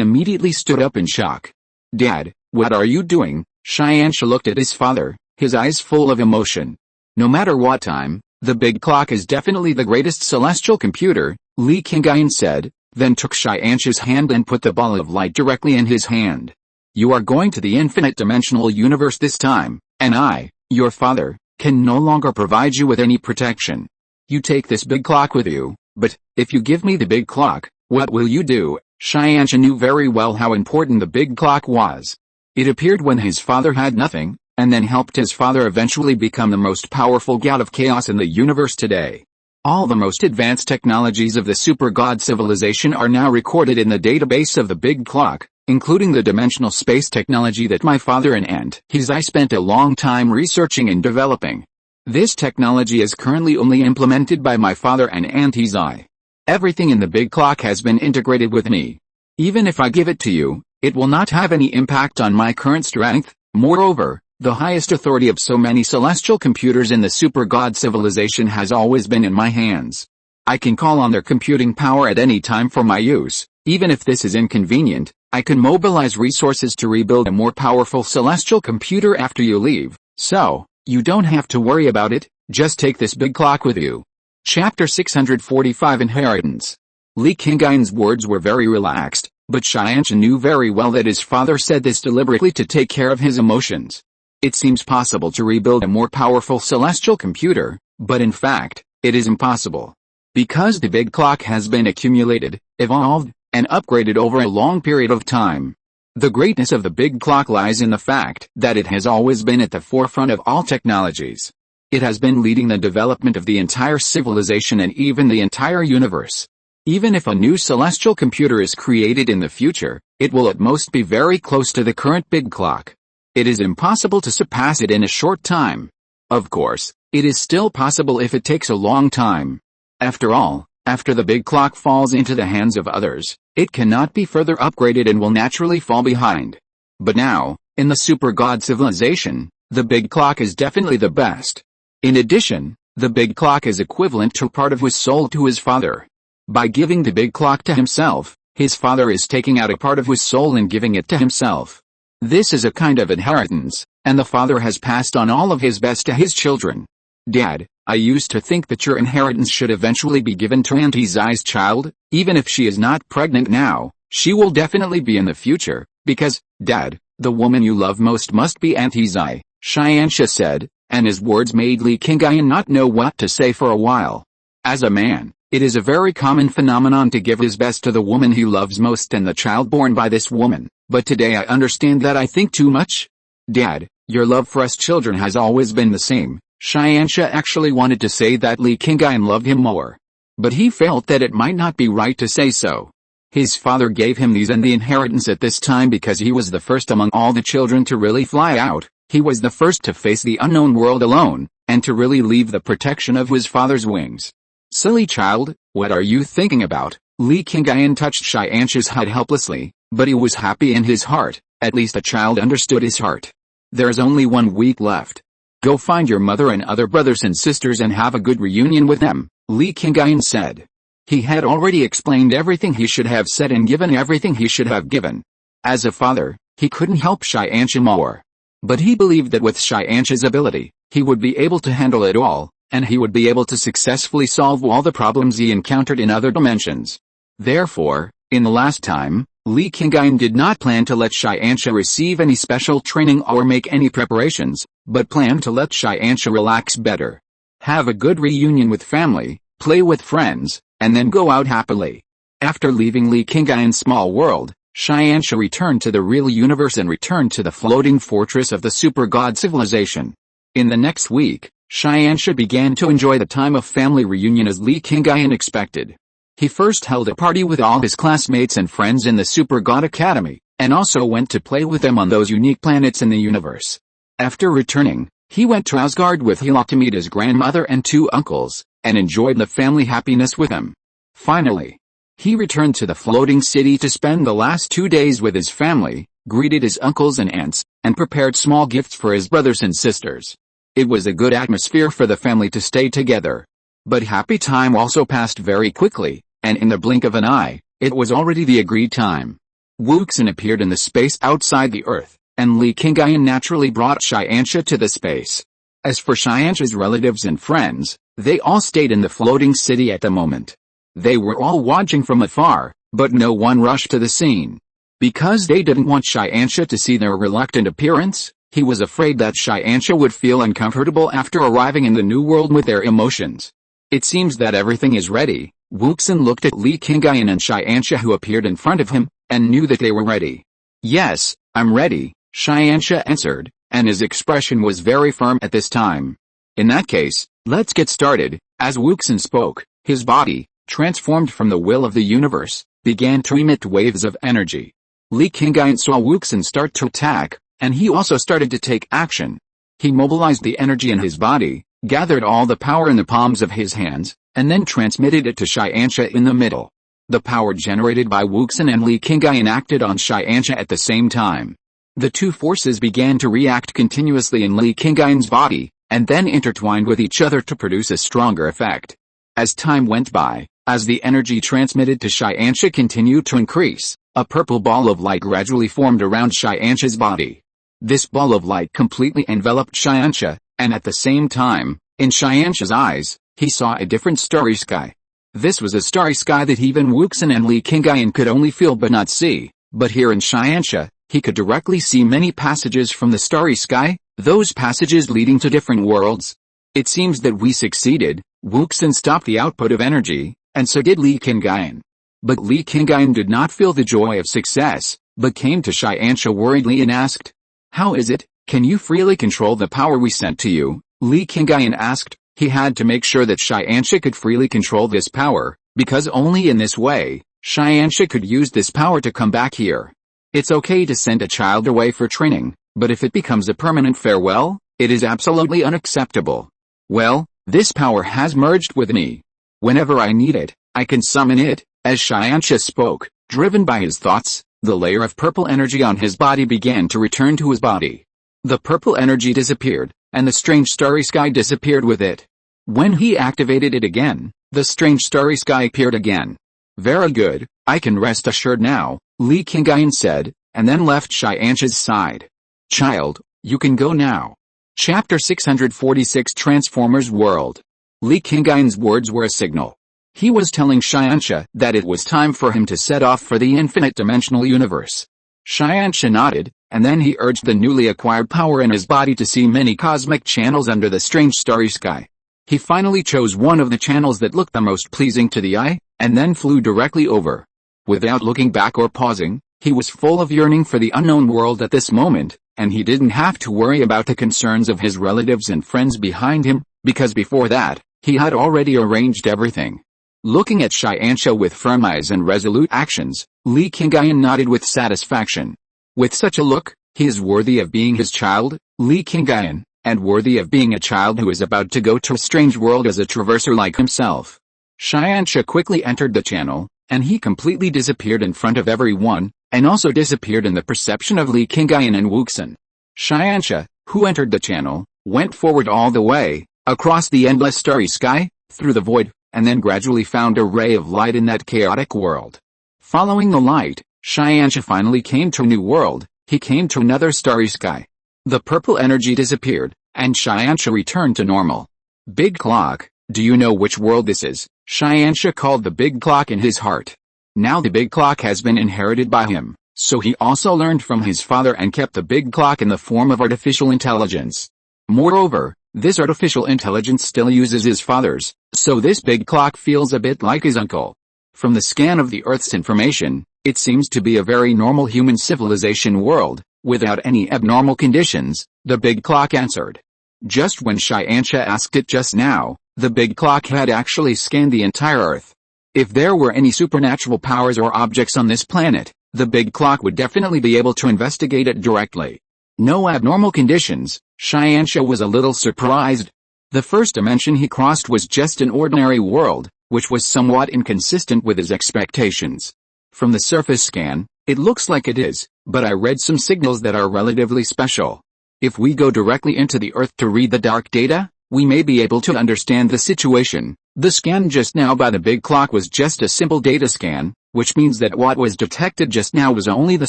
[SPEAKER 1] immediately stood up in shock. "Dad, what are you doing?" Xianxia looked at his father, his eyes full of emotion. "No matter what time, the big clock is definitely the greatest celestial computer," Li Qingyun said, then took Xianxia's hand and put the ball of light directly in his hand. "You are going to the infinite dimensional universe this time, and I, your father, can no longer provide you with any protection. You take this big clock with you, but, if you give me the big clock, what will you do?" Xianxia knew very well how important the big clock was. It appeared when his father had nothing, and then helped his father eventually become the most powerful god of chaos in the universe today. All the most advanced technologies of the Super God civilization are now recorded in the database of the big clock, including the dimensional space technology that my father and Aunt his I spent a long time researching and developing. This technology is currently only implemented by my father and Aunt his I. Everything in the big clock has been integrated with me. Even if I give it to you, it will not have any impact on my current strength. Moreover, the highest authority of so many celestial computers in the Super God civilization has always been in my hands. I can call on their computing power at any time for my use. Even if this is inconvenient, I can mobilize resources to rebuild a more powerful celestial computer after you leave. So, you don't have to worry about it, just take this big clock with you. Chapter 645 Inheritance. Li Qingyun's words were very relaxed, but Xianxia knew very well that his father said this deliberately to take care of his emotions. It seems possible to rebuild a more powerful celestial computer, but in fact, It is impossible. Because the big clock has been accumulated, evolved, and upgraded over a long period of time. The greatness of the big clock lies in the fact that it has always been at the forefront of all technologies. It has been leading the development of the entire civilization and even the entire universe. Even if a new celestial computer is created in the future, it will at most be very close to the current big clock. It is impossible to surpass it in a short time. Of course, it is still possible if it takes a long time. After all, after the big clock falls into the hands of others, it cannot be further upgraded and will naturally fall behind. But now, in the super god civilization, the big clock is definitely the best. In addition, the big clock is equivalent to part of his soul to his father. By giving the big clock to himself, his father is taking out a part of his soul and giving it to himself. This is a kind of inheritance, and the father has passed on all of his best to his children. Dad, I used to think that your inheritance should eventually be given to Auntie Zai's child. Even if she is not pregnant now, she will definitely be in the future, because, Dad, the woman you love most must be Auntie Zai, Xianxia said, and his words made Li Qingyun not know what to say for a while. As a man, it is a very common phenomenon to give his best to the woman he loves most and the child born by this woman, but today I understand that I think too much. Dad, your love for us children has always been the same. Xianxia actually wanted to say that Li Qingyun loved him more. But he felt that it might not be right to say so. His father gave him these and the inheritance at this time because he was the first among all the children to really fly out. He was the first to face the unknown world alone, and to really leave the protection of his father's wings. Silly child, what are you thinking about? Li Qingyun touched Xianxia's head helplessly, but he was happy in his heart. At least the child understood his heart. There's only 1 week left. Go find your mother and other brothers and sisters and have a good reunion with them, Li Qingyun said. He had already explained everything he should have said and given everything he should have given. As a father, he couldn't help Xianxia more. But he believed that with Xianxia's ability, he would be able to handle it all, and he would be able to successfully solve all the problems he encountered in other dimensions. Therefore, in the last time, Li Qingyun did not plan to let Xianxia receive any special training or make any preparations, but planned to let Xianxia relax better. Have a good reunion with family, play with friends, and then go out happily. After leaving Li Qingyun's small world, Xianxia returned to the real universe and returned to the floating fortress of the super god civilization. In the next week, Xianxia began to enjoy the time of family reunion as Li Qingyun expected. He first held a party with all his classmates and friends in the Super God Academy, and also went to play with them on those unique planets in the universe. After returning, he went to Asgard with Hela to meet his grandmother and 2 uncles, and enjoyed the family happiness with them. Finally, he returned to the floating city to spend the last 2 days with his family, greeted his uncles and aunts, and prepared small gifts for his brothers and sisters. It was a good atmosphere for the family to stay together. But happy time also passed very quickly, and in the blink of an eye, it was already the agreed time. Wuxin appeared in the space outside the Earth, and Li Qingyun naturally brought Xianxia to the space. As for Xianxia's relatives and friends, they all stayed in the floating city at the moment. They were all watching from afar, but no one rushed to the scene. Because they didn't want Xianxia to see their reluctant appearance, he was afraid that Xianxia would feel uncomfortable after arriving in the new world with their emotions. It seems that everything is ready. Wuxin looked at Li Qingyun and Xianxia who appeared in front of him, and knew that they were ready. Yes, I'm ready, Xianxia answered, and his expression was very firm at this time. In that case, let's get started. As Wuxin spoke, his body, transformed from the will of the universe, began to emit waves of energy. Li Qingyun saw Wuxin start to attack, and he also started to take action. He mobilized the energy in his body, gathered all the power in the palms of his hands, and then transmitted it to Xianxia in the middle. The power generated by Wuxin and Li Qingyun acted on Xianxia at the same time. The 2 forces began to react continuously in Li Qingyun's body, and then intertwined with each other to produce a stronger effect. As time went by, as the energy transmitted to Xianxia continued to increase, a purple ball of light gradually formed around Xianxia's body. This ball of light completely enveloped Xianxia, and at the same time, in Xianxia's eyes, he saw a different starry sky. This was a starry sky that even Wuxin and Li Qingyun could only feel but not see, but here in Xianxia, he could directly see many passages from the starry sky, those passages leading to different worlds. It seems that we succeeded, Wuxin stopped the output of energy, and so did Li Qingyun. But Li Qingyun did not feel the joy of success, but came to Xianxia worriedly and asked, "How is it, can you freely control the power we sent to you?" Li Qingyun asked. He had to make sure that Xianxia could freely control this power, because only in this way, Xianxia could use this power to come back here. It's okay to send a child away for training, but if it becomes a permanent farewell, it is absolutely unacceptable. Well, this power has merged with me. Whenever I need it, I can summon it. As Xianxia spoke, driven by his thoughts, the layer of purple energy on his body began to return to his body. The purple energy disappeared, and the strange starry sky disappeared with it. When he activated it again, the strange starry sky appeared again. "Very good, I can rest assured now," Li Qingyun said, and then left Xianxia's side. "Child, you can go now." Chapter 646 Transformers World. Li Qingyun's words were a signal. He was telling Xianxia that it was time for him to set off for the infinite dimensional universe. Xianxia nodded, and then he urged the newly acquired power in his body to see many cosmic channels under the strange starry sky. He finally chose one of the channels that looked the most pleasing to the eye, and then flew directly over. Without looking back or pausing, he was full of yearning for the unknown world at this moment, and he didn't have to worry about the concerns of his relatives and friends behind him, because before that, he had already arranged everything. Looking at Xianxia with firm eyes and resolute actions, Li Qingyun nodded with satisfaction. With such a look, he is worthy of being his child, Li Qingyun, and worthy of being a child who is about to go to a strange world as a traverser like himself. Xianxia quickly entered the channel, and he completely disappeared in front of everyone, and also disappeared in the perception of Li Qingyun and Wuxin. Xianxia, who entered the channel, went forward all the way, across the endless starry sky, through the void, and then gradually found a ray of light in that chaotic world. Following the light, Xianxia finally came to a new world. He came to another starry sky. The purple energy disappeared, and Xianxia returned to normal. Big clock, do you know which world this is? Xianxia called the big clock in his heart. Now the big clock has been inherited by him, so he also learned from his father and kept the big clock in the form of artificial intelligence. Moreover, this artificial intelligence still uses his father's, so this big clock feels a bit like his uncle. From the scan of the Earth's information, it seems to be a very normal human civilization world, without any abnormal conditions, the big clock answered. Just when Xianxia asked it just now, the big clock had actually scanned the entire Earth. If there were any supernatural powers or objects on this planet, the big clock would definitely be able to investigate it directly. No abnormal conditions. Xianxia was a little surprised. The first dimension he crossed was just an ordinary world, which was somewhat inconsistent with his expectations. From the surface scan, it looks like it is, but I read some signals that are relatively special. If we go directly into the Earth to read the dark data, we may be able to understand the situation. The scan just now by the big clock was just a simple data scan, which means that what was detected just now was only the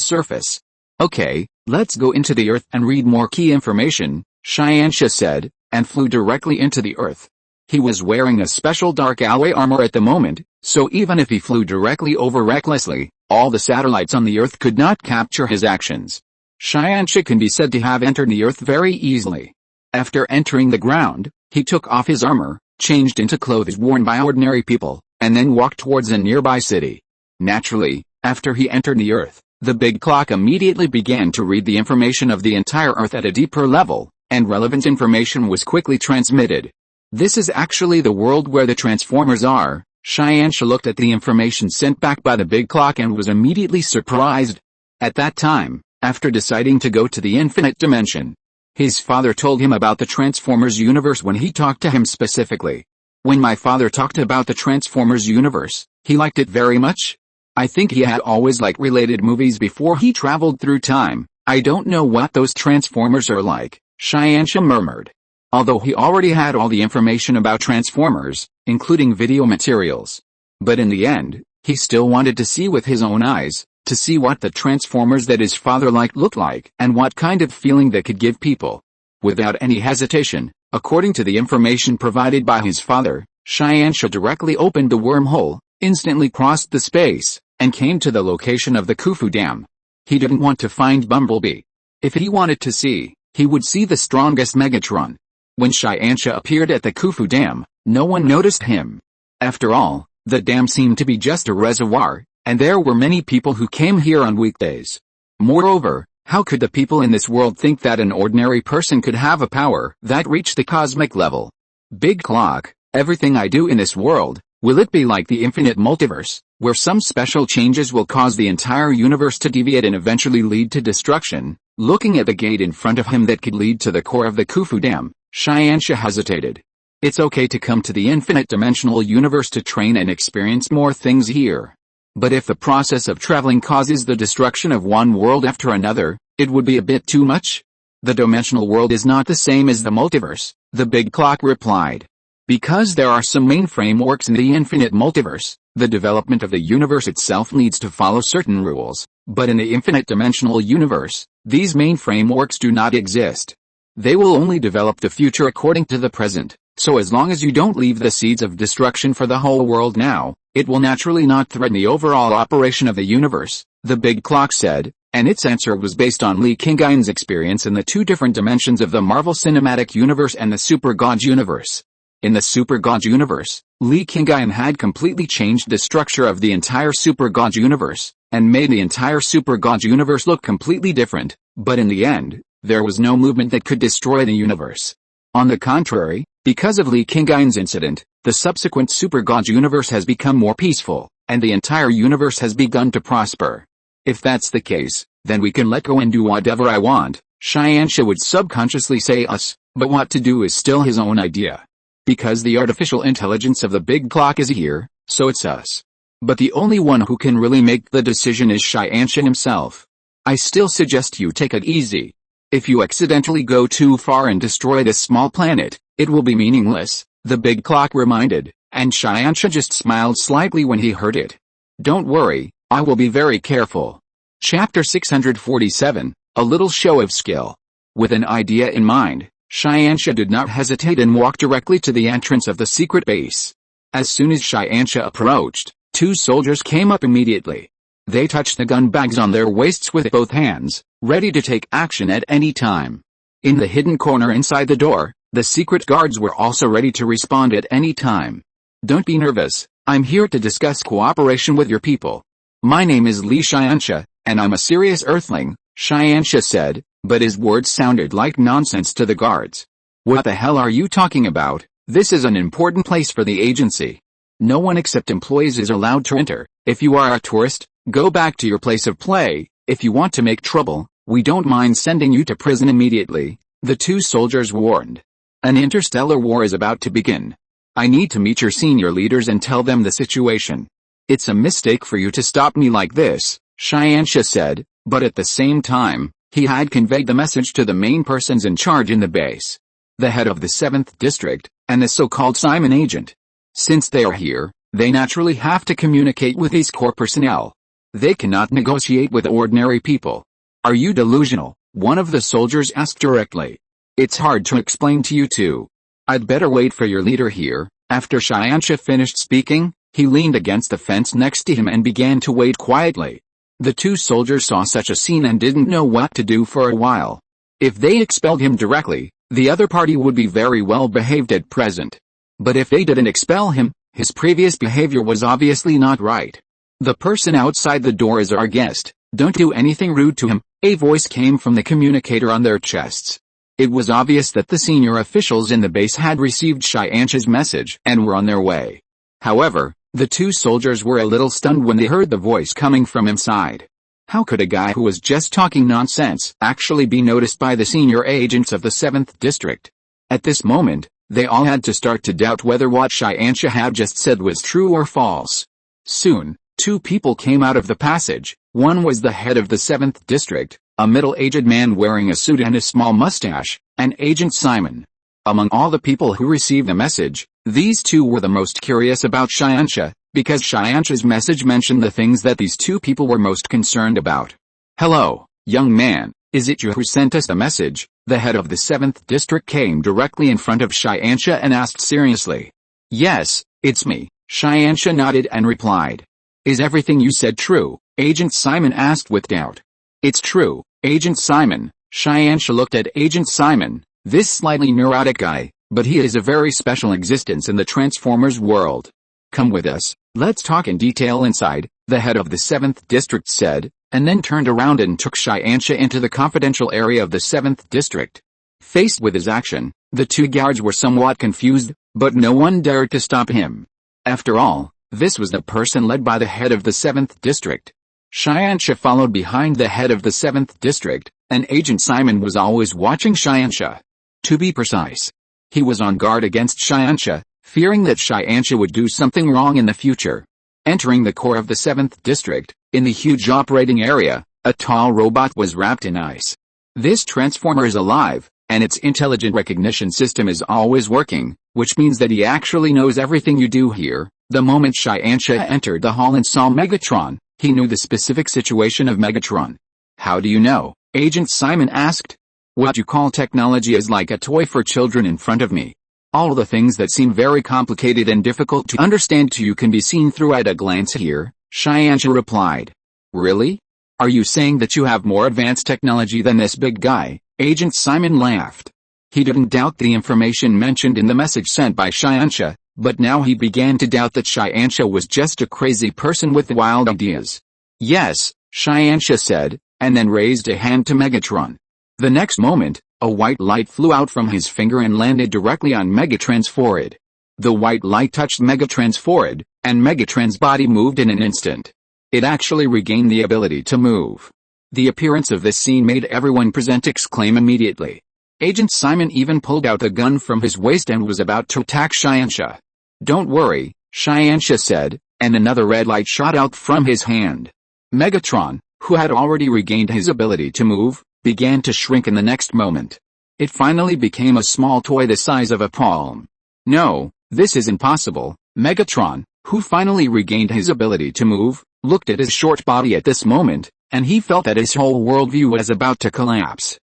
[SPEAKER 1] surface. Okay, let's go into the Earth and read more key information, Xianxia said, and flew directly into the Earth. He was wearing a special dark alloy armor at the moment, so even if he flew directly over recklessly, all the satellites on the Earth could not capture his actions. Xianxia can be said to have entered the Earth very easily. After entering the ground, he took off his armor, changed into clothes worn by ordinary people, and then walked towards a nearby city. Naturally, after he entered the Earth, the big clock immediately began to read the information of the entire Earth at a deeper level, and relevant information was quickly transmitted. This is actually the world where the Transformers are. Xianxia looked at the information sent back by the big clock and was immediately surprised. At that time, after deciding to go to the infinite dimension, his father told him about the Transformers universe when he talked to him specifically. When my father talked about the Transformers universe, he liked it very much. I think he had always liked related movies before he traveled through time. I don't know what those Transformers are like, Xianxia murmured. Although he already had all the information about Transformers, including video materials. But in the end, he still wanted to see with his own eyes, to see what the Transformers that his father liked looked like and what kind of feeling they could give people. Without any hesitation, according to the information provided by his father, Xianxia directly opened the wormhole, instantly crossed the space, and came to the location of the Khufu Dam. He didn't want to find Bumblebee. If he wanted to see, he would see the strongest Megatron. When Xianxia appeared at the Khufu Dam, no one noticed him. After all, the dam seemed to be just a reservoir, and there were many people who came here on weekdays. Moreover, how could the people in this world think that an ordinary person could have a power that reached the cosmic level? Big Clock, everything I do in this world, will it be like the infinite multiverse, where some special changes will cause the entire universe to deviate and eventually lead to destruction? Looking at the gate in front of him that could lead to the core of the Khufu Dam, Xianxia hesitated. It's okay to come to the infinite dimensional universe to train and experience more things here. But if the process of traveling causes the destruction of one world after another, it would be a bit too much. The dimensional world is not the same as the multiverse, the Big Clock replied. Because there are some main frameworks in the infinite multiverse, the development of the universe itself needs to follow certain rules, but in the infinite dimensional universe, these main frameworks do not exist. They will only develop the future according to the present. So as long as you don't leave the seeds of destruction for the whole world now, it will naturally not threaten the overall operation of the universe, the Big Clock said, and its answer was based on Li Qingyun's experience in the two different dimensions of the Marvel Cinematic Universe and the Super God Universe. In the Super God Universe, Li Qingyun had completely changed the structure of the entire Super God Universe, and made the entire Super God Universe look completely different, but in the end, there was no movement that could destroy the universe. On the contrary, because of Li Qingyun's incident, the subsequent Super God universe has become more peaceful, and the entire universe has begun to prosper. If that's the case, then we can let go and do whatever I want, Xianxia would subconsciously say us, but what to do is still his own idea. Because the artificial intelligence of the Big Clock is here, so it's us. But the only one who can really make the decision is Xianxia himself. I still suggest you take it easy. If you accidentally go too far and destroy this small planet, it will be meaningless, the Big Clock reminded, and Xianxia just smiled slightly when he heard it. Don't worry, I will be very careful. Chapter 647, A Little Show of Skill. With an idea in mind, Xianxia did not hesitate and walked directly to the entrance of the secret base. As soon as Xianxia approached, two soldiers came up immediately. They touched the gun bags on their waists with both hands, ready to take action at any time. In the hidden corner inside the door, the secret guards were also ready to respond at any time. Don't be nervous, I'm here to discuss cooperation with your people. My name is Li Qiangyun, and I'm a serious earthling, Xianxia said, but his words sounded like nonsense to the guards. What the hell are you talking about? This is an important place for the agency. No one except employees is allowed to enter. If you are a tourist, go back to your place of play. If you want to make trouble, we don't mind sending you to prison immediately, the two soldiers warned. An interstellar war is about to begin. I need to meet your senior leaders and tell them the situation. It's a mistake for you to stop me like this, Xianxia said, but at the same time, he had conveyed the message to the main persons in charge in the base. The head of the 7th district, and the so-called Simon agent. Since they are here, they naturally have to communicate with these core personnel. They cannot negotiate with ordinary people. Are you delusional? One of the soldiers asked directly. It's hard to explain to you two. I'd better wait for your leader here. After Xianxia finished speaking, he leaned against the fence next to him and began to wait quietly. The two soldiers saw such a scene and didn't know what to do for a while. If they expelled him directly, the other party would be very well behaved at present. But if they didn't expel him, his previous behavior was obviously not right. The person outside the door is our guest. Don't do anything rude to him, a voice came from the communicator on their chests. It was obvious that the senior officials in the base had received Xianxia's message and were on their way. However, the two soldiers were a little stunned when they heard the voice coming from inside. How could a guy who was just talking nonsense actually be noticed by the senior agents of the 7th district? At this moment, they all had to start to doubt whether what Xianxia had just said was true or false. Soon, two people came out of the passage. One was the head of the 7th district, a middle-aged man wearing a suit and a small mustache, and Agent Simon. Among all the people who received the message, these two were the most curious about Xianxia, because Xianxia's message mentioned the things that these two people were most concerned about. Hello, young man, is it you who sent us the message? The head of the 7th district came directly in front of Xianxia and asked seriously. Yes, it's me, Xianxia nodded and replied. Is everything you said true? Agent Simon asked with doubt. It's true, Agent Simon. Xianxia looked at Agent Simon, This slightly neurotic guy, but he is a very special existence in the Transformers world. Come with us, let's talk in detail inside, the head of the 7th District said, and then turned around and took Xianxia into the confidential area of the 7th District. Faced with his action, the two guards were somewhat confused, but no one dared to stop him. After all, this was the person led by the head of the 7th District. Xianxia followed behind the head of the 7th District, and Agent Simon was always watching Xianxia. To be precise, he was on guard against Xianxia, fearing that Xianxia would do something wrong in the future. Entering the core of the 7th District, in the huge operating area, a tall robot was wrapped in ice. This transformer is alive, and its intelligent recognition system is always working, which means that he actually knows everything you do here. The moment Xianxia entered the hall and saw Megatron, he knew the specific situation of Megatron. How do you know? Agent Simon asked. What you call technology is like a toy for children in front of me. All the things that seem very complicated and difficult to understand to you can be seen through at a glance here, Xianxia replied. Really? Are you saying that you have more advanced technology than this big guy? Agent Simon laughed. He didn't doubt the information mentioned in the message sent by Xianxia, but now he began to doubt that Xianxia was just a crazy person with wild ideas. Yes, Xianxia said, and then raised a hand to Megatron. The next moment, a white light flew out from his finger and landed directly on Megatron's forehead. The white light touched Megatron's forehead, and Megatron's body moved in an instant. It actually regained the ability to move. The appearance of this scene made everyone present exclaim immediately. Agent Simon even pulled out a gun from his waist and was about to attack Xianxia. Don't worry, Xianxia said, and another red light shot out from his hand. Megatron, who had already regained his ability to move, began to shrink in the next moment. It finally became a small toy the size of a palm. No, this is impossible. Megatron, who finally regained his ability to move, looked at his short body at this moment, and he felt that his whole worldview was about to collapse.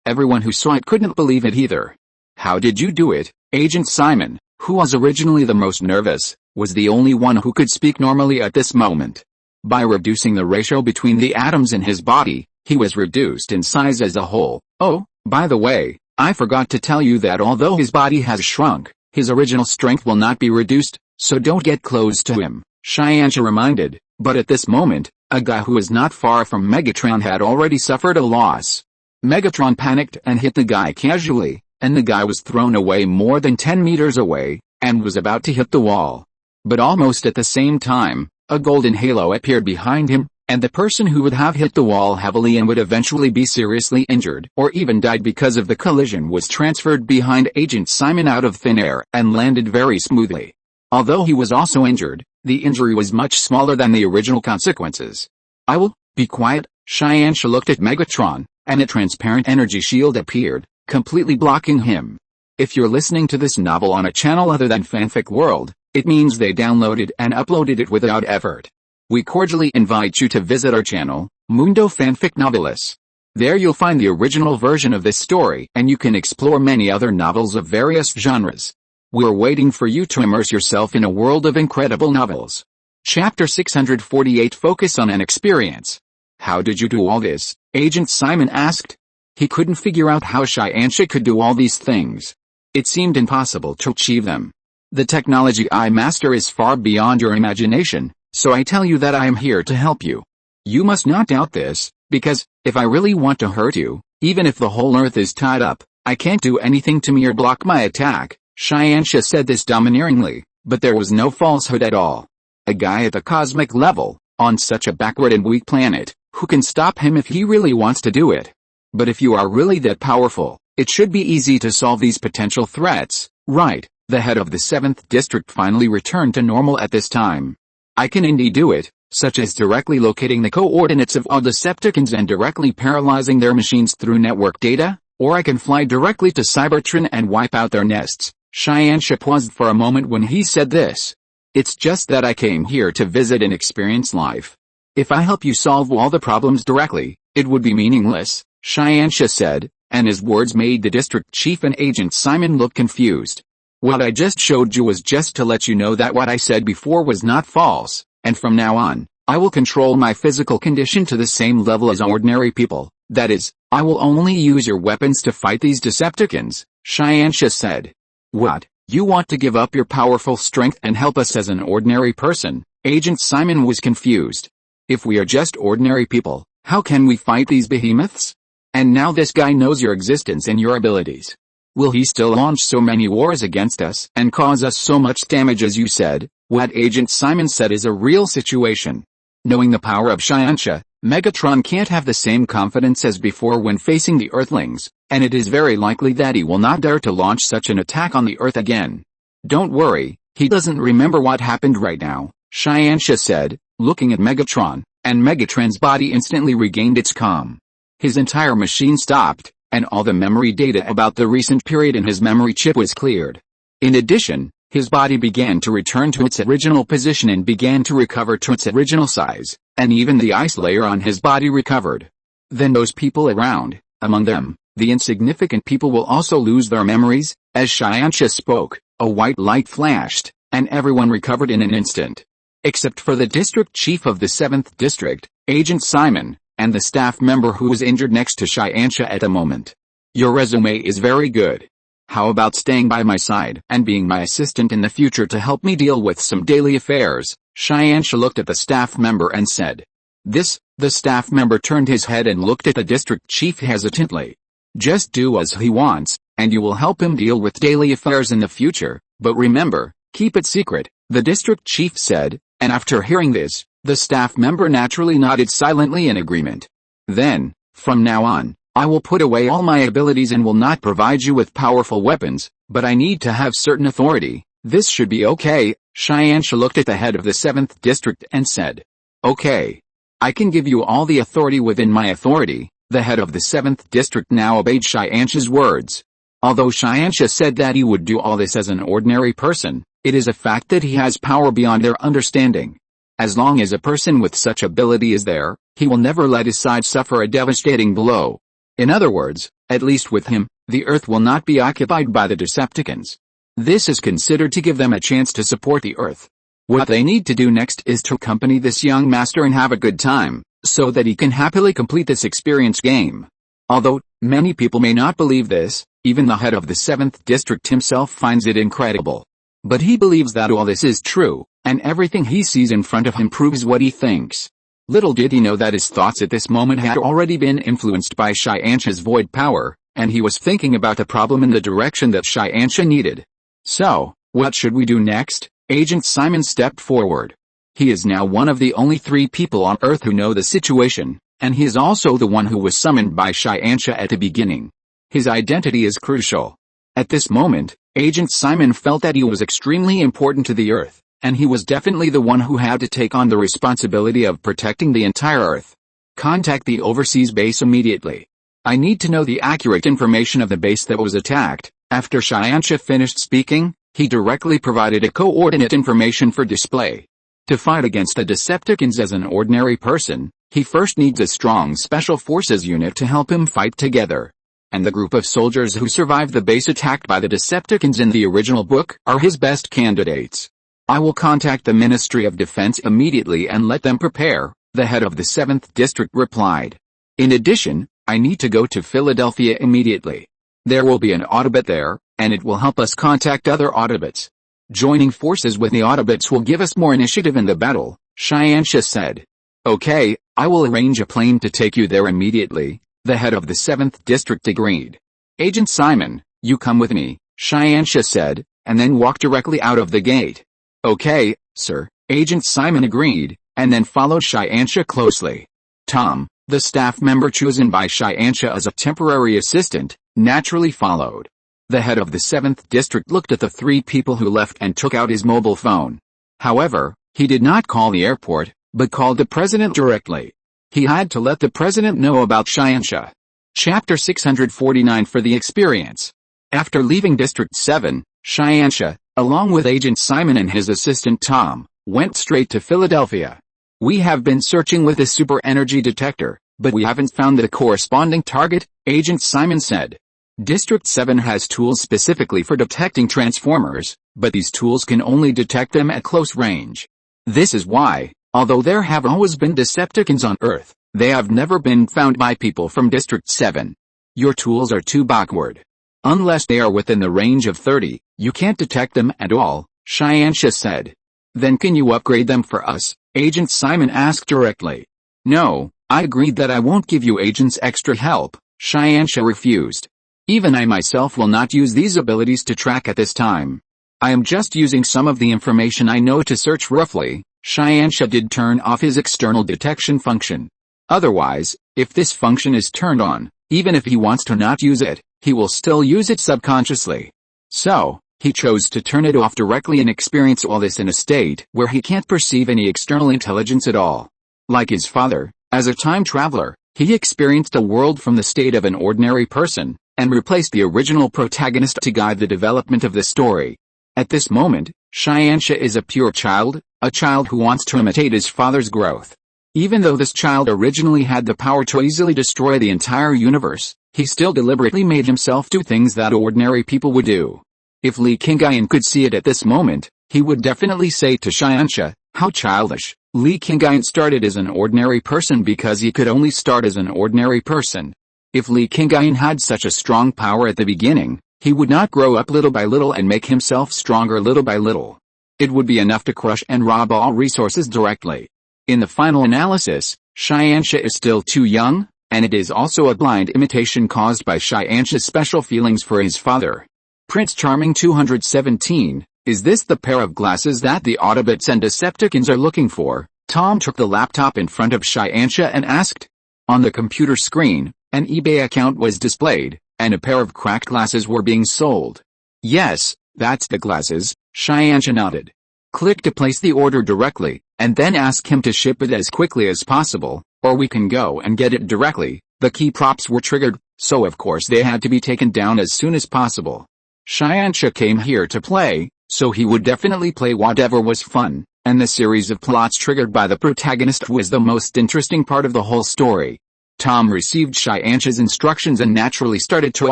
[SPEAKER 1] Everyone who saw it couldn't believe it either. How did you do it? Agent Simon, who was originally the most nervous, was the only one who could speak normally at this moment. By reducing the ratio between the atoms in his body, he was reduced in size as a whole. Oh, by the way, I forgot to tell you that although his body has shrunk, his original strength will not be reduced, so don't get close to him, Xianxia reminded, but at this moment, a guy who was not far from Megatron had already suffered a loss. Megatron panicked and hit the guy casually, and the guy was thrown away more than 10 meters away, and was about to hit the wall. But almost at the same time, a golden halo appeared behind him, and the person who would have hit the wall heavily and would eventually be seriously injured or even died because of the collision was transferred behind Agent Simon out of thin air and landed very smoothly. Although he was also injured, the injury was much smaller than the original consequences. I will be quiet. Xianxia looked at Megatron, and a transparent energy shield appeared, completely blocking him. If you're listening to this novel on a channel other than Fanfic World, it means they downloaded and uploaded it without effort. We cordially invite you to visit our channel, Mundo Fanfic Novelis. There you'll find the original version of this story and you can explore many other novels of various genres. We're waiting for you to immerse yourself in a world of incredible novels. Chapter 648 Focus on an experience. How did you do all this? Agent Simon asked. He couldn't figure out how Xianxia could do all these things. It seemed impossible to achieve them. The technology I master is far beyond your imagination, so I tell you that I am here to help you. You must not doubt this, because, if I really want to hurt you, even if the whole earth is tied up, I can't do anything to me or block my attack. Xianxia said this domineeringly, but there was no falsehood at all. A guy at the cosmic level, on such a backward and weak planet, who can stop him if he really wants to do it? But if you are really that powerful, it should be easy to solve these potential threats, right? The head of the 7th District finally returned to normal at this time. I can indeed do it, such as directly locating the coordinates of all Decepticons and directly paralyzing their machines through network data, or I can fly directly to Cybertron and wipe out their nests. Xianxia paused for a moment when he said this. It's just that I came here to visit and experience life. If I help you solve all the problems directly, it would be meaningless, Xianxia said, and his words made the district chief and Agent Simon look confused. What I just showed you was just to let you know that what I said before was not false, and from now on, I will control my physical condition to the same level as ordinary people. That is, I will only use your weapons to fight these Decepticons, Qianxia said. What, you want to give up your powerful strength and help us as an ordinary person? Agent Simon was confused. If we are just ordinary people, how can we fight these behemoths? And now this guy knows your existence and your abilities. Will he still launch so many wars against us and cause us so much damage as you said? What Agent Simon said is a real situation. Knowing the power of Qianxia, Megatron can't have the same confidence as before when facing the Earthlings, and it is very likely that he will not dare to launch such an attack on the Earth again. Don't worry, he doesn't remember what happened right now, Qianxia said, looking at Megatron, and Megatron's body instantly regained its calm. His entire machine stopped, and all the memory data about the recent period in his memory chip was cleared. In addition, his body began to return to its original position and began to recover to its original size, and even the ice layer on his body recovered. Then those people around, among them, the insignificant people will also lose their memories. As Qianxia spoke, a white light flashed, and everyone recovered in an instant. Except for the district chief of the 7th district, Agent Simon, and the staff member who was injured next to Qianxia at the moment. Your resume is very good. How about staying by my side and being my assistant in the future to help me deal with some daily affairs? Qianxia looked at the staff member and said. The staff member turned his head and looked at the district chief hesitantly. Just do as he wants, and you will help him deal with daily affairs in the future, but remember, keep it secret, the district chief said, and after hearing this, the staff member naturally nodded silently in agreement. Then, from now on, I will put away all my abilities and will not provide you with powerful weapons, but I need to have certain authority. This should be okay. Qianxia looked at the head of the 7th district and said. Okay. I can give you all the authority within my authority. The head of the 7th district now obeyed Qianxia's words. Although Qianxia said that he would do all this as an ordinary person, it is a fact that he has power beyond their understanding. As long as a person with such ability is there, he will never let his side suffer a devastating blow. In other words, at least with him, the Earth will not be occupied by the Decepticons. This is considered to give them a chance to support the Earth. What they need to do next is to accompany this young master and have a good time, so that he can happily complete this experience game. Although, many people may not believe this, even the head of the 7th district himself finds it incredible. But he believes that all this is true, and everything he sees in front of him proves what he thinks. Little did he know that his thoughts at this moment had already been influenced by Qianxia's void power, and he was thinking about the problem in the direction that Qianxia needed. So, what should we do next? Agent Simon stepped forward. He is now one of the only 3 people on Earth who know the situation, and he is also the one who was summoned by Qianxia at the beginning. His identity is crucial. At this moment, Agent Simon felt that he was extremely important to the Earth, and he was definitely the one who had to take on the responsibility of protecting the entire Earth. Contact the overseas base immediately. I need to know the accurate information of the base that was attacked. After Qianxia finished speaking, he directly provided a coordinate information for display. To fight against the Decepticons as an ordinary person, he first needs a strong special forces unit to help him fight together. And the group of soldiers who survived the base attacked by the Decepticons in the original book are his best candidates. I will contact the Ministry of Defense immediately and let them prepare, the head of the 7th district replied. In addition, I need to go to Philadelphia immediately. There will be an Autobot there, and it will help us contact other Autobots. Joining forces with the Autobots will give us more initiative in the battle, Qianxia said. Okay, I will arrange a plane to take you there immediately, the head of the 7th district agreed. Agent Simon, you come with me, Qianxia said, and then walk directly out of the gate. Okay, sir, Agent Simon agreed, and then followed Qianxia closely. Tom, the staff member chosen by Qianxia as a temporary assistant, naturally followed. The head of the 7th district looked at the 3 people who left and took out his mobile phone. However, he did not call the airport, but called the president directly. He had to let the president know about Qianxia. Chapter 649 for the experience. After leaving District 7, Qianxia, along with Agent Simon and his assistant Tom, went straight to Philadelphia. We have been searching with a super energy detector, but we haven't found the corresponding target, Agent Simon said. District 7 has tools specifically for detecting transformers, but these tools can only detect them at close range. This is why, although there have always been Decepticons on Earth, They have never been found by people from District 7. Your tools are too backward. Unless they are within the range of 30, you can't detect them at all, Xianxia said. Then can you upgrade them for us? Agent Simon asked directly. No, I agreed that I won't give you agents extra help, Xianxia refused. Even I myself will not use these abilities to track at this time. I am just using some of the information I know to search roughly. Xianxia did turn off his external detection function. Otherwise, if this function is turned on, even if he wants to not use it, he will still use it subconsciously. So, he chose to turn it off directly and experience all this in a state where he can't perceive any external intelligence at all. Like his father, as a time traveler, he experienced a world from the state of an ordinary person, and replaced the original protagonist to guide the development of the story. At this moment, Xianxia is a pure child, a child who wants to imitate his father's growth. Even though this child originally had the power to easily destroy the entire universe, he still deliberately made himself do things that ordinary people would do. If Li Qingyun could see it at this moment, he would definitely say to Xianxia, how childish. Li Qingyun started as an ordinary person because he could only start as an ordinary person. If Li Qingyun had such a strong power at the beginning, he would not grow up little by little and make himself stronger little by little. It would be enough to crush and rob all resources directly. In the final analysis, Xianxia is still too young, and it is also a blind imitation caused by Xianxia's special feelings for his father. Prince Charming 217, is this the pair of glasses that the Autobots and Decepticons are looking for? Tom took the laptop in front of Xianxia and asked. On the computer screen, an eBay account was displayed, and a pair of cracked glasses were being sold. Yes, that's the glasses, Xianxia nodded. Click to place the order directly, and then ask him to ship it as quickly as possible, or we can go and get it directly. The key props were triggered, so of course they had to be taken down as soon as possible. Xianxia came here to play, so he would definitely play whatever was fun, and the series of plots triggered by the protagonist was the most interesting part of the whole story. Tom received Xianxia's instructions and naturally started to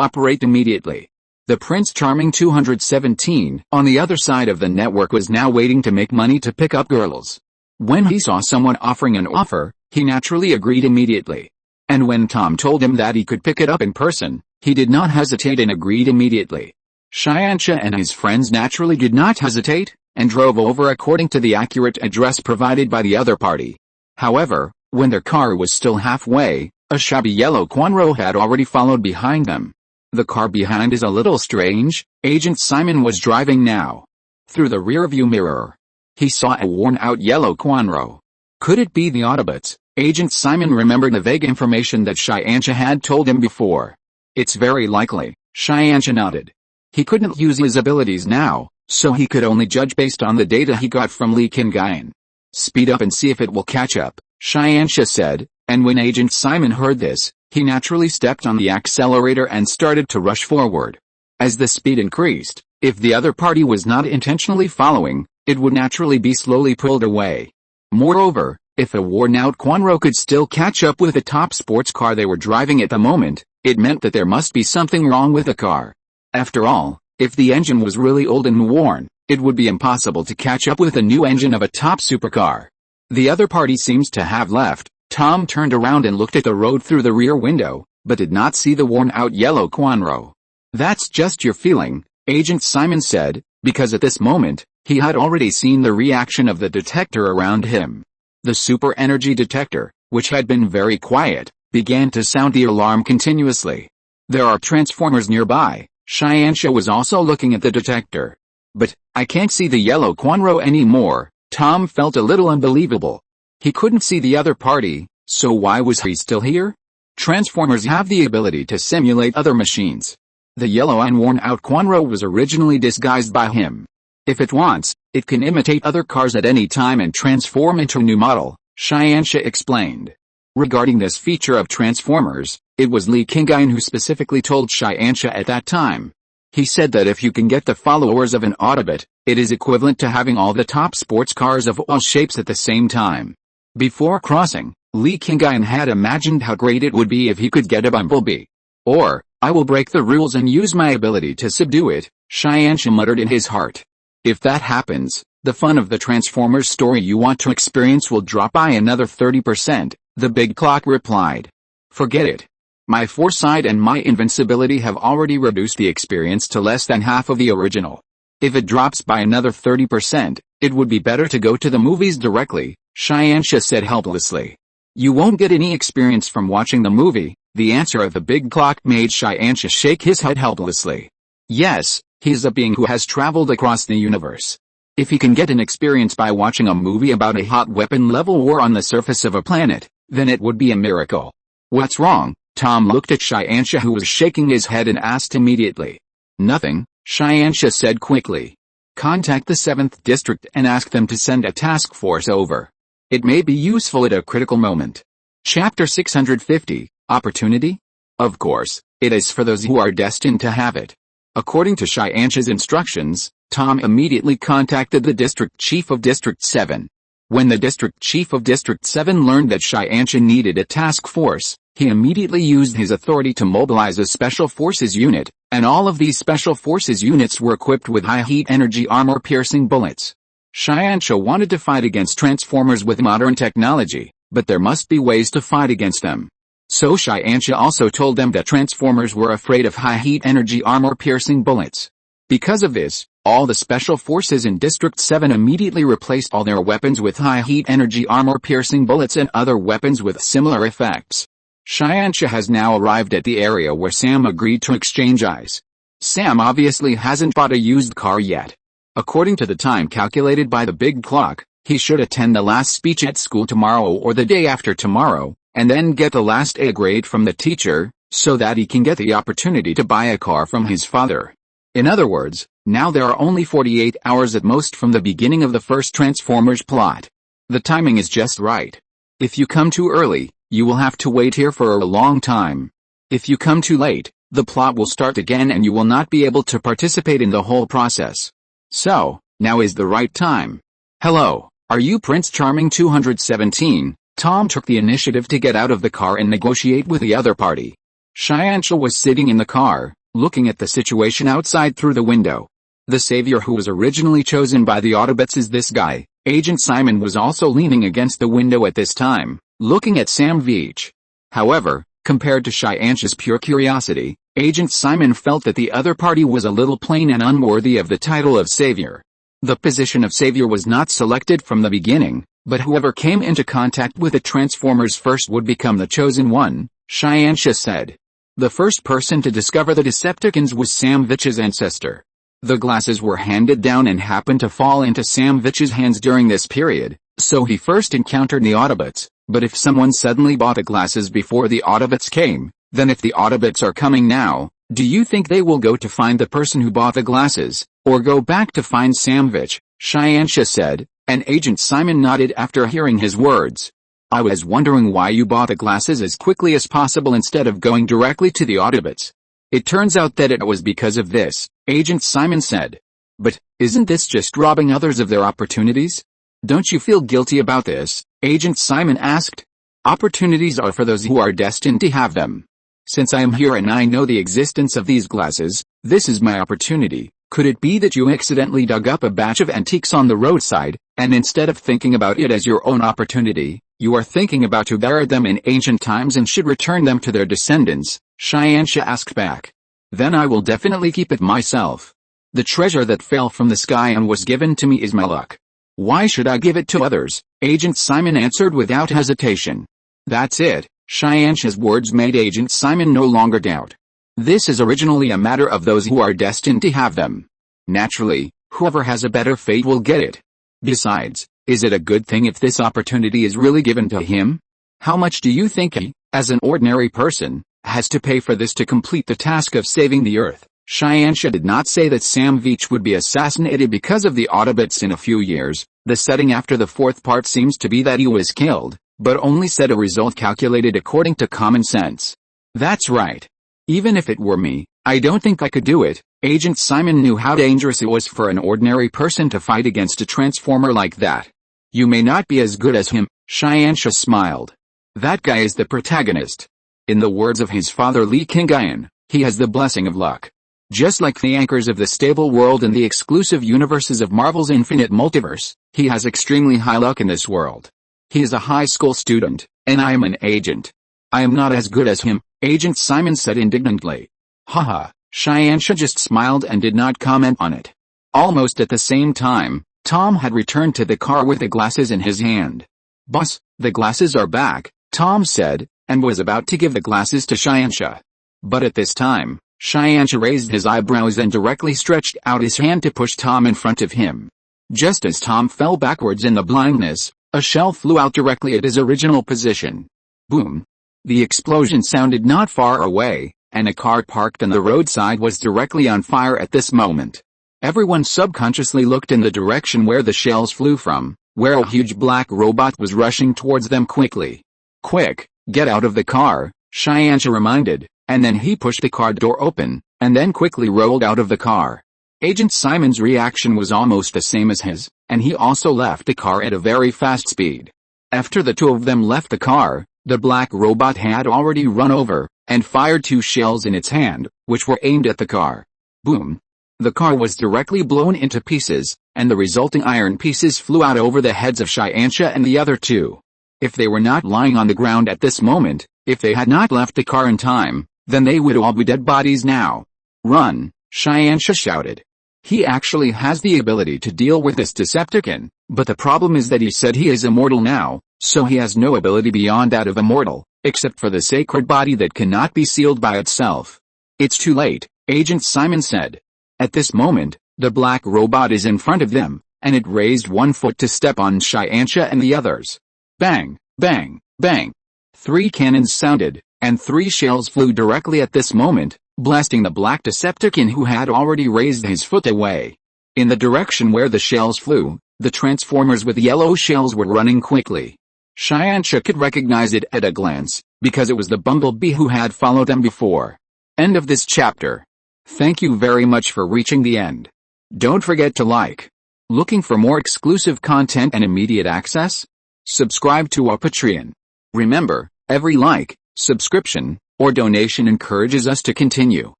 [SPEAKER 1] operate immediately. The Prince Charming 217, on the other side of the network, was now waiting to make money to pick up girls. When he saw someone offering an offer, he naturally agreed immediately. And when Tom told him that he could pick it up in person, he did not hesitate and agreed immediately. Xianxia and his friends naturally did not hesitate, and drove over according to the accurate address provided by the other party. However, when their car was still halfway, a shabby yellow Quanro had already followed behind them. The car behind is a little strange. Agent Simon was driving now. Through the rearview mirror, he saw a worn-out yellow Quanro. Could it be the Autobots? Agent Simon remembered the vague information that Xianxia had told him before. It's very likely, Xianxia nodded. He couldn't use his abilities now, so he could only judge based on the data he got from Li Qingyun. Speed up and see if it will catch up, Xianxia said, and when Agent Simon heard this, he naturally stepped on the accelerator and started to rush forward. As the speed increased, if the other party was not intentionally following, it would naturally be slowly pulled away. Moreover, if a worn-out Quanro could still catch up with the top sports car they were driving at the moment, it meant that there must be something wrong with the car. After all, if the engine was really old and worn, it would be impossible to catch up with a new engine of a top supercar. The other party seems to have left. Tom turned around and looked at the road through the rear window, but did not see the worn-out yellow Quanro. That's just your feeling, Agent Simon said, because at this moment, he had already seen the reaction of the detector around him. The super energy detector, which had been very quiet, began to sound the alarm continuously. There are transformers nearby. Xianxia was also looking at the detector. But, I can't see the yellow Quanro anymore. Tom felt a little unbelievable. He couldn't see the other party, so why was he still here? Transformers have the ability to simulate other machines. The yellow and worn-out Quanro was originally disguised by him. If it wants, it can imitate other cars at any time and transform into a new model, Xianxia explained. Regarding this feature of Transformers, it was Li Qingyun who specifically told Xianxia at that time. He said that if you can get the followers of an Autobot, it is equivalent to having all the top sports cars of all shapes at the same time. Before crossing, Li Qingyun had imagined how great it would be if he could get a bumblebee. Or, I will break the rules and use my ability to subdue it, Xianxia muttered in his heart. If that happens, the fun of the Transformers story you want to experience will drop by another 30%. The big clock replied. Forget it. My foresight and my invincibility have already reduced the experience to less than half of the original. If it drops by another 30%, it would be better to go to the movies directly, Xianxia said helplessly. You won't get any experience from watching the movie. The answer of the big clock made Xianxia shake his head helplessly. Yes, he's a being who has traveled across the universe. If he can get an experience by watching a movie about a hot weapon-level war on the surface of a planet, then it would be a miracle. What's wrong? Tom looked at Xianxia, who was shaking his head, and asked immediately. Nothing, Xianxia said quickly. Contact the 7th District and ask them to send a task force over. It may be useful at a critical moment. Chapter 650, Opportunity? Of course, it is for those who are destined to have it. According to Xianxia's instructions, Tom immediately contacted the District Chief of District 7. When the District Chief of District 7 learned that Xianxia needed a task force, he immediately used his authority to mobilize a Special Forces unit, and all of these Special Forces units were equipped with high-heat energy armor-piercing bullets. Xianxia wanted to fight against Transformers with modern technology, but there must be ways to fight against them. So Xianxia also told them that Transformers were afraid of high-heat energy armor-piercing bullets. Because of this, all the Special Forces in District 7 immediately replaced all their weapons with high-heat energy armor-piercing bullets and other weapons with similar effects. Xianxia has now arrived at the area where Sam agreed to exchange eyes. Sam obviously hasn't bought a used car yet. According to the time calculated by the big clock, he should attend the last speech at school tomorrow or the day after tomorrow, and then get the last A grade from the teacher, so that he can get the opportunity to buy a car from his father. In other words, now there are only 48 hours at most from the beginning of the first Transformers plot. The timing is just right. If you come too early, you will have to wait here for a long time. If you come too late, the plot will start again and you will not be able to participate in the whole process. So, now is the right time. Hello, are you Prince Charming 217? Tom took the initiative to get out of the car and negotiate with the other party. Xianxia was sitting in the car, looking at the situation outside through the window. The savior who was originally chosen by the Autobots is this guy. Agent Simon was also leaning against the window at this time, looking at Sam Veach. However, compared to Xianxia's pure curiosity, Agent Simon felt that the other party was a little plain and unworthy of the title of savior. The position of savior was not selected from the beginning, but whoever came into contact with the Transformers first would become the chosen one, Xianxia said. The first person to discover the Decepticons was Sam Veach's ancestor. The glasses were handed down and happened to fall into Sam Veach's hands during this period, so he first encountered the Autobots. But if someone suddenly bought the glasses before the Autobots came, then if the Autobots are coming now, do you think they will go to find the person who bought the glasses, or go back to find Sam Veach? Xianxia said, and Agent Simon nodded after hearing his words. I was wondering why you bought the glasses as quickly as possible instead of going directly to the Autobots. It turns out that it was because of this, Agent Simon said. But, isn't this just robbing others of their opportunities? Don't you feel guilty about this? Agent Simon asked. Opportunities are for those who are destined to have them. Since I am here and I know the existence of these glasses, this is my opportunity. Could it be that you accidentally dug up a batch of antiques on the roadside, and instead of thinking about it as your own opportunity, you are thinking about to bury them in ancient times and should return them to their descendants? Xianxia asked back. Then I will definitely keep it myself. The treasure that fell from the sky and was given to me is my luck. Why should I give it to others? Agent Simon answered without hesitation. That's it. Xianxia's words made Agent Simon no longer doubt. This is originally a matter of those who are destined to have them. Naturally, whoever has a better fate will get it. Besides, is it a good thing if this opportunity is really given to him? How much do you think he, as an ordinary person, has to pay for this to complete the task of saving the Earth? Xianxia did not say that Sam Veach would be assassinated because of the Autobots in a few years. The setting after the fourth part seems to be that he was killed, but only said a result calculated according to common sense. That's right. Even if it were me, I don't think I could do it. Agent Simon knew how dangerous it was for an ordinary person to fight against a Transformer like that. You may not be as good as him, Xianxia smiled. That guy is the protagonist. In the words of his father Li Qingyun, he has the blessing of luck. Just like the anchors of the stable world and the exclusive universes of Marvel's infinite multiverse, he has extremely high luck in this world. He is a high school student, And I am an agent. I am not as good as him, Agent Simon said indignantly. Haha, Xianxia just smiled and did not comment on it. Almost at the same time, Tom had returned to the car with the glasses in his hand. Boss, the glasses are back, Tom said, and was about to give the glasses to Xianxia. But at this time, Xianxia raised his eyebrows and directly stretched out his hand to push Tom in front of him. Just as Tom fell backwards in the blindness, a shell flew out directly at his original position. Boom! The explosion sounded not far away, and a car parked on the roadside was directly on fire at this moment. Everyone subconsciously looked in the direction where the shells flew from, where a huge black robot was rushing towards them quickly. Quick, get out of the car, Xianxia reminded, and then he pushed the car door open, and then quickly rolled out of the car. Agent Simon's reaction was almost the same as his, and he also left the car at a very fast speed. After the two of them left the car, the black robot had already run over, and fired 2 shells in its hand, which were aimed at the car. Boom! The car was directly blown into pieces, and the resulting iron pieces flew out over the heads of Xianxia and the other 2. If they were not lying on the ground at this moment, if they had not left the car in time, then they would all be dead bodies now. Run, Xianxia shouted. He actually has the ability to deal with this Decepticon, but the problem is that he said he is immortal now, so he has no ability beyond that of immortal, except for the sacred body that cannot be sealed by itself. It's too late, Agent Simon said. At this moment, the black robot is in front of them, and it raised 1 foot to step on Xianxia and the others. Bang, bang, bang. 3 cannons sounded, and 3 shells flew directly at this moment, blasting the black Decepticon who had already raised his foot away. In the direction where the shells flew, the Transformers with yellow shells were running quickly. Xianxia could recognize it at a glance, because it was the Bumblebee who had followed them before. End of this chapter. Thank you very much for reaching the end. Don't forget to like. Looking for more exclusive content and immediate access? Subscribe to our Patreon. Remember, every like, subscription, or donation encourages us to continue.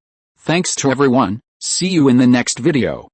[SPEAKER 1] Thanks to everyone, see you in the next video.